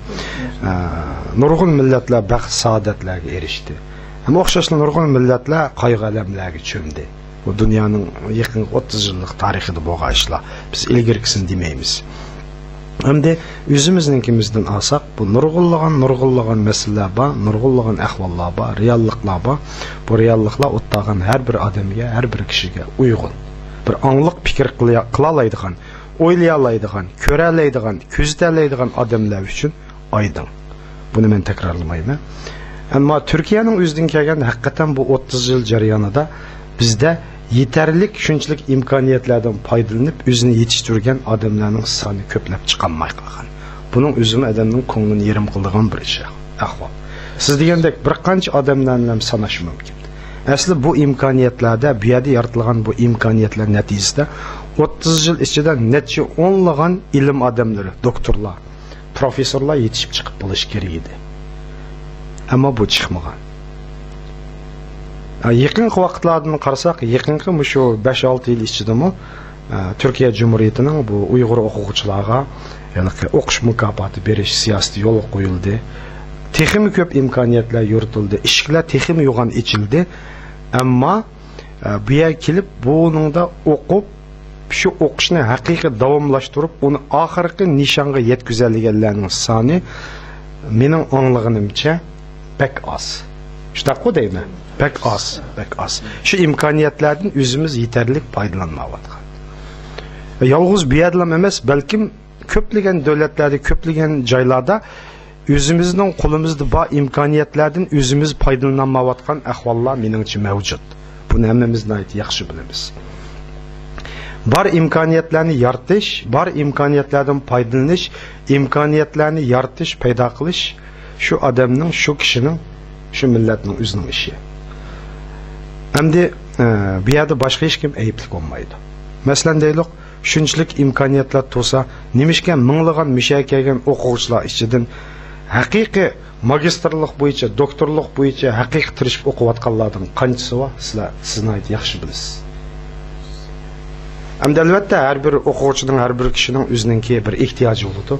Nurg'un millatlar baxt saodatlarga erishdi. Ammo o'xshashli nurg'un millatlar qayg'u-alamlarga cho'mdi. Bu dunyoning yaqin 30 yillik tarixida bo'lgan ishlar. Biz ilgirkisini demaymiz. Hamda o'zimiznikimizdan olsak, bu nurg'unlagan masalalar bor, nurg'unlagan ahvollar bor, realliklar bor. Bu realliklar o'tgan har bir odamga, har bir kishiga uyg'un. Bir angliq fikr qila oladigan, o'ylay oladigan, ko'ra oladigan, kuzata oladigan odamlar uchun oydin. Buni men takrorlamayman. Ammo Turkiyaning o'zidan kelgan haqiqatan bu 30 yil jarayonida bizda yetarlik shunchalik imkoniyatlardan foydalanib o'zini yetishtirgan odamlarning soni ko'plab chiqolmay qolgan. Buning o'zimi odamning ko'nglini yerim qiladigan bir ish ahvol. Siz degandek bir qancha odamlarni ham sanash mumkin. Asli bu imkoniyatlarda, bu yerda yaratilgan bu imkoniyatlar natijasida 30 yil ichida necha o'nlagan ilm odamlari, doktorlar, professorlar yetishib chiqib bo'lish kerak edi. Ammo bu chiqmagan. Yaqinqi vaqtlardan qarasak, yaqinqi shu 5-6 yil ichidami Turkiya Cumhuriyetining bu Uyg'ur o'quvchilarga o'qish mukofoti berish siyosati yo'l qo'yildi. Texnik ko'p imkoniyatlar yuritildi, eshiklar texnik yo'g'on ichildi. Ammo bu yerga kelib buningda o'qib, shu o'qishni haqiqiy davomlashtirib, uni oxirgi nishonga yetkazadiganlarning soni mening anglag'animcha bek oz. Shunday deymi? Bek az. Shu imkoniyatlardan o'zimiz yetarli foydalanmayotgan. Yolg'iz bu yerda emas, balkim ko'plagan davlatlarda, ko'plagan joylarda o'zimizning qo'limizda bor imkoniyatlardan o'zimiz foydalanmayotgan ahvollar meningcha mavjud. Buni hammamiz yaxshi bilamiz. Bor imkoniyatlarni yaratish, bor imkoniyatlardan foydalanish, imkoniyatlarni yaratish, paydo qilish shu odamning, shu kishining, shu millatning o'zining ishi. Hamda bu yerda boshqa hech kim ayblik olmaydi. Masalan deylik, shunchalik imkoniyatlar bo'lsa, nimishga minglagan misha kelgan o'quvchilar ichidan haqiqiy magistrlik bo'yicha, doktorlik bo'yicha haqiqiy tirishib o'qiyotganlardan qanchasi bor? Sizni yaxshi bilasiz. Hamda albatta har bir o'quvchining, har bir kishining o'zininki bir ehtiyoji bo'ladi.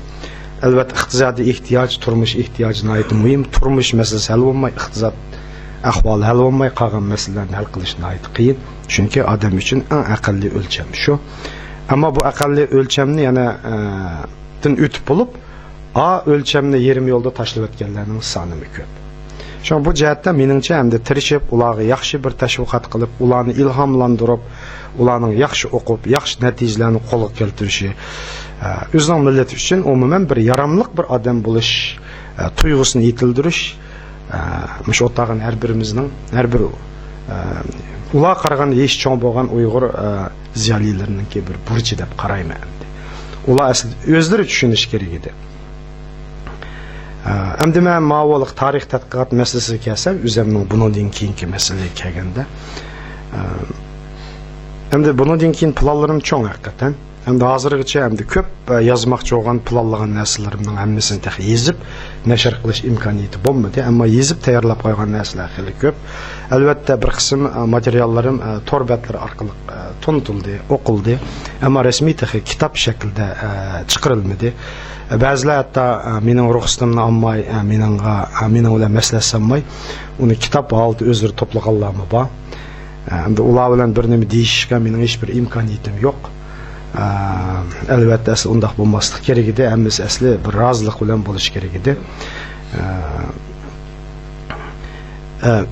Albatta iqtisodiy ehtiyoj, turmush ehtiyojini aytib muhim, turmush masalasi hal bo'lmay, iqtisod ahvol hal bo'lmay qolgan masalalarni hal qilishni aytib qiyin. Chunki odam uchun eng aqlli o'lcham shu. Ammo bu aqlli o'lchamni yana din o'tib bo'lib, o'lchamni yarim yo'lda tashlab o'tganlarning soni ko'p. Shuning bu jihatdan meningcha hamda tirishib, ularga yaxshi bir tashviqot qilib, ularni ilhomlantirib, ularning yaxshi o'qib, yaxshi natijalarni qo'lga keltirishi, o'zining millati uchun umuman bir yaramliq bir odam bo'lish tuyg'usini yetildirish, shu o'tag'an har birimizning, har bir ular qaraganda hech cho'ng bo'lgan Uyg'ur ziyolilarininki bir burchi deb qarayman. Ular asli o'zlari tushunish kerak edi. Endi men ma'volik tarix tadqiqot masalasiga kelsam, o'zimning bundan keyingi masalaga kelganda, endi bundan keyin planlarim cho'ng haqiqatan. Endi hozirgacha endi ko'p yozmoqchi bo'lgan planlagan narsalarimning hammasini yozib nashr qilish imkoniyati bo'lmadi, ammo yozib tayyorlab qo'ygan narsalar xili ko'p. Albatta bir qism materiallarim tor betlar orqali tunutildi, o'qildi, ammo rasmiy kitob shaklida chiqarilmadi. Ba'zilar hatto mening ruxsatimni olmay, mening bilan maslahatlanmay, uni kitob holida o'zlari to'plaganlarmi bor. Endi ular bilan bir nima deyishga mening hech bir imkoniyatim yo'q. Albatta asli undaq bo'lmaslik kerak edi, hammasi asli bir rozilik bilan bo'lish kerak edi.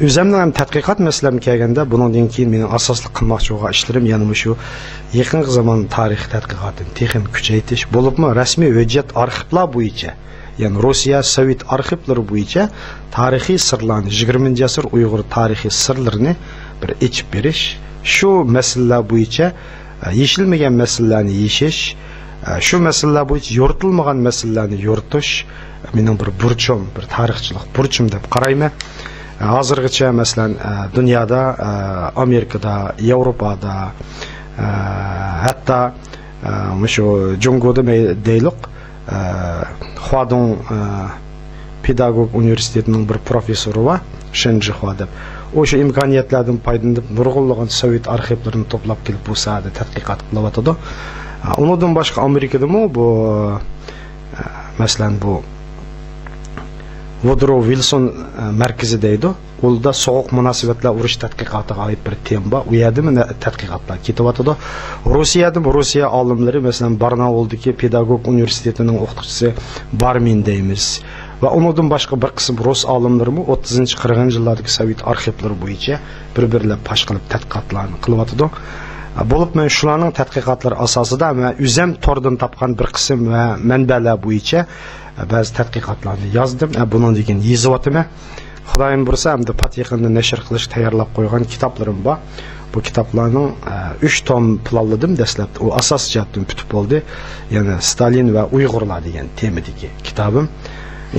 O'zimning ham tadqiqot masalam kelganda, bundan keyin mening asosli qilmoqchi bo'lgan ishlarim yana shu yaqinqi zamon tarix tadqiqotini texnik kuchaytirish bo'libmi, rasmiy hujjat arxivlar bo'yicha, ya'ni Rossiya Sovet arxivlari bo'yicha tarixiy sirlarni, 20-asr Uyg'ur tarixiy sirlarini bir ichib berish, shu masalalar bo'yicha yeshilmagan masalalarni yeshish, shu masalalar bo'yicha yoritilmagan masalalarni yoritish mening bir burchim, bir tarixchilik burchim deb qarayman. Hozirgacha masalan dunyoda, Amerikada, Yevropada, hatto shu Jungoda deylik, Xwadong pedagog universitetining bir professori va Shenji deb o'sha imkoniyatlardan foydalanib nurg'unlagan sovet arxivlarini to'plab kelib bu sohada tadqiqot qilyotdi. Undan boshqa Amerikadami bu masalan bu Woodrow Wilson markazi deydi. Unda soğuk münasebetler urush tadqiqotiga oid bir tema. U yerda tadqiqotlar ketyapti. Rossiya olimlari masalan Barnauldagi pedagog universitetining o'qituvchisi Barmin deymiz. Va undan boshqa bir qism rus olimlari 30-40 yillardagi sovet arxivlari bo'yicha bir-birlab pash qilib tadqiqotlarni qilyapti. Bo'lib men shularning tadqiqotlari asosida men o'zim tordan topgan bir qism va manbalar bo'yicha ba'zi tadqiqotlarni yozdim. Bundan keyin yozyapman. Xudoyim bursa hamda patiyaqinda nashr qilish tayyorlab qo'ygan kitoblarim bor. Bu kitoblarning 3 tom planladim dastlabda. U asos jihatdan bitib bo'ldi. Ya'ni Stalin va Uyg'urlar degan temadagi kitobim.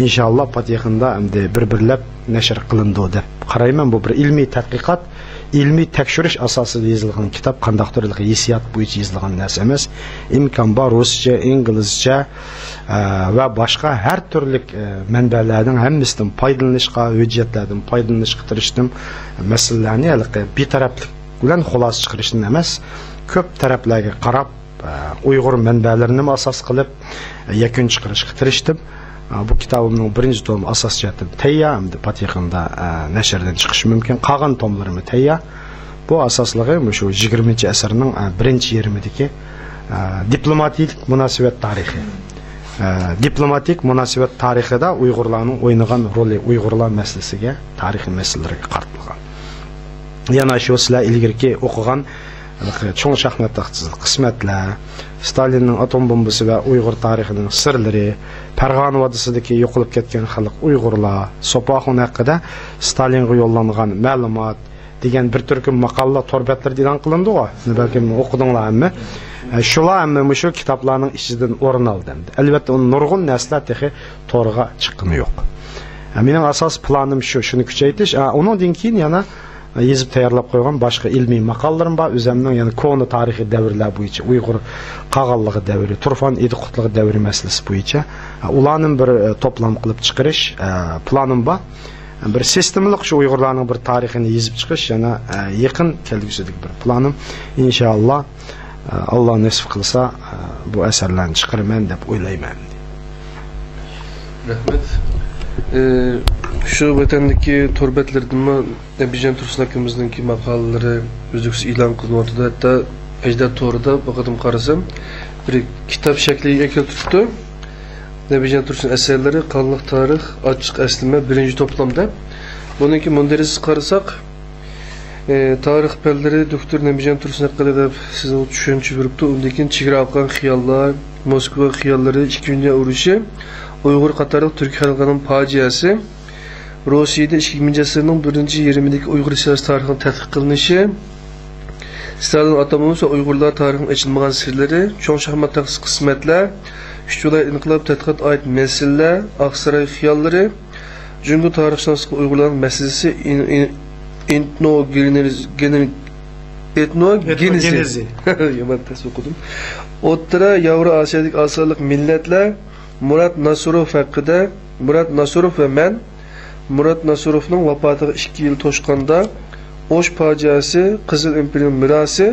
İnşallah patiyaqinda hamda bir-birlab nashr qilindi deb qarayman. Bu bir ilmiy tadqiqot, ilmiy tekshirish asosida yozilgan kitob, qandaqdir hissiyot bo'yicha yozilgan narsa emas. Imkon bor ruscha, inglizcha va boshqa har turli manbalarning hammasidan foydalanishga, hujjatlardan foydalanishga tirishdim. Masalalarni betaraflik bilan xulosa chiqarishdan emas, ko'p taraflarga qarab Uyg'ur manbalarini asos qilib yakun chiqarishga tirishdim. Bu kitobimning birinchi tomi asos jihatdan tayyor, hamda patiyaqinda nashrdan chiqishi mumkin. Qolgan tomlarimi tayyor. Bu asosligi shu 20-asrning birinchi yarmidagi diplomatik munosabat tarixi. Diplomatik munosabat tarixida Uyg'urlarning o'ynagan roli, Uyg'urlar masalasiga, tarixiy masalalarga qaratilgan. Yana shu sizlar ilgirki o'qigan cho'ng shaxmat taxtisiz qismatlar, Stalinning atom bombasi va Uyg'ur tarixining sirlari, Farg'ona vodisidagi yo'qolib ketgan xalq Uyg'urlar, Sopoxon haqida Stalinga yo'llangan ma'lumot degan bir turkum maqolalar torbatlarda e'lon qilindi-ku. Balki o'qidinglarmi? Shular ham shu kitoblarning ichidan o'rin oldi. Albatta, uning nurg'un narsalar texi to'g'riga chiqqani yo'q. Mening asos planim shu, shuni kuchaytirish. Undan keyin yana yezib tayyorlab qo'ygan boshqa ilmiy maqolalarim bor. O'zimning yana koni tarixiy davrlar bo'yicha Uyg'ur qag'alligi davri, Turfan Ediqutligi davri masalasi bo'yicha ularning bir to'plam qilib chiqarish planim bor. Bir sistemlik shu Uyg'urlarning bir tarixini yezib chiqish yana yaqin kelgusidagi bir planim. Inshaalloh Alloh nasib qilsa bu asarlarni chiqaraman deb o'ylayman. Rahmat. Şu vatandaki torbatlardan Nebijan Tursun akimizninki maqolalari uzluksiz e'lon qilinmoqda. Hatta Ajdar to'g'rida baqadim qarasam, bir kitob shakliga keltiribdi. Nebijan Tursun asarlari Qonliq tarix, ochiq aslima birinchi to'plamda. Buningki mundarisiz qarasak, tarix fanlari doktor Nebijan Tursun haqida deb sizga tushuncha beribdi. Undan keyin chegara oqqan xiyollar, Moskva xiyollari, 2 dunyo urushi, Uyg'ur qatorliq turk xalqining fojiasi, Rossiyada 2000-asrning 1-yarmidagi Uyg'ur siyosiy tarixini tadqiq qilinishi, Stalin atamimiz va Uyg'urlar tarixining ochilmagan sirlari, cho'ng shaxmat taxsis qismatlar, 3 viloyat inqilob tadqiqot oid masalalar, Oqsaroy xiyollari, Jungo tarixshunoslik Uyg'urlarning masalasi, etnogenezi. Yaman tasvir qildim. O'rta Yevro Osiyodagi asarlik millatlar, Murat Nasurov haqida, Murat Nasurov va men Murat Nasurovning vafotiga 2 yil to'shqanda O'sh fojiasi, Qizil imperiya mirosi,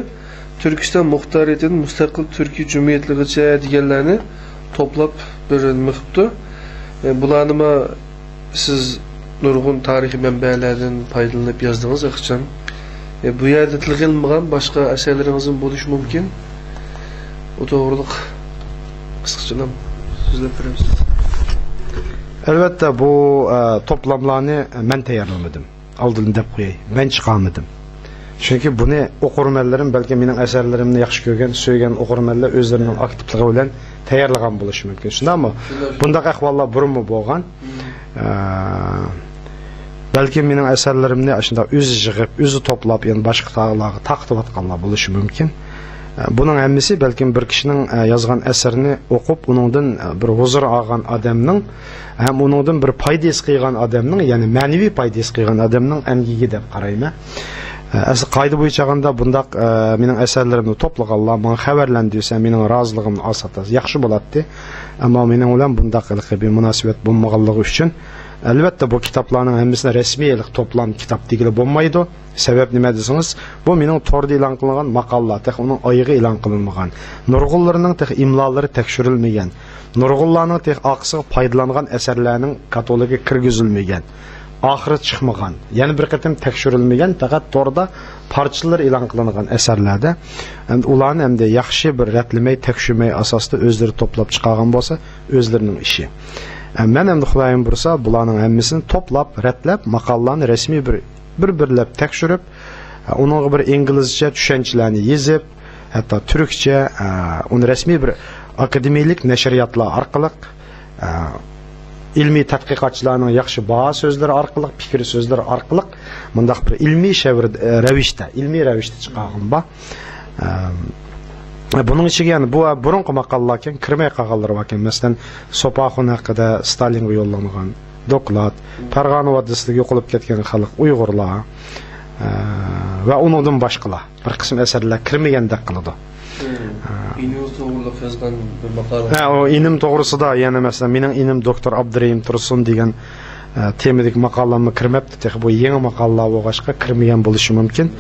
Turkiston muxtoriyatining mustaqil turkiy jumhuriyatlarigacha deganlarni to'plab berilmoqda. Bularni siz nurg'un tarixiy manbalardan foydalanib yozdingiz, aqchon. Bu yerda tilg'ilmagan boshqa asarlaringiz bo'lishi mumkin. O to'g'riliq qisqacha so'zlab beramiz. Albatta bu to'plamlarni men tayyorlamadim. Oldin deb qo'yay. Men chiqarmadim. Chunki buni o'qirmanlarim, balki mening asarlarimni yaxshi ko'rgan, so'ygan o'qirmanlar o'zlarining aktivligi bilan tayyorlagan bo'lishi mumkin. Shundaymi? Bunday ahvollar burunmi bo'lgan? Balki mening asarlarimni shunday o'zi yig'ib, o'zi to'plab, ya'ni boshqa tog'larga taqdim etganlar bo'lishi mumkin. Bunun hammasi balki bir kishining yozgan asarini o'qib, uningdan bir huzur olgan odamning, ham uningdan bir foyda his qilgan odamning, ya'ni ma'naviy foyda his qilgan odamning amgigi deb qarayman. Әсі қайды бойчағанда бұндақ менің әсәрлерімді топлығалла, маған хәбәрләндірсе, менің разылығым асатаз. Яқшы болады. Әмма менің ойлам бұндақ бір мünasibət болмағанлығы үшін, әлбәттә бұл китапларның әмісіне рәсмийлік топлан китап дегілі болмайды. Сәбәп неме десеңіз, бұл менің торда илан қылынған мақалла, тек оның айығы илан қылынмаған. Нұрғылларының тек имлалары тәкшүрілмеген. Нұрғылларының тек ақсығы пайдаланған әсәрлерінің каталогы кіргізілмеген. Ahırı çıkmagan, yani bir kıtım tekşürülmeyen, fakat torda parçalar ilan kılıngan eserlerde, ulan hem de yaxşı bir rətləmək, tekşürmək asasında özleri toplap çıkargan bolsa, özlerinin işi. Ben hem de Xudayım bursa, bulanın hemmisini toplap, rətləp, makallarını resmi bir-birlep tekşürüp, onun bir İngilizce düşençilerini yezip, hatta Türkçe, onu resmi bir akademilik neşriyatlar arkalık, ilmi tədqiqatçılarının yaxşı baha sözləri arqılıq, fikir sözləri arqılıq, mındaq bir ilmi rəvişdə çıxağın ba. Bunun içi yəni, bu burunqı maqallarken, kirmək qağalları varken, məsələn, Sopaxun haqqında Stalinga yollanğan doklad, Pərğanı Vaddısında yoxulub ketken xalq Uyğurlar və onundan başqalar bir qism əsərlər kirməyəndə qılıdı. İnim doğruluq yazgan bir maqala. O inim doğrusu da, yani mesela benim inim Doktor Abdurrahim Tursun degan temadik maqalamı kirmepti. Tek bu yeni maqalalar boğaşqa kirmeyen buluşu mümkün.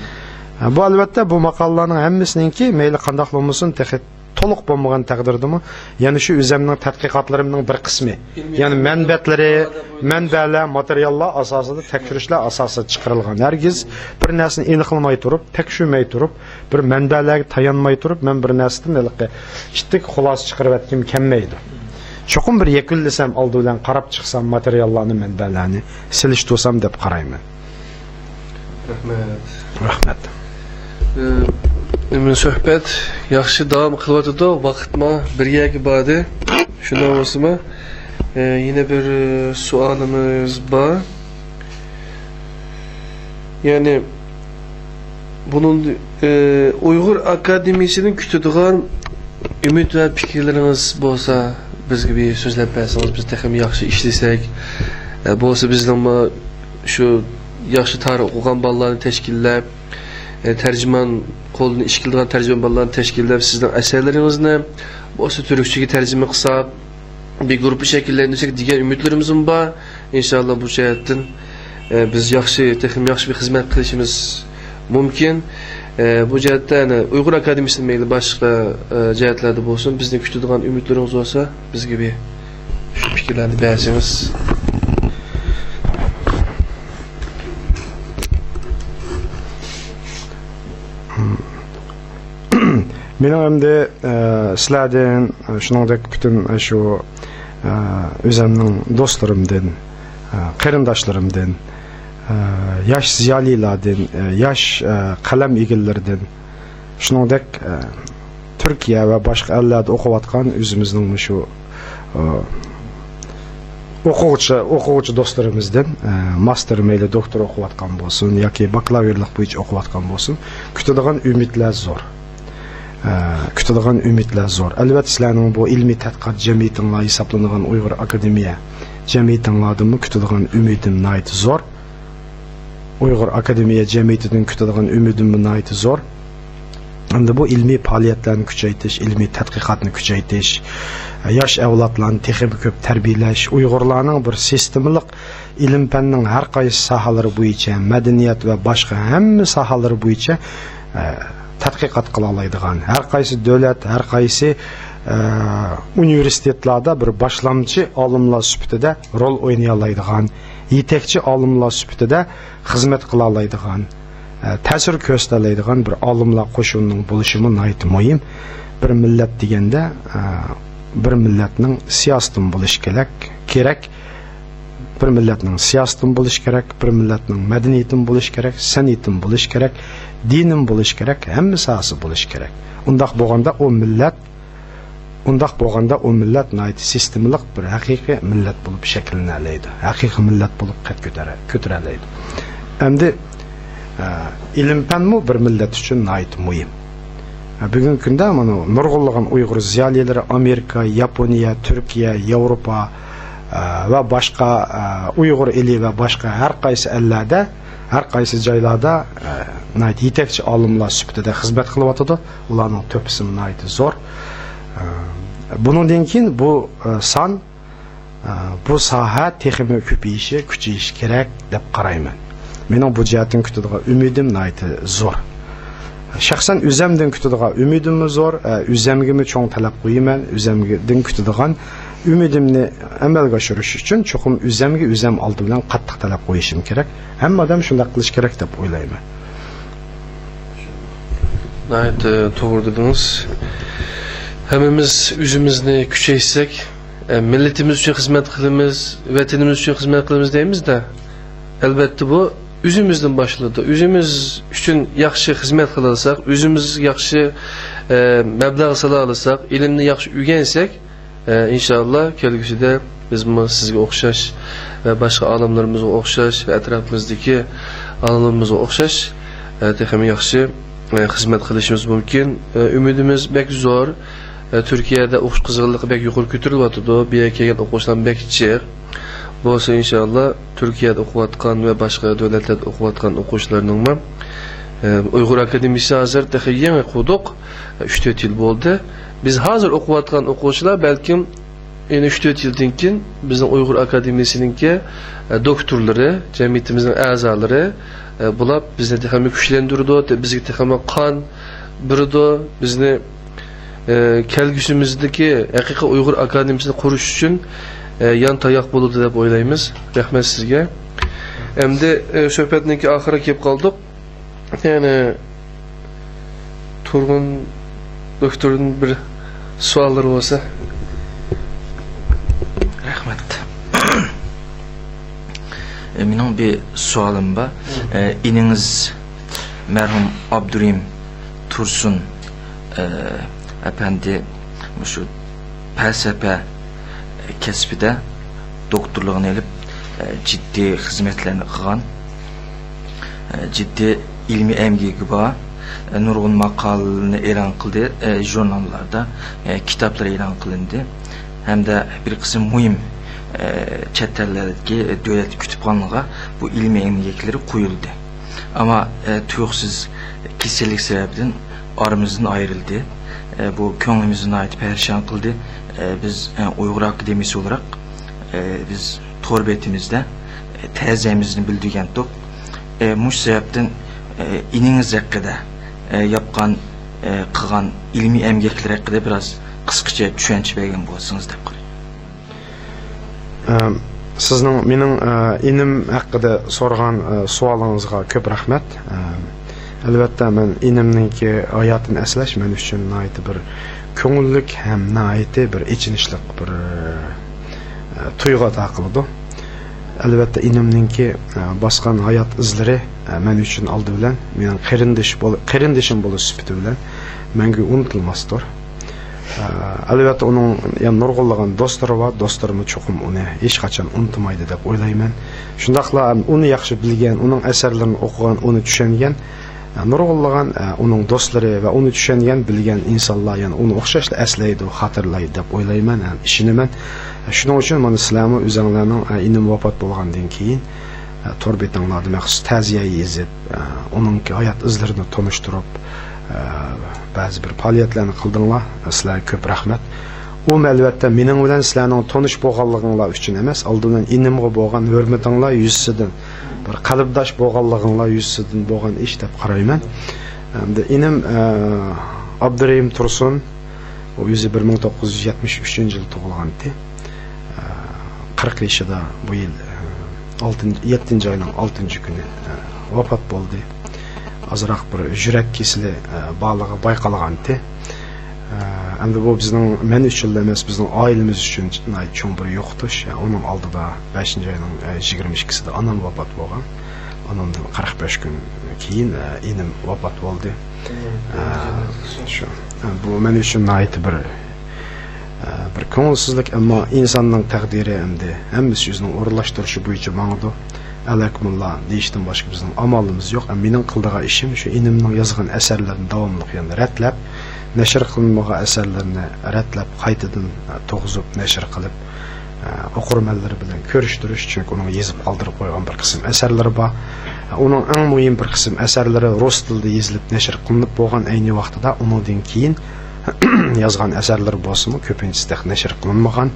Bu albatta bu maqalaların hemmisininki meyli qandaq olmasın, tek to'liq bo'lmagan taqdirdimi, ya'ni shu o'zimning tadqiqotlarimning bir qismi, ya'ni manbalar, materiallar asosida, tekshirishlar asosida chiqarilgan. Hargiz bir narsani aniqlamay turib, tekshirmay turib, bir manbalarga tayanmay turib, men bir narsadan ishtik xulosa chiqarib etkim kelmaydi. Cho'qim bir yakunlasam, oldi bilan qarab chiqsam materiallarni, manbalarni silishtirsam deb qarayman. Rahmat. Min söhbət yaxşı davam qılvatıdı, vaqtma birgəki badı. Şuna olsama, yine bir sualımız var. Yani bunun Uyghur Akademisi'nin kütüdüğün ümid və fikirləriniz bolsa, biz gibi sözləb bəsiniz, biz təxim yaxşı işləsək, bolsa bizdən şu yaxşı tarix oxuyan ballarını təşkilləb, tercüman kolunu iş kıldıran tercüman ballarını teşkiller sizden eserlerinizni bu Türkçe'yi tercüme kısa bir grubu şekillendirecek diğer ümitlerimizin var. İnşallah bu cihetten biz yaxşı bir hizmet kılışımız mümkün. Bu cihetten Uyghur Akademisi'nin meyli başka cihetlerde olsun. Bizden kütüdüğün ümitlerimiz olsa biz gibi şu fikirlerini beğensiniz. Benim hem sizlerden, şunundaki bütün şu özümün dostlarımdan, qarindaşlarımdan, yaş ziyalilerden, yaş kalem ilgililerden, şunundaki Türkiye ve başka ellerde okuvatkan özümüzün şu okuğucu dostlarımızdan, master meyle doktor okuvatkan olsun, ya ki bakalavrlık boyunca okuvatkan olsun, kütüdüğün ümitler zor. Kütüdüğün ümitler zor. Elbette sizlerin bu ilmi tədqiqat cemiyetinle hesaplanılan Uyghur Akademiya cemiyetinladımı kütüdüğün ümidim nait zor. Uyghur Akademiya cemiyetinin kütüdüğün ümidim nait zor. Hem de bu ilmi faaliyetlerini küçeytiş, ilmi tədqiqatını küçeytiş, yaş evlatlarını texnik köp tərbiyələş, Uyghurlarının bir sistemlik ilim fənnin hər qaysı sahaları boyunca, medeniyet ve başka hem sahaları boyunca tədqiqat qılalaydıgan, hər qaysı dövlət, hər qaysı universitetlarda bir başlamçı alimlar sübütüdə rol oynayalaydıgan, yetekçi alimlar sübütüdə xizmət qılalaydıgan, təsir göstərləydigan bir alimlar qoşununun buluşumu nait mühim. Bir millet degende bir milletinin siyasətini buluş gerek, bir milletinin siyasətini buluş gerek, bir milletinin medeniyetini buluş gerek, səniyetini buluş gerek, dinin buluş gerek, hem sahası buluş gerek. Undaq boğanda o millet nait sistemlik bir hakiki millet bulup şekillenəliydi. Hakiki millet bulup qət götürəliydi. Hem de ilim fənmi bir millet üçün nait mühim. Bugün gündə nurgulluğun Uyghur ziyalileri Amerika, Yaponiya, Türkiye, Avrupa ve başka Uyghur eli ve başka her qaysı ellerde, har qaysi joylarda yetakchi olimlar sifatida xizmat qilyotdi. Ularning to'pisi zo'r. Bundan keyin bu son bu soha texnik ko'payishi, kuchayishi kerak deb qarayman. Mening bu jihatdan kutadigan umidim zo'r. Shaxsan o'zimdan kutadigan umidim zo'r, o'zimga cho'ng talab qo'yaman, o'zimdan kutadigan umidimni amalga oshirish uchun cho'qim o'zimga o'zim oldi bilan qattiq talab qo'yishim kerak. Hamma odam shunday qilish kerak deb o'ylayman. To'g'ri dedingiz. Hammamiz o'zimizni kuchaysak, millatimiz uchun xizmat qilamiz, vatanimiz uchun xizmat qilamiz deymiz-da. Albatta bu o'zimizdan boshlanadi. O'zimiz uchun yaxshi xizmat qila olsak, o'zimiz yaxshi mablag' sola olsak, ilmni yaxshi o'rgansak, inshaalloh kelgusida biz sizga o'xshash va boshqa olimlarimizga o'xshash va atrofimizdagi olimlarimizga o'xshash texnik yaxshi xizmat qilishimiz mumkin. Umidimiz bek zo'r. Turkiyada o'qish qiziqligi bek yuqori ko'tarilyapti. Bu yerga kelgan o'quvchilar bek chiq. Bo'lsa inshaalloh Turkiyada o'qiyotgan va boshqa davlatlarda o'qiyotgan o'quvchilarning Uyg'ur akademiyasi hozir yangi qurdik. 3-4 yil bo'ldi. Biz hozir o'qiyotgan o'quvchilar balkim 3-4 yildan keyin bizning Uyg'ur akademiyasininki doktorlari, jamiyatimizning a'zolari bular bizni texnik kuchlantirdi, bizga texnik qon birdi, bizni kelgusimizdagi haqiqiy Uyg'ur akademiyasini qurish uchun yan tayoq bo'ladi deb o'ylaymiz. Rahmat sizga. Endi suhbatning oxiriga kelib qoldik. Ya'ni Turg'un doktorning bir savollari bo'lsa. Rahmat. Mening bir savolim bor. İniniz merhum Abdurim Tursun efendi şu felsefe kesbide doktorluğunu elip ciddi hizmetlerini kılan, ciddi ilmi emgigi var. Nurgun makalını elan kıldı, jurnallarda kitapları elan kılındı. Hem de bir kısım mühim çetelerdeki devlet kütüphanlığa bu ilmi emgikleri koyuldu. Ama tüyoksuz kişilik sebebinden aramızdan ayrıldı. Bu könlümüzün ait perişan kıldı. Biz Uygur Akademisi olarak biz torbetimizde tezemizini bildirgendik. Muş sebepten ininiz hakkında yapkan kılan ilmi emgekler hakkında biraz kısaca düşünce bergen bolsanız dep qarayman. Sizning mening inim haqida so'ragan savolinizga ko'p rahmat. Albatta men inimningki hayotini eslash men uchun nihoyat bir ko'ngillik ham nihoyat bir ichinishlik bir tuyg'u ato qildi. Albatta inimningki bosgan hayot izlari men uchun oldi bilan mening qarindishim bo'lish sifati bilan menga unutilmasdir. Albatta uning ham nurg'unlagan do'stlari bor, do'stlarim cho'qim uni hech qachon unutmaydi deb o'ylayman. Shundaqla uni yaxshi bilgan, uning asarlarini o'qigan, uni tushungan nurg'unlagan uning do'stlari va uni tushungan, bilgan insonlar yana uni o'xshashla aslaydi, xotirlaydi deb o'ylayman, ishonaman. Shuning uchun men sizlarni o'zingizlarning inim vafot bo'lgandan keyin torbetinglarda maxsus ta'ziya yezib, uning hayot izlarini tanishtirib, ba'zi bir faoliyatlarni qildinglar. Sizlarga ko'p rahmat. U albatta mening bilan sizlarning tanish bo'lganliginglar uchun emas, oldindan inimga bo'lgan hurmatinglar yuzsidan, bir qalbdosh bo'lganliginglar yuzsidan bo'lgan ish deb qarayman. Endi inim Abdurim Tursun, o o'zi 1973-yil tug'ilgan edi. 40 yoshida bu yil 7-oyning 6-kuni vafot bo'ldi. Azroq bir yurak kesili bog'lig'i bayqalgan edi. Endi bu bizning men uchun emas, bizning oilamiz uchun cho'ng bir yo'qotish. Uning oldida 5-oyning 22-sida onam vafot bo'lgan. Onamdan 45 kun keyin inim vafot bo'ldi. Shu bu men uchun nihoyat bir ko'ngilsizlik, ammo insonning taqdiri endi hammasi o'zining o'rinlashtirishi bo'yicha ma'noda alakumullah deyishdan boshqa bizning amalimiz yo'q. Mening qildigan ishim shu inimning yozgan asarlarini davomli yana ratlab, nashr qilinmagan asarlarni ratlab, qaytadan to'g'izib nashr qilib, oqurmanlar bilan ko'rishtirish uchun uni yozib qoldirib qo'ygan bir qism asarlari bor. Uning eng muhim bir qism asarlari rus tilida yozilib nashr qilinib bo'lgan ayni vaqtida undan keyin yozgan asarlar bo'lsa-mu ko'pincha nashr qilinmagan.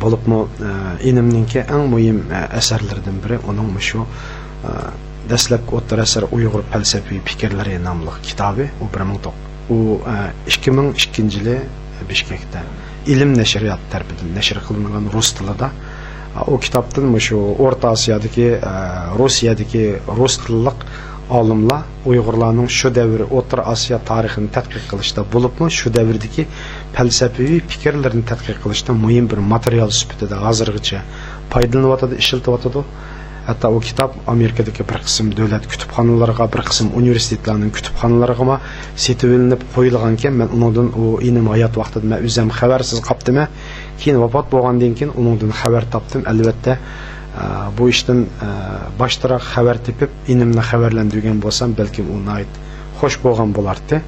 Bo'libmi inimninki eng muhim asarlardan biri uning shu dastlabki o'rta asar Uyg'ur falsafiy fikrlari nomli kitobi. U 2002-yili Bishkekda ilm nashriyat tarafidan nashr qilingan rus tilida. O kitobdan shu O'rta Osiyodagi, Rossiyadagi rus tillik olimlar Uyg'urlarning shu davr O'rta Osiyo tarixini tadqiq qilishda bo'libmi, shu davrdagi falsafiy fikrlarni tadqiq qilishda muhim bir material sifatida hozirgacha foydalanyotadi, ishlatyotadi. Hatta o kitob Amerikadagi bir qism davlat kutubxonalariga, bir qism universitetlarning kutubxonalariga setib olinib qo'yilgan ekan. Men undan o inim hayot vaqtida men o'zim xabarsiz qoldim. Keyin vafot bo'lgandan keyin undan xabar topdim. Albatta bu ishdan boshtaroq xabar tepib inimni xabarlantirgan bo'lsam, balkim u nayt xo'sh bo'lgan bo'lardi.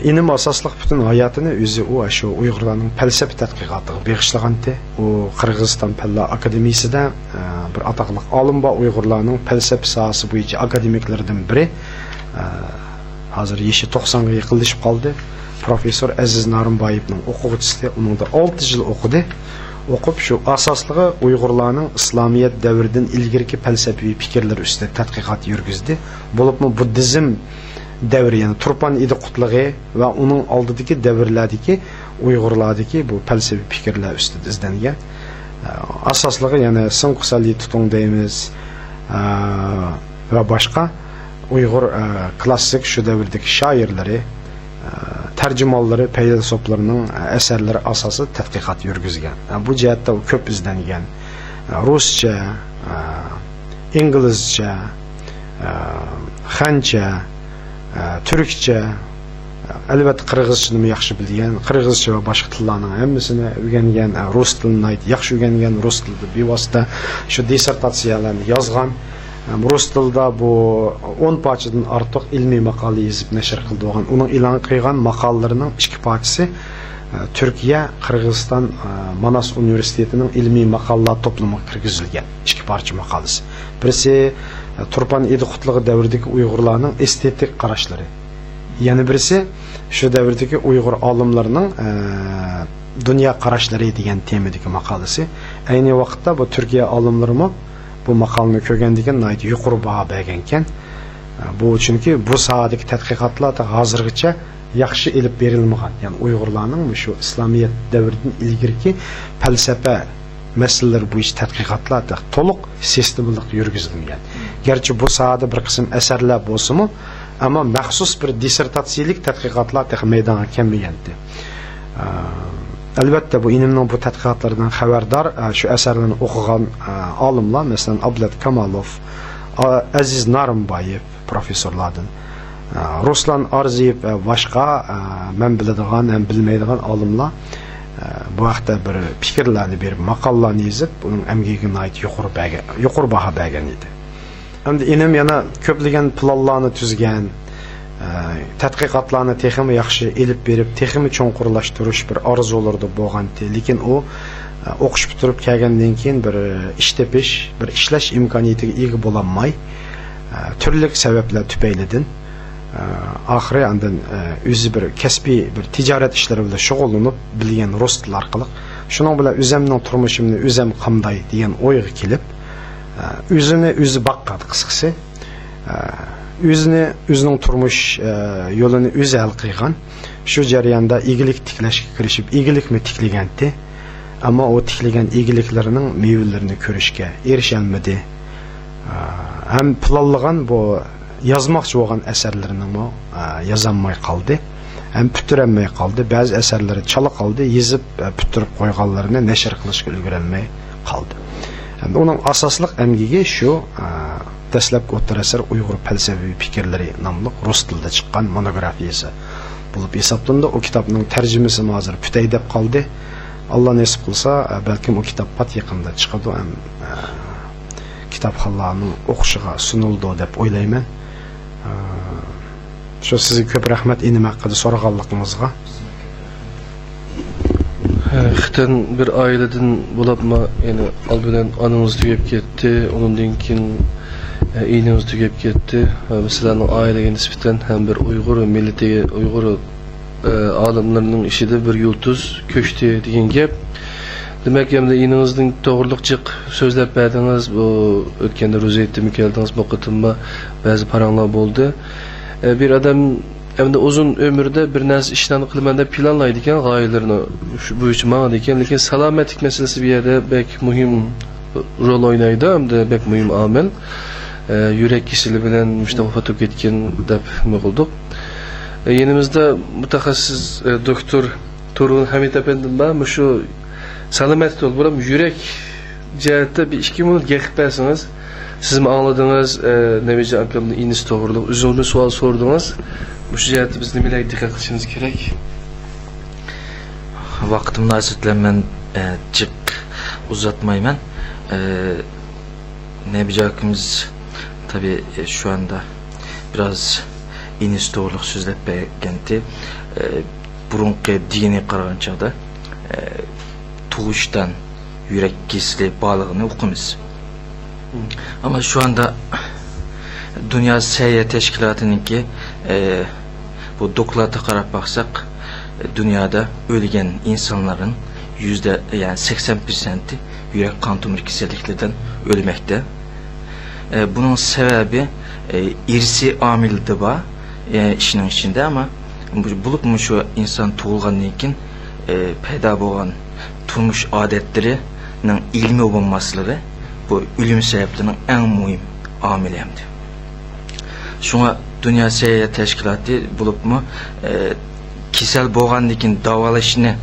İnim asaslık bütün hayatını özü o şu Uygurlarning falsafa tadqiqotiga bag'ishlagandi. O Qirg'iziston Fanlar Akademiyasida bir ataqliq olim bor, Uygurlarning falsafa sohasi bo'yicha akademiklardan biri. Hozir yaşı 90ga yaqinlashib qoldi. Professor Aziz Narimboyevning o'quvchisi, uningda 6 yil o'qidi. O'qib shu asosligi Uygurlarning islomiyat davridan ilgirki falsafiy fikrlar ustida tadqiqot yurgizdi. Bo'libmi buddizm davri, yani Turpan İdiqutluğu ve onun aldığındaki devirlerdeki Uygurlardaki bu felsefi fikirler üstüde izlengen. Asaslığı yani Sınqusali Tutun deyimiz ve başka Uygur klasik şu devirdeki şairleri, tercümalları, feylesoflarının eserleri asası tədqiqat yürgüzgen. Bu cihette o köp izlengen. Rusça, İngilizce, Xança, Türkçe, elbette Qırğızçını yaxşı bilgan, Qırğızça ve başka tillarning hammasini o'rgangan, rus tilini yaxshi o'rgangan, rus tilida bevosita shu dissertatsiyalarni yozgan. Rus tilida bu 10 parchadan ortiq ilmiy maqola yozib nashr qildi bo'lgan. Uning e'lon qilgan maqolalarining 2 parchasi Turkiya, Qirg'iziston Manas universitetining ilmiy maqolalar to'plamiga kirgizilgan 2 parcha maqolasi. Birisi Turpan İdiqutluğu davridagi Uyg'urlarning estetik qarashlari. Yana birisi shu davrdagi Uyg'ur olimlarining dunyo qarashlari degan temadagi maqolasi. Ayni vaqtda bu Turkiya olimlarimi bu maqolani ko'rgandan keyin yuqori baho bergan ekan. Bu chunki bu sohadagi tadqiqotlarda hozirgacha yaxshi ilib berilmagan. Ya'ni Uyg'urlarning shu islomiyat davridan ilgirki falsafa meseleler bu iş tadqiqotlarda to'liq sistemalik yurgizilgan. Gerçi bu sahada bir qism asarlar bo'lsa-mu, ama maxsus bir dissertatsiyalik tadqiqotlar maydonga kelmagandi. Albatta bu inimning bu tadqiqotlardan xabardor, shu asarlarni o'qigan olimlar, masalan Abdulat Kamalov, Aziz Narimboyev professorlardan, Ruslan Arziyev ve başka men biladigan hem bilmaydigan olimlar bu vaqtda bir fikrlarni berib, maqolalarni yozib, uning amgigini yuqori baho bergan edi. Endi inim yana ko'plagan planlarni tuzgan, tadqiqotlarni texmi yaxshi elib berib, texmi cho'nqurlashtirish bir orzularda bo'lgandi, lekin u o'qish bitirib kelgandan keyin bir ish tepish, bir ishlash imkoniyatiga ega bo'lolmay, turli sabablar tufaylidan ahire andan özü bir kasbiy bir ticaret işleri bilan shug'ullanib bilgan rus tili orqali shuning bilan o'zimning turmushimni o'zim qamday degan o'yga kelib o'zi baqqadi qisqasi o'zining turmush yo'lini o'zi hal qilgan. Shu jarayonda egilik tiklashga kirishib egilikni tiklagandi, ammo u tiklagan egiliklarining mevalarini ko'rishga erisholmadi. Ham planlagan bu yazmoqchi bo'lgan asarlarini yozolmay qoldi, ham bitirolmay qoldi. Ba'zi asarlari chala qoldi, yozib bitirib qo'yganlarini nashr qilishga ulgurolmay qoldi. Endi uning asosliq amgigi shu dastlabki o'rta asar Uyg'ur falsafiy fikrlari nomli rus tilida chiqqan monografiyasi bo'lib hisoblandi. O kitobning tarjimasi hozir putay deb qoldi. Alloh nasib qilsa, balkim o kitob pat yaqinda chiqadi, ham kitobxonlarning o'qishiga sunildi deb o'ylayman. Shu sizga ko'p rahmat inim haqida so'raganligingizga. Xiten bir aileden bulapma yani albilen anınız tügep gitti, onun dinkin iğneniz tügep gitti. Mesela aileye nispeten hem bir Uygur milleti, Uygur alimlerinin işide bir yultuz köştü degan gap. Demek ki iğnenizden doğrulukçık sözlep berdiniz, bu ötkende rozeyette mükeldiniz bu kıtımda bazı paranlar oldu. Bir adam hem uzun ömürde bir narsa işlerini kılmanda planlaydıkken gayelerini bu için mağdayken, lekin salametlik meselesi bir yerde pek mühim rol oynaydı, hem de pek mühim amel. Yürek kişiliği bilen Mustafa Tüketken dep mıkıldık. Yenimizde mütehassıs doktor Turun Hamit Efendim var, şu salametlik ol, buram yürek cihette bir 2 minut geçipesiniz. Siz mi anladınız, Nebici Akram'ın iğnesi doğruluk, üzümlü sual sordunuz. Bu cihette biz nemelerge dikkat etmemiz gerek? Vaktim münasebetlen çık uzatmayman. Nebici Akram'ız tabi şu anda biraz iğnesi doğruluk sözlep beğendi. Burunqi dini qaragançaqda tug'ishdan yürek kesili bağlığını okumuz. Ama şu anda Dünya Səhiyyə Təşkilatınınki bu dokladata qarab baxsaq, dünyada ölgen insanların yani 80%'i yürek kan tomir kesilliklerden ölmekte. Bunun sebebi irsi amildi var işinin içinde, ama bulup mu şu insan tuğulgandan keyin payda bolgan turmuş adetlerinin ilmi olunmasıları bu ölüm sebeplerinin en mühim amili hemdi. Şuna Dünya Səhiyyə Təşkilatı bulup mu kişisel bolgandan keyin davalaşını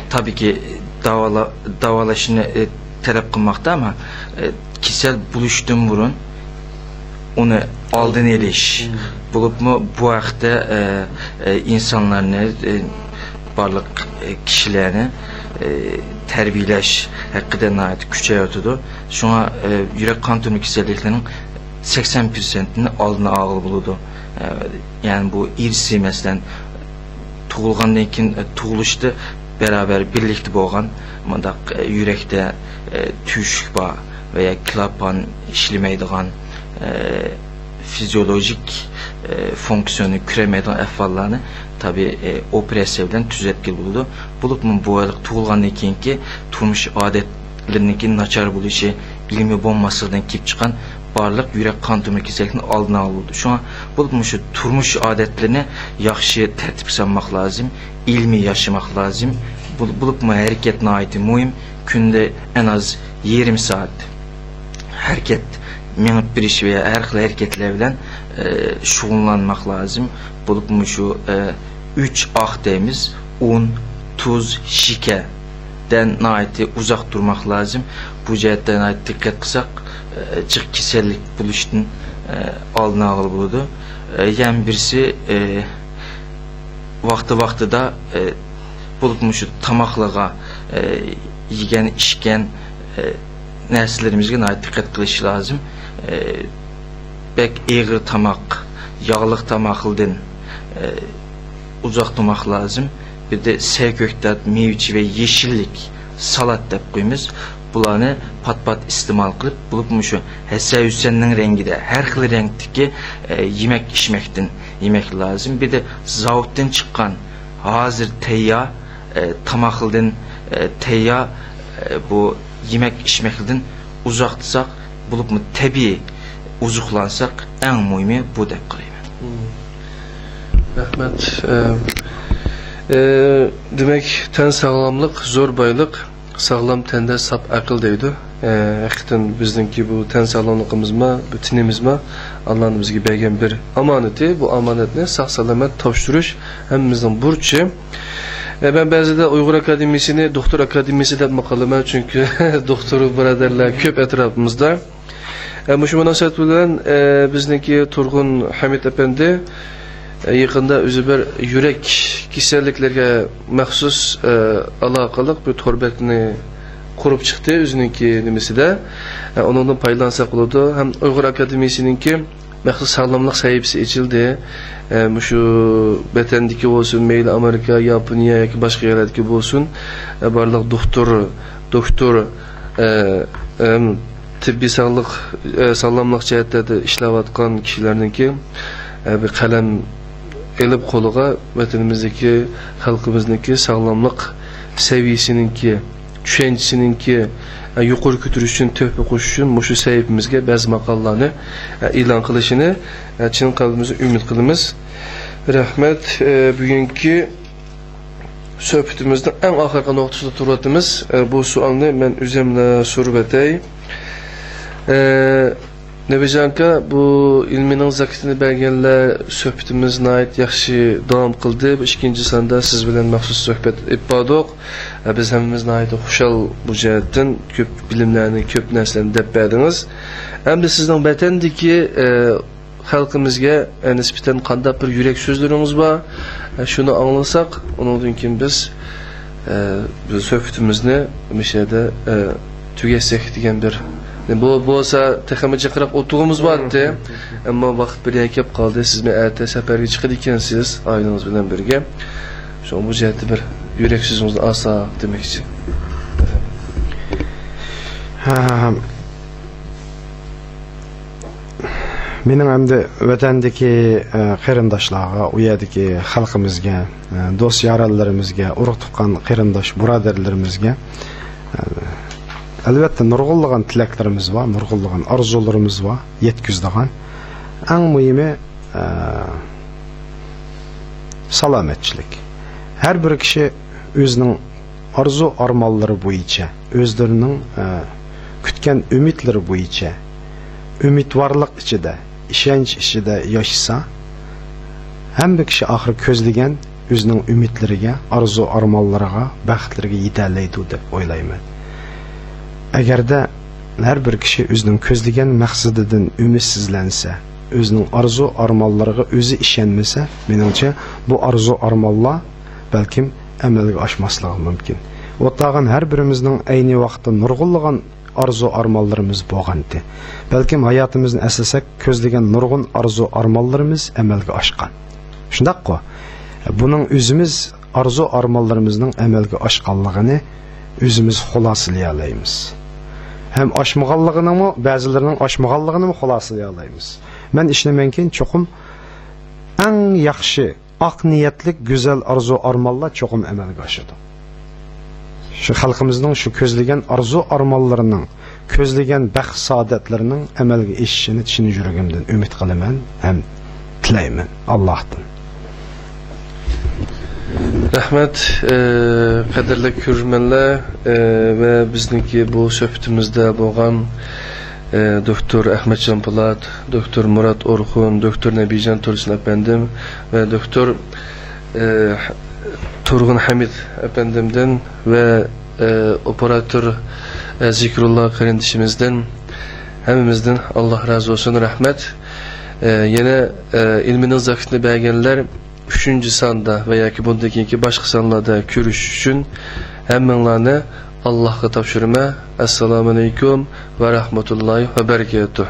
tabii ki davalaşını talep kılmakta, ama kişisel buluştuğun burun onu aldın eliş bulup mu bu vakti insanlarını barlık kişilerini terbiyeleş hakkıdan ait küçeyötüdü. Şuna yürek kan tomir kesilliklerinin 80%'ini aldığını ağıl buludu. Yani bu irsi mesela tuğulgandan keyin tuğuluştu beraber birlikte bolgan mındak yürekte tüşük bağ veya klapan işlemeydiğen fizyolojik fonksiyonu küremeydiğen ehvallarını tabi operasiya bilen tüzetkil buldu. Bulup mu bu aylık tuğulgandan keyinki turmuş adetlerinin naçar buluşu ilmi bombasından kip çıkan barlık yürek kan tomir kesilliklerinin aldığını alındı. Şu an bulup mu şu turmuş adetlerini yaxşı tertip sanmak lazım, ilmi yaşamak lazım. Bulup mu hareketine ait mühim, günde en az 20 saat hareket minut bir iş veya her hareketlerle şuğullanmak lazım. Bulup mu şu 3 ahdemiz un, tuz, şekerden ait uzak durmak lazım. Bu cihetten ait dikkat kısak çık kesellik buluştun aldığını ağıl buludu. Yani birisi vakti da bulup mu şu tamaklığa yiyen, içken nərsələrimizə ait dikkat kılışı lazım. Bək eğri tamak, yağlıq tamaklıdan uzak durmak lazım. Bir de sevköktat, meyveci ve yeşillik, salat dep koyumuz. Bularını pat istimal kılıp bulup mu şu Həsə Hüseyin'nin rengi de her xil renkteki yemek içmekten yemek lazım. Bir de zavuttan çıkan hazır teyya tamaklıdan teyya bu yemek içmekten uzaktısak bulup mu tabi uzuklansak en mühimi bu dep qarayman. Rahmet. Demek ten sağlamlık, zor baylık, sağlam tende sap akıl deydi. Hakikaten bizdenki bu ten sağlamlığımızma, bütünümüzme Allah'ın bizge bergen bir amaneti. Bu amanetini sağ salamet tavştırış hemimizden burçı. Ben bazıda Uygur Akademisi'ni Doktor Akademisi de makalama, çünkü doktoru biraderler köp etrafımızda. Şu münasebet bilen bizdeki Turgun Hamit Efendi yakında özü bir yürek kesilliklerine məxsus alakalı bir torbetini kurup çıktı özününki nimesi de. Onundan paylansak oldu. Hem Uygur Akademisi'ninki maxsus sağlamlıq sahibisi içildi. Şu betendiki olsun, meyli Amerika, Yaponiya yoki boshqa yerlardagi bo'lsin, barliq doktor tibbiy sağlamlıq jihatida ishlayotgan kishilarningki bir qalam elib qo'liga vatanimizdagi xalqimizniki sağlamlıq seviyesininki, tushunchasininki yuqori ko'tarish uchun töhfa qo'shish uchun mushu sahifamizga ba'zi maqolalarni e'lon qilishini chin qalbimizdan umid qilamiz. Rahmat. Bugungi suhbatimizning eng oxirgi nuqtasida turyapmiz. Bu savolni men o'zimla so'rab o'tay. Nebijanka bu ilmining zakatini berganlar suhbatimizni ait yaxshi davom qildi. Ikkinchi sonda siz bilan maxsus suhbat etdik. Biz hammamizning ait xushal bu jihatdan ko'p bilimlarni, ko'p narsalarni deb berdingiz. Endi sizning vatandagi xalqimizga nisbatan qanday bir yurak so'zlaringiz bor? Shuni anglasak, undan keyin biz suhbatimizni mishada tugatsak degan bir bu bo'lsa texnik jiqroq o'tug'imiz bordi, ammo vaqt bir kelib qoldi. Siz men erta safarga chiqib ekansiz, oilangiz bilan birga. Shu bu jihatda bir yurak so'zingizni olsak demoqchi. Mening endi vatandagi qarindoshlarga, u yerdagi xalqimizga, do'st yoralarimizga, urug' tuqqan qarindosh birodarlarimizga albatta nurg'unlagan tilaklarimiz var, nurg'unlagan arzularimiz var, yetkizdigan. Eng muhimi salomatchilik. Har bir kishi o'zining arzu armonlari bo'yicha, o'zlarining kutgan umidlari bo'yicha, umidvorlik ichida, ishonch ichida yashasa, hamma kishi oxir ko'zlagan o'zining umidlariga, arzu armonlariga, baxtlariga yetalaydi deb o'ylayman. Agarda har bir kishi o'zining ko'zlagan maqsadidan umidsizlansa, o'zining arzu armonlariga o'zi ishonmasa, meningcha bu arzu armonlar balkim amalga oshmasligi mumkin. O'tag'an har birimizning ayni vaqtda nurg'unlagan arzu armonlarimiz bo'lgandi. Balkim hayotimizni aslasak, ko'zlagan nurg'un arzu armonlarimiz amalga oshgan. Shundaqmi? Buning o'zimiz arzu armonlarimizning amalga oshganligini o'zimiz xulosalay olamiz. Hem aşmağanlığını mı, bazılarının aşmağanlığını mı xulosalay olamiz. Men ishlamankin çoxum en yaxshi, aq niyatlik, güzel arzu armonlar çoxum amalga oshadi. Şu xalqimizning şu ko'zlagan arzu armonlarining, ko'zlagan baxt saodatlarining amalga oshishini chin yuragimdan umid qilaman ham tilayman Allohdan. Rahmat, qadrli ko'rmanlar va bizniki bu suhbatimizda bo'lgan doktor Ahmadjon Po'lat, doktor Murat Orxun, doktor Nabijon Tursun efendim ve doktor Turg'un Hamid efendimden ve operatör Zikrullah qarindishimizdan hammamizdan Allah razı olsun, rahmat. Yine ilminin zakatini berganlar 3. sonda veya ki bundaki başka sonlarda görüş için hammalarni Allah'a topshirma. Assalomu alaykum ve rahmetullahi ve berekatuh.